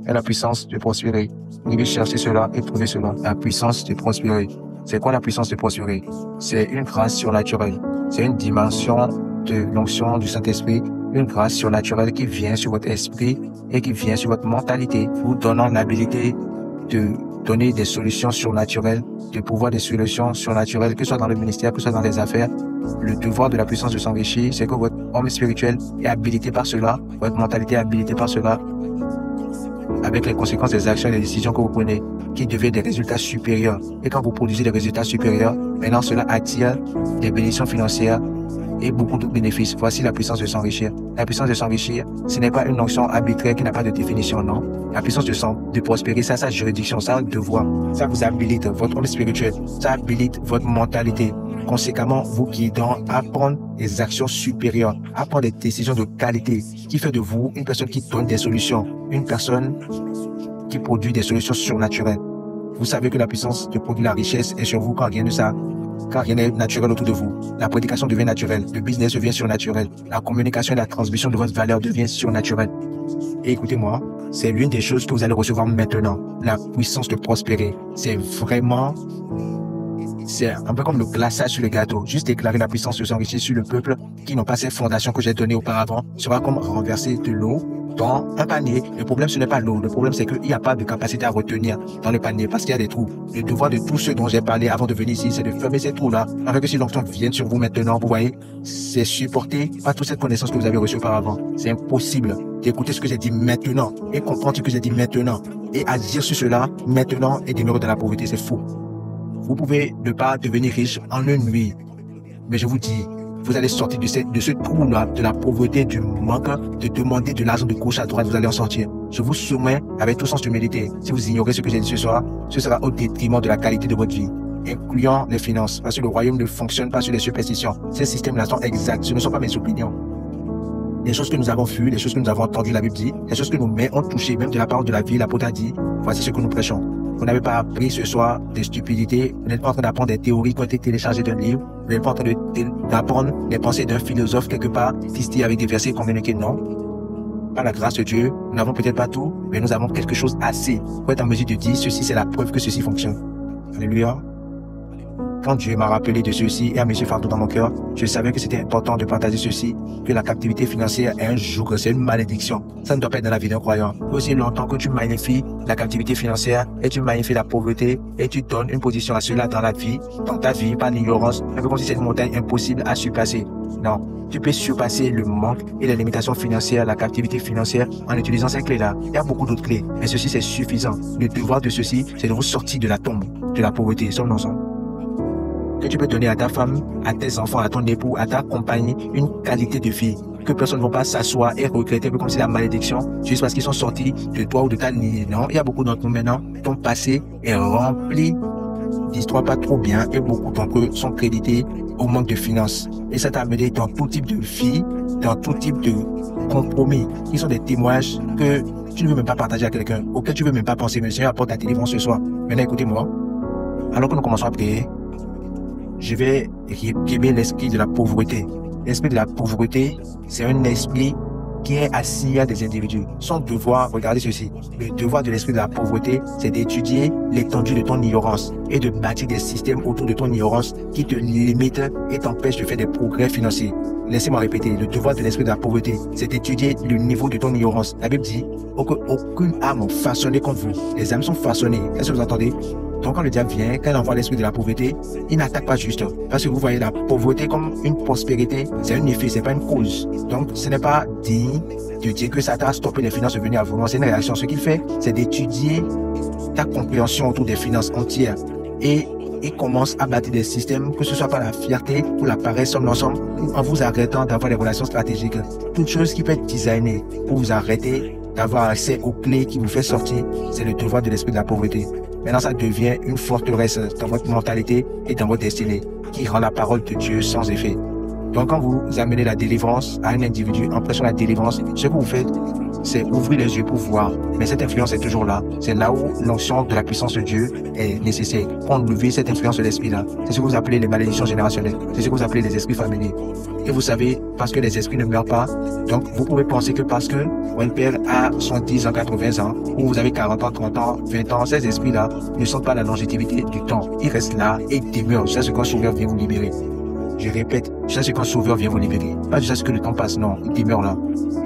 et la puissance de prospérer. Vous devez chercher cela et trouver cela. La puissance de prospérer. C'est quoi la puissance de prospérer? C'est une grâce surnaturelle. C'est une dimension de l'onction du Saint-Esprit, une grâce surnaturelle qui vient sur votre esprit et qui vient sur votre mentalité, vous donnant l'habilité de donner des solutions surnaturelles, de pouvoir des solutions surnaturelles, que ce soit dans le ministère, que ce soit dans les affaires. Le devoir de la puissance de s'enrichir, c'est que votre homme spirituel est habilité par cela, votre mentalité est habilitée par cela, avec les conséquences des actions et des décisions que vous prenez, qui deviennent des résultats supérieurs. Et quand vous produisez des résultats supérieurs, maintenant cela attire des bénédictions financières et beaucoup d'autres bénéfices. Voici la puissance de s'enrichir. La puissance de s'enrichir, ce n'est pas une notion arbitraire qui n'a pas de définition, non. La puissance de prospérer, ça a sa juridiction, ça a un devoir. Ça vous habilite votre homme spirituel, ça habilite votre mentalité. Conséquemment, vous guidant à prendre des actions supérieures, à prendre des décisions de qualité, qui fait de vous une personne qui donne des solutions, une personne qui produit des solutions surnaturelles. Vous savez que la puissance de produire la richesse est sur vous quand rien n'est naturel autour de vous. La prédication devient naturelle, le business devient surnaturel, la communication et la transmission de votre valeur devient surnaturelle. Et écoutez-moi, c'est l'une des choses que vous allez recevoir maintenant, la puissance de prospérer. C'est un peu comme le glaçage sur le gâteau. Juste déclarer la puissance de s'enrichir sur le peuple qui n'ont pas ces fondations que j'ai données auparavant sera comme renverser de l'eau dans un panier. Le problème, ce n'est pas l'eau. Le problème, c'est qu'il n'y a pas de capacité à retenir dans le panier parce qu'il y a des trous. Le devoir de tous ceux dont j'ai parlé avant de venir ici, c'est de fermer ces trous-là. Afin que si l'onction vienne sur vous maintenant, vous voyez, c'est supporté par toute cette connaissance que vous avez reçue auparavant. C'est impossible d'écouter ce que j'ai dit maintenant et comprendre ce que j'ai dit maintenant et agir sur cela maintenant et demeurer dans la pauvreté. C'est faux. Vous pouvez ne pas devenir riche en une nuit. Mais je vous dis, vous allez sortir de ce trou-là, de la pauvreté, du manque, de demander de l'argent de gauche à droite, vous allez en sortir. Je vous soumets avec tout sens d'humilité. Si vous ignorez ce que j'ai dit ce soir, ce sera au détriment de la qualité de votre vie, incluant les finances, parce que le royaume ne fonctionne pas sur les superstitions. Ces systèmes-là sont exacts, ce ne sont pas mes opinions. Les choses que nous avons vues, les choses que nous avons entendues, la Bible dit, les choses que nos mains ont touchées, même de la parole de la vie, l'apôtre a dit, voici ce que nous prêchons. Vous n'avez pas appris ce soir des stupidités. Vous n'êtes pas en train d'apprendre des théories qui ont été téléchargées d'un livre. Vous n'êtes pas en train d'apprendre les pensées d'un philosophe quelque part, distillé avec des versets communiqués. Non. Par la grâce de Dieu, nous n'avons peut-être pas tout, mais nous avons quelque chose assez pour être en mesure de dire ceci, c'est la preuve que ceci fonctionne. Alléluia. Quand Dieu m'a rappelé de ceci et a mis ce fardeau dans mon cœur, je savais que c'était important de partager ceci, que la captivité financière est un joug, c'est une malédiction. Ça ne doit pas être dans la vie d'un croyant. Aussi longtemps que tu magnifies la captivité financière et tu magnifies la pauvreté et tu donnes une position à cela dans la vie, dans ta vie, par l'ignorance, un peu comme si c'est une montagne impossible à surpasser. Non, tu peux surpasser le manque et les limitations financières, la captivité financière en utilisant ces clés-là. Il y a beaucoup d'autres clés, mais ceci c'est suffisant. Le devoir de ceci, c'est de vous sortir de la tombe, de la pauvreté. Sommes-nous ensemble? Que tu peux donner à ta femme, à tes enfants, à ton époux, à ta compagnie, une qualité de vie. Que personne ne va pas s'asseoir et regretter, comme si la malédiction, juste parce qu'ils sont sortis de toi ou de ta lignée. Non, il y a beaucoup d'entre nous maintenant, ton passé est rempli d'histoires pas trop bien et beaucoup d'entre eux sont crédités au manque de finances. Et ça t'a amené dans tout type de vie, dans tout type de compromis. Ils sont des témoignages que tu ne veux même pas partager à quelqu'un, auquel tu ne veux même pas penser. Mais le Seigneur apporte ta délivrance ce soir. Maintenant, écoutez-moi. Alors que nous commençons à prier, je vais réprimer l'esprit de la pauvreté. L'esprit de la pauvreté, c'est un esprit qui est assis à des individus. Son devoir, regardez ceci, le devoir de l'esprit de la pauvreté, c'est d'étudier l'étendue de ton ignorance et de bâtir des systèmes autour de ton ignorance qui te limitent et t'empêchent de faire des progrès financiers. Laissez-moi répéter, le devoir de l'esprit de la pauvreté, c'est d'étudier le niveau de ton ignorance. La Bible dit aucune âme façonnée contre vous. Les âmes sont façonnées. Est-ce que vous entendez? Donc quand le diable vient, quand il envoie l'esprit de la pauvreté, il n'attaque pas juste. Parce que vous voyez la pauvreté comme une prospérité, c'est un effet, c'est pas une cause. Donc ce n'est pas digne de dire que ça t'a stoppé les finances de venir à vous. Non, c'est une réaction. Ce qu'il fait, c'est d'étudier ta compréhension autour des finances entières. Et il commence à bâtir des systèmes, que ce soit par la fierté ou la paresse sur l'ensemble, en vous arrêtant d'avoir des relations stratégiques. Toute chose qui peut être designée pour vous arrêter d'avoir accès aux clés qui vous fait sortir, c'est le devoir de l'esprit de la pauvreté. Maintenant, ça devient une forteresse dans votre mentalité et dans votre destinée qui rend la parole de Dieu sans effet. Donc, quand vous amenez la délivrance à un individu en prêchant la délivrance, ce que vous faites, c'est ouvrir les yeux pour voir. Mais cette influence est toujours là. C'est là où l'onction de la puissance de Dieu est nécessaire. Pour enlever cette influence de l'esprit-là. C'est ce que vous appelez les malédictions générationnelles. C'est ce que vous appelez les esprits familiers. Et vous savez, parce que les esprits ne meurent pas, donc vous pouvez penser que parce que un père a 70 ans, 80 ans, ou vous avez 40 ans, 30 ans, 20 ans, ces esprits-là ne sont pas la longévité du temps. Ils restent là et ils demeurent jusqu'à ce qu'un sauveur vienne vous libérer. Je répète, jusqu'à ce qu'un sauveur vienne vous libérer. Pas jusqu'à ce que le temps passe, non, il demeure là.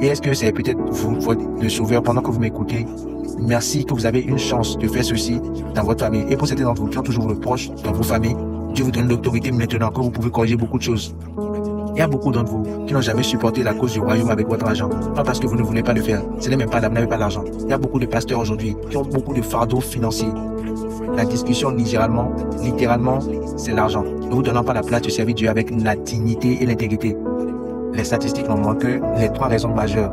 Et est-ce que c'est peut-être vous, le sauveur, pendant que vous m'écoutez? Merci que vous avez une chance de faire ceci dans votre famille. Et pour certains d'entre vous qui ont toujours le proche dans vos familles, Dieu vous donne l'autorité maintenant que vous pouvez corriger beaucoup de choses. Il y a beaucoup d'entre vous qui n'ont jamais supporté la cause du royaume avec votre argent. Pas parce que vous ne voulez pas le faire. Ce n'est même pas là, vous n'avez pas l'argent. Il y a beaucoup de pasteurs aujourd'hui qui ont beaucoup de fardeaux financiers. La discussion, littéralement, c'est l'argent. Ne vous donnant pas la place de servir Dieu avec la dignité et l'intégrité. Les statistiques n'en montrent que les 3 raisons majeures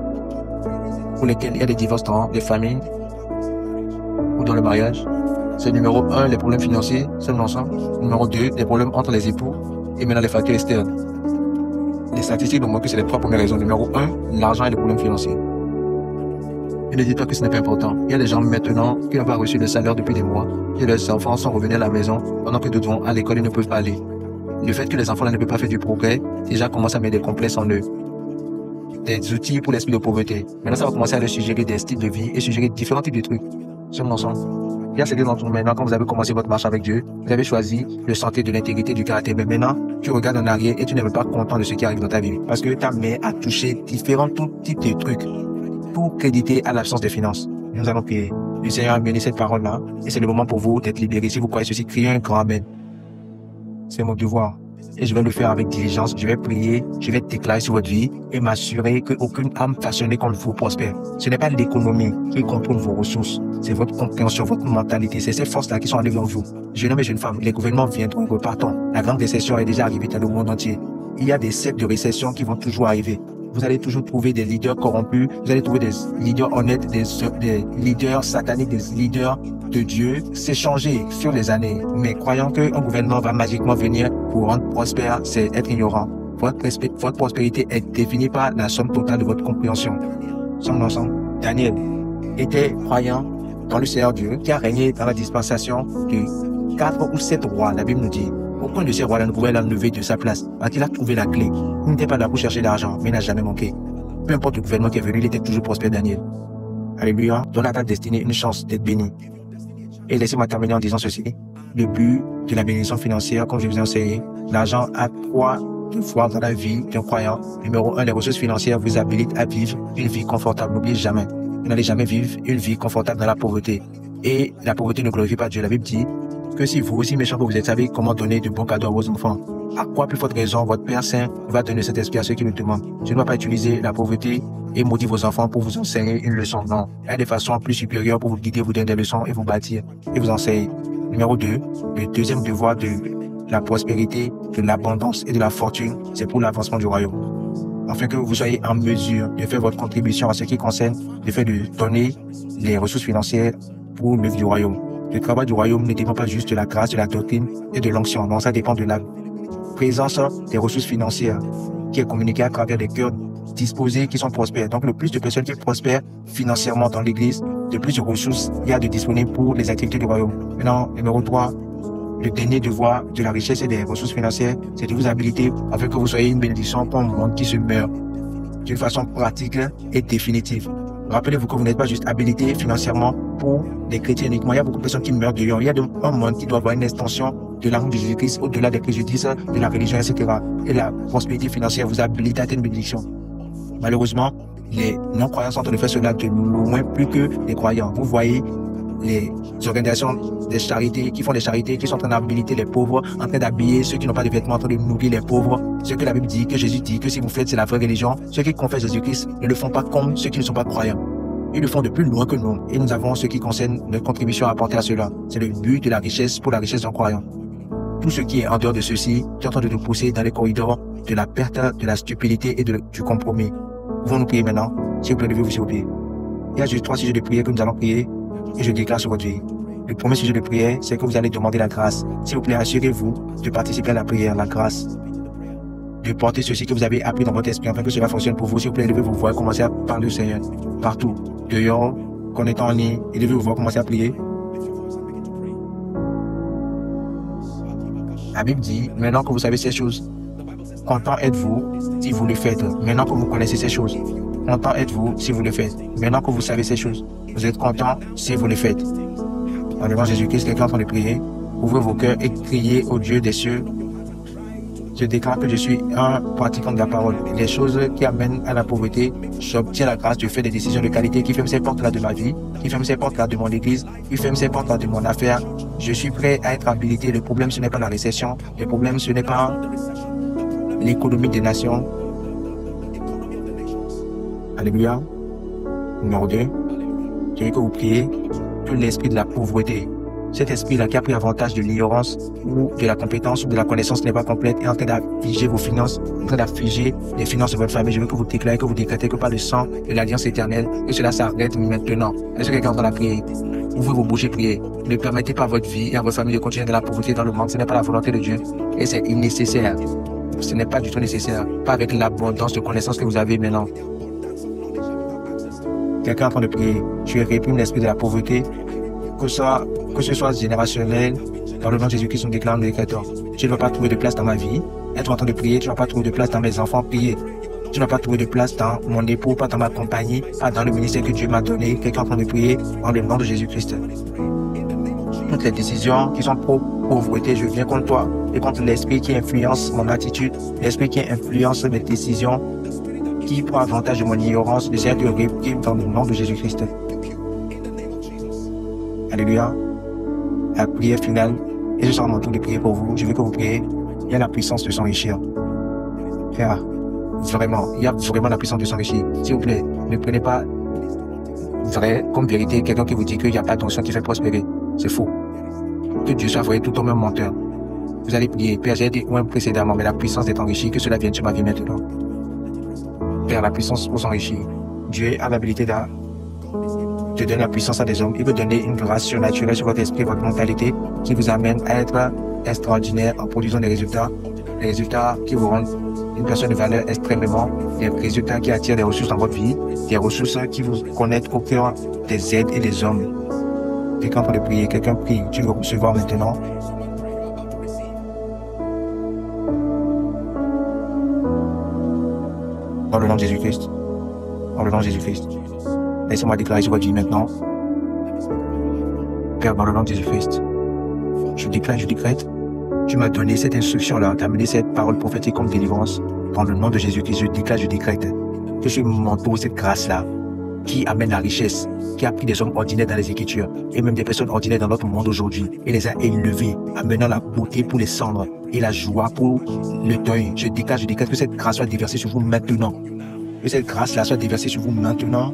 pour lesquelles il y a des divorces dans les familles ou dans le mariage. C'est numéro 1, les problèmes financiers, seulement ensemble. Numéro 2, les problèmes entre les époux. Et maintenant, les facteurs externes. Les statistiques nous montrent que c'est les 3 premières raisons. Numéro 1, l'argent et les problèmes financiers. Et ne dites pas que ce n'est pas important. Il y a des gens maintenant qui n'ont pas reçu le salaire depuis des mois. Et leurs enfants sont revenus à la maison pendant que d'autres vont à l'école et ne peuvent pas aller. Le fait que les enfants là ne peuvent pas faire du progrès, déjà commence à mettre des complexes en eux. Des outils pour l'esprit de pauvreté. Maintenant, ça va commencer à leur suggérer des styles de vie et suggérer différents types de trucs. Sommes ensemble. Il y a certains d'entre vous maintenant, quand vous avez commencé votre marche avec Dieu, vous avez choisi le sentier de l'intégrité du caractère. Mais maintenant, tu regardes en arrière et tu n'es même pas content de ce qui arrive dans ta vie. Parce que ta main a touché différents types de trucs pour créditer à l'absence de finances. Nous allons prier. Le Seigneur a mené cette parole-là et c'est le moment pour vous d'être libérés. Si vous croyez ceci, criez un grand amen. C'est mon devoir. Et je vais le faire avec diligence. Je vais prier, je vais déclarer sur votre vie et m'assurer qu'aucune âme façonnée contre vous prospère. Ce n'est pas l'économie qui contrôle vos ressources. C'est votre compréhension, votre mentalité. C'est ces forces-là qui sont en devant vous. Jeunes hommes et jeunes femmes, les gouvernements viendront, repartons. La grande récession est déjà arrivée dans le monde entier. Il y a des cercles de récession qui vont toujours arriver. Vous allez toujours trouver des leaders corrompus, vous allez trouver des leaders honnêtes, des leaders sataniques, des leaders de Dieu s'échanger sur les années. Mais croyant qu'un gouvernement va magiquement venir pour rendre prospère, c'est être ignorant. Votre prospérité est définie par la somme totale de votre compréhension. Sommes ensemble. Daniel était croyant dans le Seigneur Dieu qui a régné dans la dispensation de 4 ou 7 rois, la Bible nous dit. Aucun de ces rois-là ne pouvait l'enlever de sa place, parce qu'il a trouvé la clé. Il n'était pas là pour chercher l'argent, mais il n'a jamais manqué. Peu importe le gouvernement qui est venu, il était toujours prospère, Daniel. Alléluia. Donne à ta destinée une chance d'être béni. Et laissez-moi terminer en disant ceci. Le but de la bénédiction financière, comme je vous ai enseigné. L'argent a 3 devoirs dans la vie d'un croyant. Numéro 1, les ressources financières vous habilitent à vivre une vie confortable. N'oubliez jamais, vous n'allez jamais vivre une vie confortable dans la pauvreté. Et la pauvreté ne glorifie pas Dieu. La Bible dit que si vous aussi méchant que vous êtes, savez comment donner de bons cadeaux à vos enfants, à quoi plus forte raison votre Père Saint va donner cet esprit à ceux qui le demandent. Je ne dois pas utiliser la pauvreté et maudire vos enfants pour vous enseigner une leçon. Non, il y a des façons plus supérieures pour vous guider, vous donner des leçons et vous bâtir et vous enseigner. Numéro 2, le deuxième devoir de la prospérité, de l'abondance et de la fortune, c'est pour l'avancement du royaume. Afin que vous soyez en mesure de faire votre contribution à ce qui concerne le fait de donner les ressources financières pour l'œuvre du royaume. Le travail du royaume ne dépend pas juste de la grâce, de la doctrine et de l'onction. Non, ça dépend de la présence des ressources financières qui est communiquée à travers des cœurs disposés qui sont prospères. Donc, le plus de personnes qui prospèrent financièrement dans l'Église, de plus de ressources il y a de disponibles pour les activités du royaume. Maintenant, numéro 3, le dernier devoir de la richesse et des ressources financières, c'est de vous habiliter afin que vous soyez une bénédiction pour un monde qui se meurt d'une façon pratique et définitive. Rappelez-vous que vous n'êtes pas juste habilité financièrement pour les chrétiens uniquement. Il y a beaucoup de personnes qui meurent dehors. Il y a un monde qui doit avoir une extension de l'amour de Jésus-Christ au-delà des préjudices de la religion, etc. Et la prospérité financière vous habilite à être une bénédiction. Malheureusement, les non-croyants sont en train de faire cela de loin plus que les croyants. Vous voyez les organisations des charités qui font des charités, qui sont en train d'habiliter les pauvres, en train d'habiller ceux qui n'ont pas de vêtements, en train de nourrir les pauvres. Ce que la Bible dit, que Jésus dit, que si vous faites, c'est la vraie religion. Ceux qui confessent Jésus-Christ ne le font pas comme ceux qui ne sont pas croyants. Ils le font de plus loin que nous. Et nous avons ce qui concerne notre contribution à apporter à cela. C'est le but de la richesse pour la richesse d'un croyant. Tout ce qui est en dehors de ceci, qui est en train de nous pousser dans les corridors de la perte, de la stupidité et du compromis. Pouvons-nous prier maintenant? S'il vous plaît, levez-vous, s'il vous plaît. Il y a juste 3 sujets de prière que nous allons prier et je déclare sur votre vie. Le premier sujet de prière, c'est que vous allez demander la grâce. S'il vous plaît, assurez-vous de participer à la prière, la grâce. De porter ceci que vous avez appris dans votre esprit afin que cela fonctionne pour vous. S'il vous plaît, levez-vous voir, commencez à parler au Seigneur. Partout. Dehors, connectant en ligne, et levez-vous voir, commencez à prier. La Bible dit, maintenant que vous savez ces choses, content êtes-vous si vous le faites. Maintenant que vous connaissez ces choses, content êtes-vous si vous le faites. Maintenant que vous savez ces choses, vous êtes content si vous le faites. En devant Jésus-Christ, quelqu'un est en train de prier. Ouvrez vos cœurs et criez au Dieu des cieux. Je déclare que je suis un pratiquant de la parole. Les choses qui amènent à la pauvreté, j'obtiens la grâce de faire des décisions de qualité qui ferment ces portes-là de ma vie, qui ferment ces portes-là de mon église, qui ferment ces portes-là de mon affaire. Je suis prêt à être habilité. Le problème, ce n'est pas la récession. Le problème, ce n'est pas l'économie des nations. Alléluia. Numéro 2. Je veux que vous priez que l'esprit de la pauvreté, cet esprit-là qui a pris avantage de l'ignorance ou de la compétence ou de la connaissance n'est pas complète est en train d'affiger vos finances, en train d'affiger les finances de votre famille. Je veux que vous déclarez, que vous décrétez que par le sang de l'alliance éternelle, que cela s'arrête maintenant. Est-ce que quelqu'un est en train de prier? Ouvrez vos bouches et priez. Ne permettez pas à votre vie et à votre famille de continuer dans la pauvreté dans le monde. Ce n'est pas la volonté de Dieu et c'est nécessaire. Ce n'est pas du tout nécessaire. Pas avec l'abondance de connaissances que vous avez maintenant. Quelqu'un est en train de prier. Tu réprimes l'esprit de la pauvreté, que ce soit générationnel. Dans le nom de Jésus-Christ, nous déclarons, nous décrétons. Tu ne vas pas trouver de place dans ma vie. Être en train de prier, tu ne vas pas trouver de place dans mes enfants, prier. Tu ne vas pas trouver de place dans mon époux, pas dans ma compagnie, pas dans le ministère que Dieu m'a donné. Quelqu'un est en train de prier dans le nom de Jésus-Christ. Toutes les décisions qui sont pro-pauvreté, je viens contre toi et contre l'esprit qui influence mon attitude, l'esprit qui influence mes décisions, qui prend avantage de mon ignorance, j'essaie de réprimer dans le nom de Jésus-Christ. Alléluia. La prière finale, et ce sera mon tour de prier pour vous. Je veux que vous priez. Il y a la puissance de s'enrichir. Frère, vraiment, il y a vraiment la puissance de s'enrichir. S'il vous plaît, ne prenez pas vrai comme vérité quelqu'un qui vous dit qu'il n'y a pas d'onction qui fait prospérer. C'est faux. Que Dieu soit vrai tout au même menteur. Vous allez prier. Père, j'ai dit moins précédemment, mais la puissance d'être enrichi, que cela vienne sur ma vie maintenant. Père, la puissance pour s'enrichir. Dieu a l'habilité de donner la puissance à des hommes. Il veut donner une grâce surnaturelle sur votre esprit, votre mentalité, qui vous amène à être extraordinaire en produisant des résultats qui vous rendent une personne de valeur extrêmement, des résultats qui attirent des ressources dans votre vie, des ressources qui vous connectent au cœur des aides et des hommes. Quelqu'un peut prier, quelqu'un prie, tu veux recevoir maintenant. Dans le nom de Jésus-Christ. Dans le nom de Jésus-Christ. Laissez-moi déclarer sur votre vie maintenant. Père, dans le nom de Jésus-Christ. Je déclare, je décrète tu m'as donné cette instruction-là, tu as amené cette parole prophétique comme délivrance. Dans le nom de Jésus-Christ, je déclare, je décrète que je m'entoure cette grâce-là qui amène la richesse, qui a pris des hommes ordinaires dans les Écritures et même des personnes ordinaires dans notre monde aujourd'hui et les a élevés, amenant la beauté pour les cendres et la joie pour le deuil. Je déclare que cette grâce soit déversée sur vous maintenant. Que cette grâce-là soit déversée sur vous maintenant,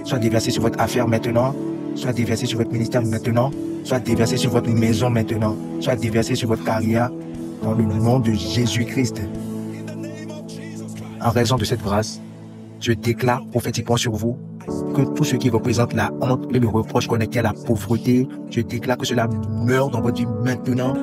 soit déversée sur votre affaire maintenant, soit déversée sur votre ministère maintenant, soit déversée sur votre maison maintenant, soit déversée sur votre carrière, dans le nom de Jésus-Christ. En raison de cette grâce, je déclare prophétiquement sur vous que tout ce qui représente la honte et le reproche connecté à la pauvreté, je déclare que cela meurt dans votre vie maintenant.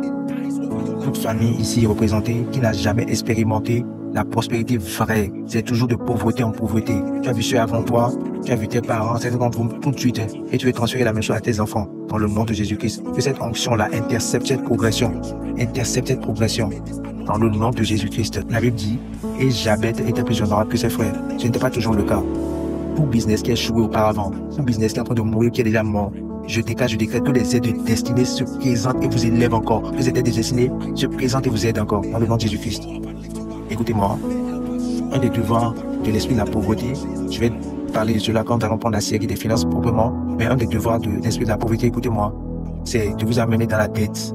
Toute famille ici représentée qui n'a jamais expérimenté la prospérité vraie, c'est toujours de pauvreté en pauvreté. Tu as vu ceux avant toi, tu as vu tes parents, c'est d'entre vous tout de suite, et tu veux transférer la même chose à tes enfants, dans le nom de Jésus-Christ. Que cette onction-là intercepte cette progression, dans le nom de Jésus-Christ. La Bible dit, et Jabez était plus honorable que ses frères. Ce n'était pas toujours le cas. Tout business qui a échoué auparavant, tout business qui est en train de mourir, qui est déjà mort, je décrète que les aides destinées se présentent et vous élèvent encore. Les aides destinées se présentent et vous aident encore, dans le nom de Jésus-Christ. Écoutez-moi, un des devoirs de l'esprit de la pauvreté, je vais parler de cela quand nous allons prendre la série des finances proprement, mais un des devoirs de l'esprit de la pauvreté, écoutez-moi, c'est de vous amener dans la dette.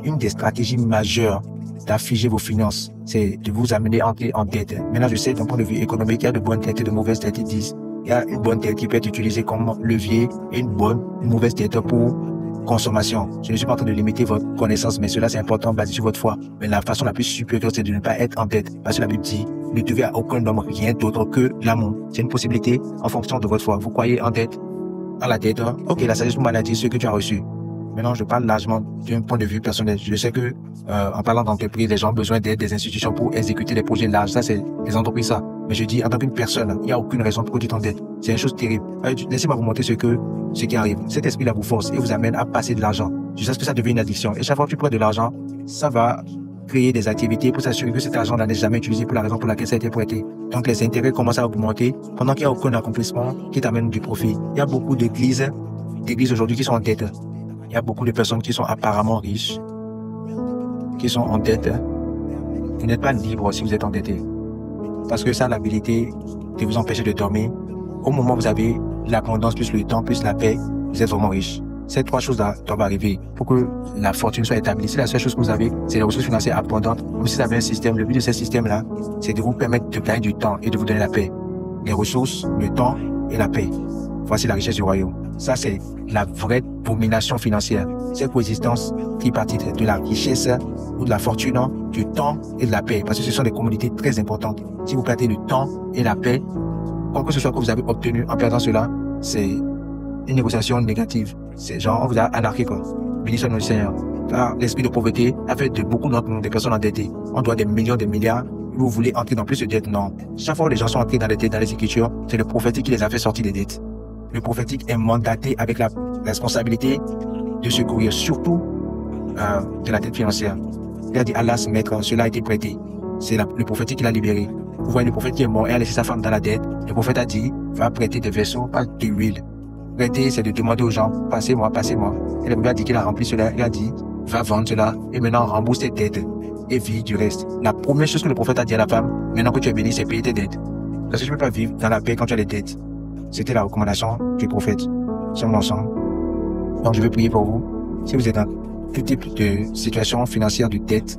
Une des stratégies majeures d'afficher vos finances, c'est de vous amener à entrer en dette. Maintenant, je sais d'un point de vue économique, il y a de bonnes dettes et de mauvaises dettes. Ils disent, il y a une bonne dette qui peut être utilisée comme levier et une mauvaise dette pour consommation. Je ne suis pas en train de limiter votre connaissance, mais cela c'est important basé sur votre foi. Mais la façon la plus supérieure, c'est de ne pas être en dette. Parce que la Bible dit, ne devez à aucun homme rien d'autre que l'amour. C'est une possibilité en fonction de votre foi. Vous croyez en dette, dans la dette, ok, la sagesse pour maladie, ce que tu as reçu. Maintenant, je parle largement d'un point de vue personnel. Je sais que, en parlant d'entreprise, les gens ont besoin d'aide des institutions pour exécuter des projets larges. Ça, c'est les entreprises, ça. Mais je dis, en tant qu'une personne, il n'y a aucune raison pour que tu t'endettes. C'est une chose terrible. Laissez-moi vous montrer ce qui arrive. Cet esprit-là vous force et vous amène à passer de l'argent. Je sais que ça devient une addiction. Et chaque fois que tu prends de l'argent, ça va créer des activités pour s'assurer que cet argent n'est jamais utilisé pour la raison pour laquelle ça a été prêté. Donc, les intérêts commencent à augmenter pendant qu'il n'y a aucun accomplissement qui t'amène du profit. Il y a beaucoup d'églises aujourd'hui qui sont en dette. Il y a beaucoup de personnes qui sont apparemment riches, qui sont en dette. Vous n'êtes pas libre si vous êtes endetté. Parce que ça a l'habilité de vous empêcher de dormir. Au moment où vous avez l'abondance, plus le temps, plus la paix, vous êtes vraiment riche. Ces trois choses-là doivent arriver pour que la fortune soit établie. Si la seule chose que vous avez, c'est les ressources financières abondantes, ou si vous avez un système, le but de ce système-là, c'est de vous permettre de gagner du temps et de vous donner la paix. Les ressources, le temps et la paix. Voici la richesse du royaume. Ça, c'est la vraie domination financière. Cette coexistence tripartite de la richesse ou de la fortune, du temps et de la paix. Parce que ce sont des commodités très importantes. Si vous perdez le temps et la paix, quoi que ce soit que vous avez obtenu en perdant cela, c'est une négociation négative. C'est genre, on vous a anarché, quoi. Béni soit notre Seigneur. Car l'esprit de pauvreté a fait de beaucoup de personnes endettées. On doit des millions, des milliards. Vous voulez entrer dans plus de dettes? Non. Chaque fois que les gens sont entrés dans les dettes, dans les Écritures, c'est le prophétique qui les a fait sortir des dettes. Le prophétique est mandaté avec la responsabilité de secourir, surtout de la dette financière. Il a dit, Alas, maître, cela a été prêté. C'est le prophétique qui l'a libéré. Vous voyez, le prophète qui est mort et a laissé sa femme dans la dette. Le prophète a dit, va prêter des vaisseaux, pas de l'huile. Prêter, c'est de demander aux gens, passez-moi, passez-moi. Et le prophète a dit qu'il a rempli cela. Il a dit, va vendre cela et maintenant rembourse tes dettes et vis du reste. La première chose que le prophète a dit à la femme, maintenant que tu es béni, c'est payer tes dettes. Parce que tu ne peux pas vivre dans la paix quand tu as des dettes. C'était la recommandation du prophète. Sommes ensemble. Donc je vais prier pour vous. Si vous êtes dans tout type de situation financière, de dette,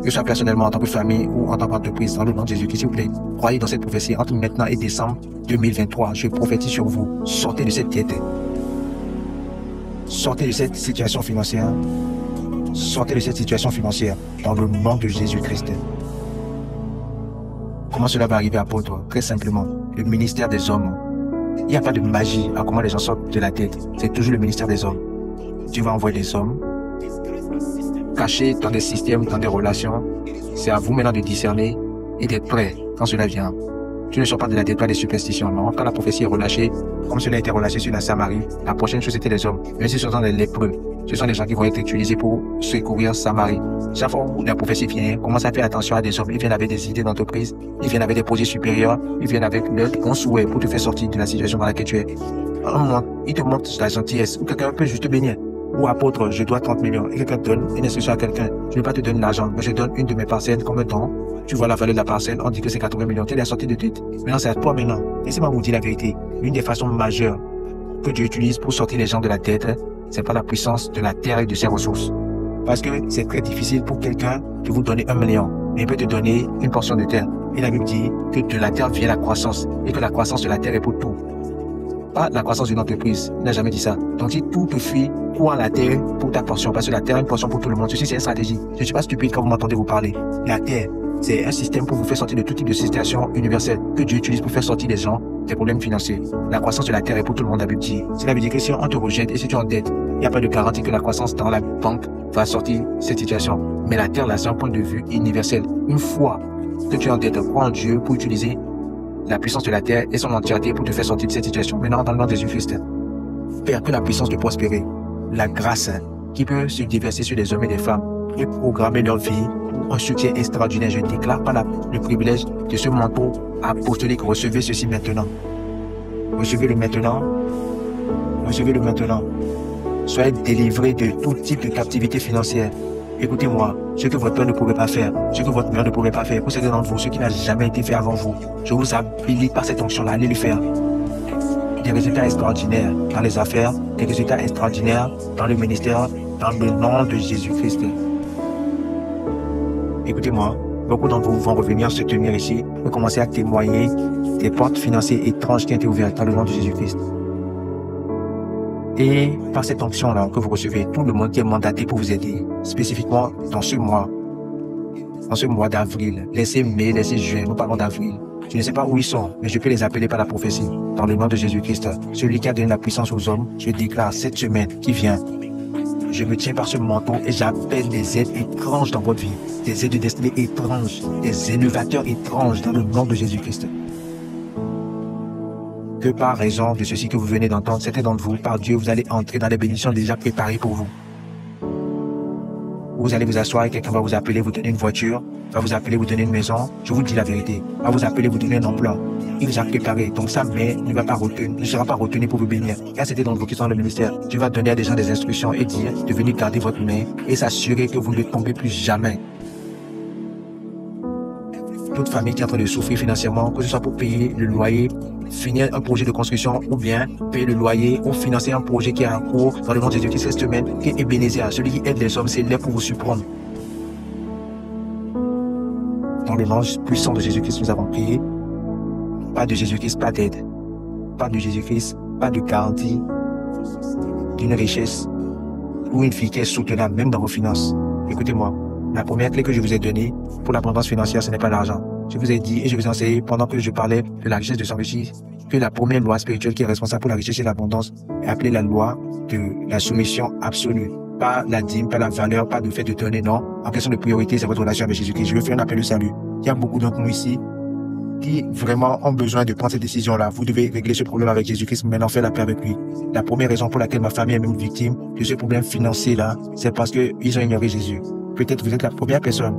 que ce soit personnellement en tant que famille ou en tant qu'entreprise, dans le nom de Jésus-Christ, s'il vous plaît, croyez dans cette prophétie. Entre maintenant et décembre 2023, je prophétise sur vous. Sortez de cette dette. Sortez de cette situation financière. Sortez de cette situation financière dans le nom de Jésus-Christ. Comment cela va arriver, apôtre? Très simplement, le ministère des hommes. Il n'y a pas de magie à comment les gens sortent de la tête. C'est toujours le ministère des hommes. Dieu va envoyer des hommes cachés dans des systèmes, dans des relations. C'est à vous maintenant de discerner et d'être prêt quand cela vient. Tu ne sors pas de la tête, pas des superstitions. Non, quand la prophétie est relâchée, comme cela a été relâché sur la Samarie, la prochaine chose c'était les hommes. Même si ce sont des lépreux, ce sont des gens qui vont être utilisés pour secourir Samarie. Chaque fois où la prophétie vient, commence à faire attention à des hommes. Ils viennent avec des idées d'entreprise, ils viennent avec des projets supérieurs, ils viennent avec leur bon souhait pour te faire sortir de la situation dans laquelle tu es. Ils te montrent la gentillesse, ou quelqu'un peut juste te bénir. ou apôtre, je dois 30 millions, et quelqu'un donne une instruction à quelqu'un, je ne vais pas te donner l'argent, mais je donne une de mes parcelles comme un don, tu vois la valeur de la parcelle, on dit que c'est 80 millions, tu es sorti de tête. Maintenant, c'est à toi maintenant. Laissez-moi vous dire la vérité. L'une des façons majeures que Dieu utilise pour sortir les gens de la dette, c'est pas la puissance de la terre et de ses ressources. Parce que c'est très difficile pour quelqu'un de vous donner 1 million, mais il peut te donner une portion de terre. Et la Bible dit que de la terre vient la croissance, et que la croissance de la terre est pour tout. Pas la croissance d'une entreprise. Il n'a jamais dit ça. Donc si tout te fuit, prends la terre pour ta portion, parce que la terre est une portion pour tout le monde. Ceci, c'est une stratégie. Je ne suis pas stupide quand vous m'entendez vous parler. La terre, c'est un système pour vous faire sortir de tout type de situation universelle que Dieu utilise pour faire sortir des gens des problèmes financiers. La croissance de la terre est pour tout le monde, la Bible dit. Cela veut dire que si on te rejette et si tu es en dette, il n'y a pas de garantie que la croissance dans la banque va sortir cette situation. Mais la terre, là, c'est un point de vue universel. Une fois que tu es en dette, crois en Dieu pour utiliser la puissance de la terre et son entièreté pour te faire sortir de cette situation. Maintenant, dans le nom de Jésus-Christ, Père, que la puissance de prospérer, la grâce qui peut se déverser sur les hommes et les femmes et programmer leur vie pour un succès extraordinaire. Je déclare par le privilège de ce manteau apostolique. Recevez ceci maintenant. Recevez-le maintenant. Recevez-le maintenant. Soyez délivrés de tout type de captivité financière. Écoutez-moi, ce que votre père ne pouvait pas faire, ce que votre mère ne pouvait pas faire, pour certains d'entre vous, ce qui n'a jamais été fait avant vous, je vous habilite par cette onction-là, allez le faire. Des résultats extraordinaires dans les affaires, des résultats extraordinaires dans le ministère, dans le nom de Jésus-Christ. Écoutez-moi, beaucoup d'entre vous vont revenir se tenir ici et commencer à témoigner des portes financières étranges qui ont été ouvertes dans le nom de Jésus-Christ. Et par cette onction-là que vous recevez, tout le monde qui est mandaté pour vous aider, spécifiquement dans ce mois d'avril, laissez mai, laissez juin, nous parlons d'avril. Je ne sais pas où ils sont, mais je peux les appeler par la prophétie. Dans le nom de Jésus-Christ, celui qui a donné la puissance aux hommes, je déclare cette semaine qui vient, je me tiens par ce manteau et j'appelle des aides étranges dans votre vie, des aides de destinée étranges, des élevateurs étranges dans le nom de Jésus-Christ. Que par raison de ceci que vous venez d'entendre, certains d'entre vous, par Dieu, vous allez entrer dans les bénédictions déjà préparées pour vous. Vous allez vous asseoir et quelqu'un va vous appeler, vous donner une voiture, va vous appeler, vous donner une maison. Je vous dis la vérité. Va vous appeler, vous donner un emploi. Il vous a préparé. Donc sa main ne sera pas retenue pour vous bénir. Car c'était dans vos qui sont dans le ministère. Dieu va donner à des gens des instructions et dire de venir garder votre main et s'assurer que vous ne tombez plus jamais. Toute famille qui est en train de souffrir financièrement, que ce soit pour payer le loyer, finir un projet de construction ou bien payer le loyer ou financer un projet qui est en cours dans le nom de Jésus cette semaine, qui est Ebenezer, celui qui aide les hommes, c'est là pour vous surprendre. Dans le nom puissant de Jésus-Christ, nous avons prié. Pas de Jésus-Christ, pas d'aide. Pas de Jésus-Christ, pas de garantie d'une richesse ou une vie qui est soutenable, même dans vos finances. Écoutez-moi. La première clé que je vous ai donnée pour l'abondance financière, ce n'est pas l'argent. Je vous ai dit et je vous ai enseigné pendant que je parlais de la richesse de s'enrichir que la première loi spirituelle qui est responsable pour la richesse et l'abondance est appelée la loi de la soumission absolue. Pas la dîme, pas la valeur, pas le fait de donner, non. En question de priorité, c'est votre relation avec Jésus-Christ. Je veux faire un appel au salut. Il y a beaucoup d'entre nous ici qui vraiment ont besoin de prendre cette décision-là. Vous devez régler ce problème avec Jésus-Christ, maintenant faire la paix avec lui. La première raison pour laquelle ma famille est même victime de ce problème financier-là, c'est parce qu'ils ont ignoré Jésus. Peut-être vous êtes la première personne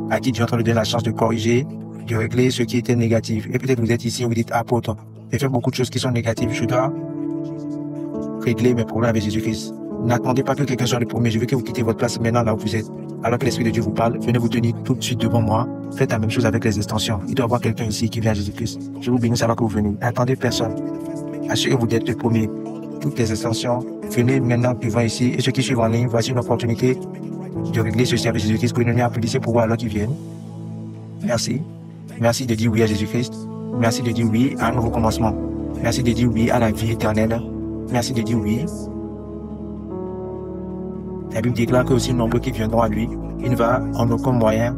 à qui Dieu est en train de donner la chance de corriger, de régler ce qui était négatif. Et peut-être vous êtes ici et vous dites, apôtre, j'ai fait beaucoup de choses qui sont négatives. Je dois régler mes problèmes avec Jésus-Christ. N'attendez pas que quelqu'un soit le premier. Je veux que vous quittez votre place maintenant là où vous êtes. Alors que l'Esprit de Dieu vous parle, venez vous tenir tout de suite devant moi. Faites la même chose avec les extensions. Il doit y avoir quelqu'un ici qui vient à Jésus-Christ. Je vous bénis alors que vous venez. N'attendez personne. Assurez-vous d'être le premier. Toutes les extensions, venez maintenant devant ici. Et ceux qui suivent en ligne, voici une opportunité de régler ce service de Jésus-Christ pour donner à appeler pour voir alors qu'ils viennent. Merci. Merci de dire oui à Jésus-Christ. Merci de dire oui à un nouveau commencement. Merci de dire oui à la vie éternelle. Merci de dire oui. La Bible déclare que aussi nombreux qui viendront à lui, il ne va en aucun moyen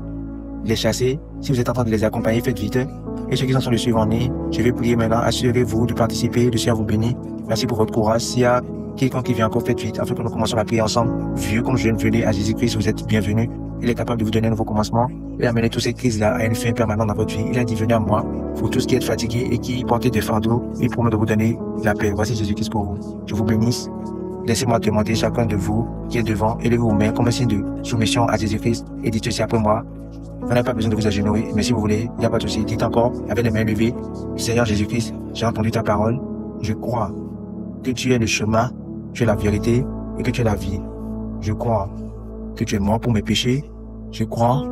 les chasser. Si vous êtes en train de les accompagner, faites vite. Et ceux qui sont en train de suivre en ligne, je vais prier maintenant. Assurez-vous de participer, le Seigneur vous bénit. Merci pour votre courage. S'il y a quelqu'un qui vient encore, faites vite, afin que nous commençons à prier ensemble. Vieux comme jeune, venez à Jésus-Christ, vous êtes bienvenus. Il est capable de vous donner un nouveau commencement et amener toutes ces crises-là à une fin permanente dans votre vie. Il a dit, venez à moi, pour tous qui êtes fatigués et qui portez des fardeaux, il promet de vous donner la paix. Voici Jésus-Christ pour vous. Je vous bénisse. Laissez-moi demander chacun de vous qui est devant, élevez vos mains comme un signe de soumission à Jésus-Christ et dites ceci après moi. Vous n'avez pas besoin de vous agenouiller, mais si vous voulez, il n'y a pas de souci. Dites encore, avec les mains levées, Seigneur Jésus-Christ, j'ai entendu ta parole. Je crois que tu es le chemin, tu es la vérité et que tu es la vie. Je crois que tu es mort pour mes péchés. Je crois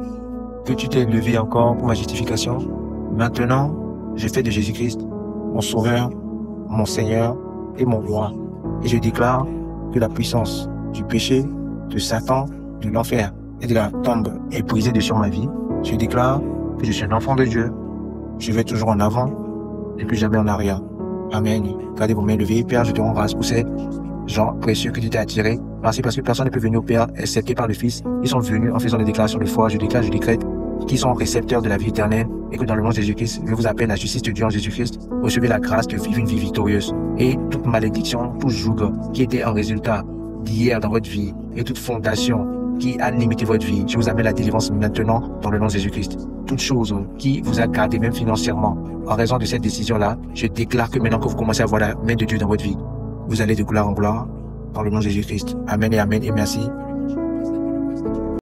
que tu t'es levé encore pour ma justification. Maintenant, je fais de Jésus-Christ mon Sauveur, mon Seigneur et mon Roi. Et je déclare que la puissance du péché, de Satan, de l'enfer et de la tombe est brisée de sur ma vie. Je déclare que je suis un enfant de Dieu. Je vais toujours en avant et plus jamais en arrière. Amen. Gardez vos mains levées. Père, je te rends grâce pour ces gens précieux que tu t'es attirés. Merci parce que personne ne peut venir au Père excepté par le Fils. Ils sont venus en faisant des déclarations de foi. Je déclare, je décrète qu'ils sont récepteurs de la vie éternelle et que dans le nom de Jésus-Christ, je vous appelle la justice de Dieu en Jésus-Christ. Recevez la grâce de vivre une vie victorieuse. Et toute malédiction, tout joug qui était un résultat d'hier dans votre vie et toute fondation qui a limité votre vie, je vous amène la délivrance maintenant dans le nom de Jésus-Christ. Toute chose qui vous a gardé même financièrement en raison de cette décision-là, je déclare que maintenant que vous commencez à voir la main de Dieu dans votre vie, vous allez de gloire en gloire dans le nom de Jésus-Christ. Amen et amen et merci.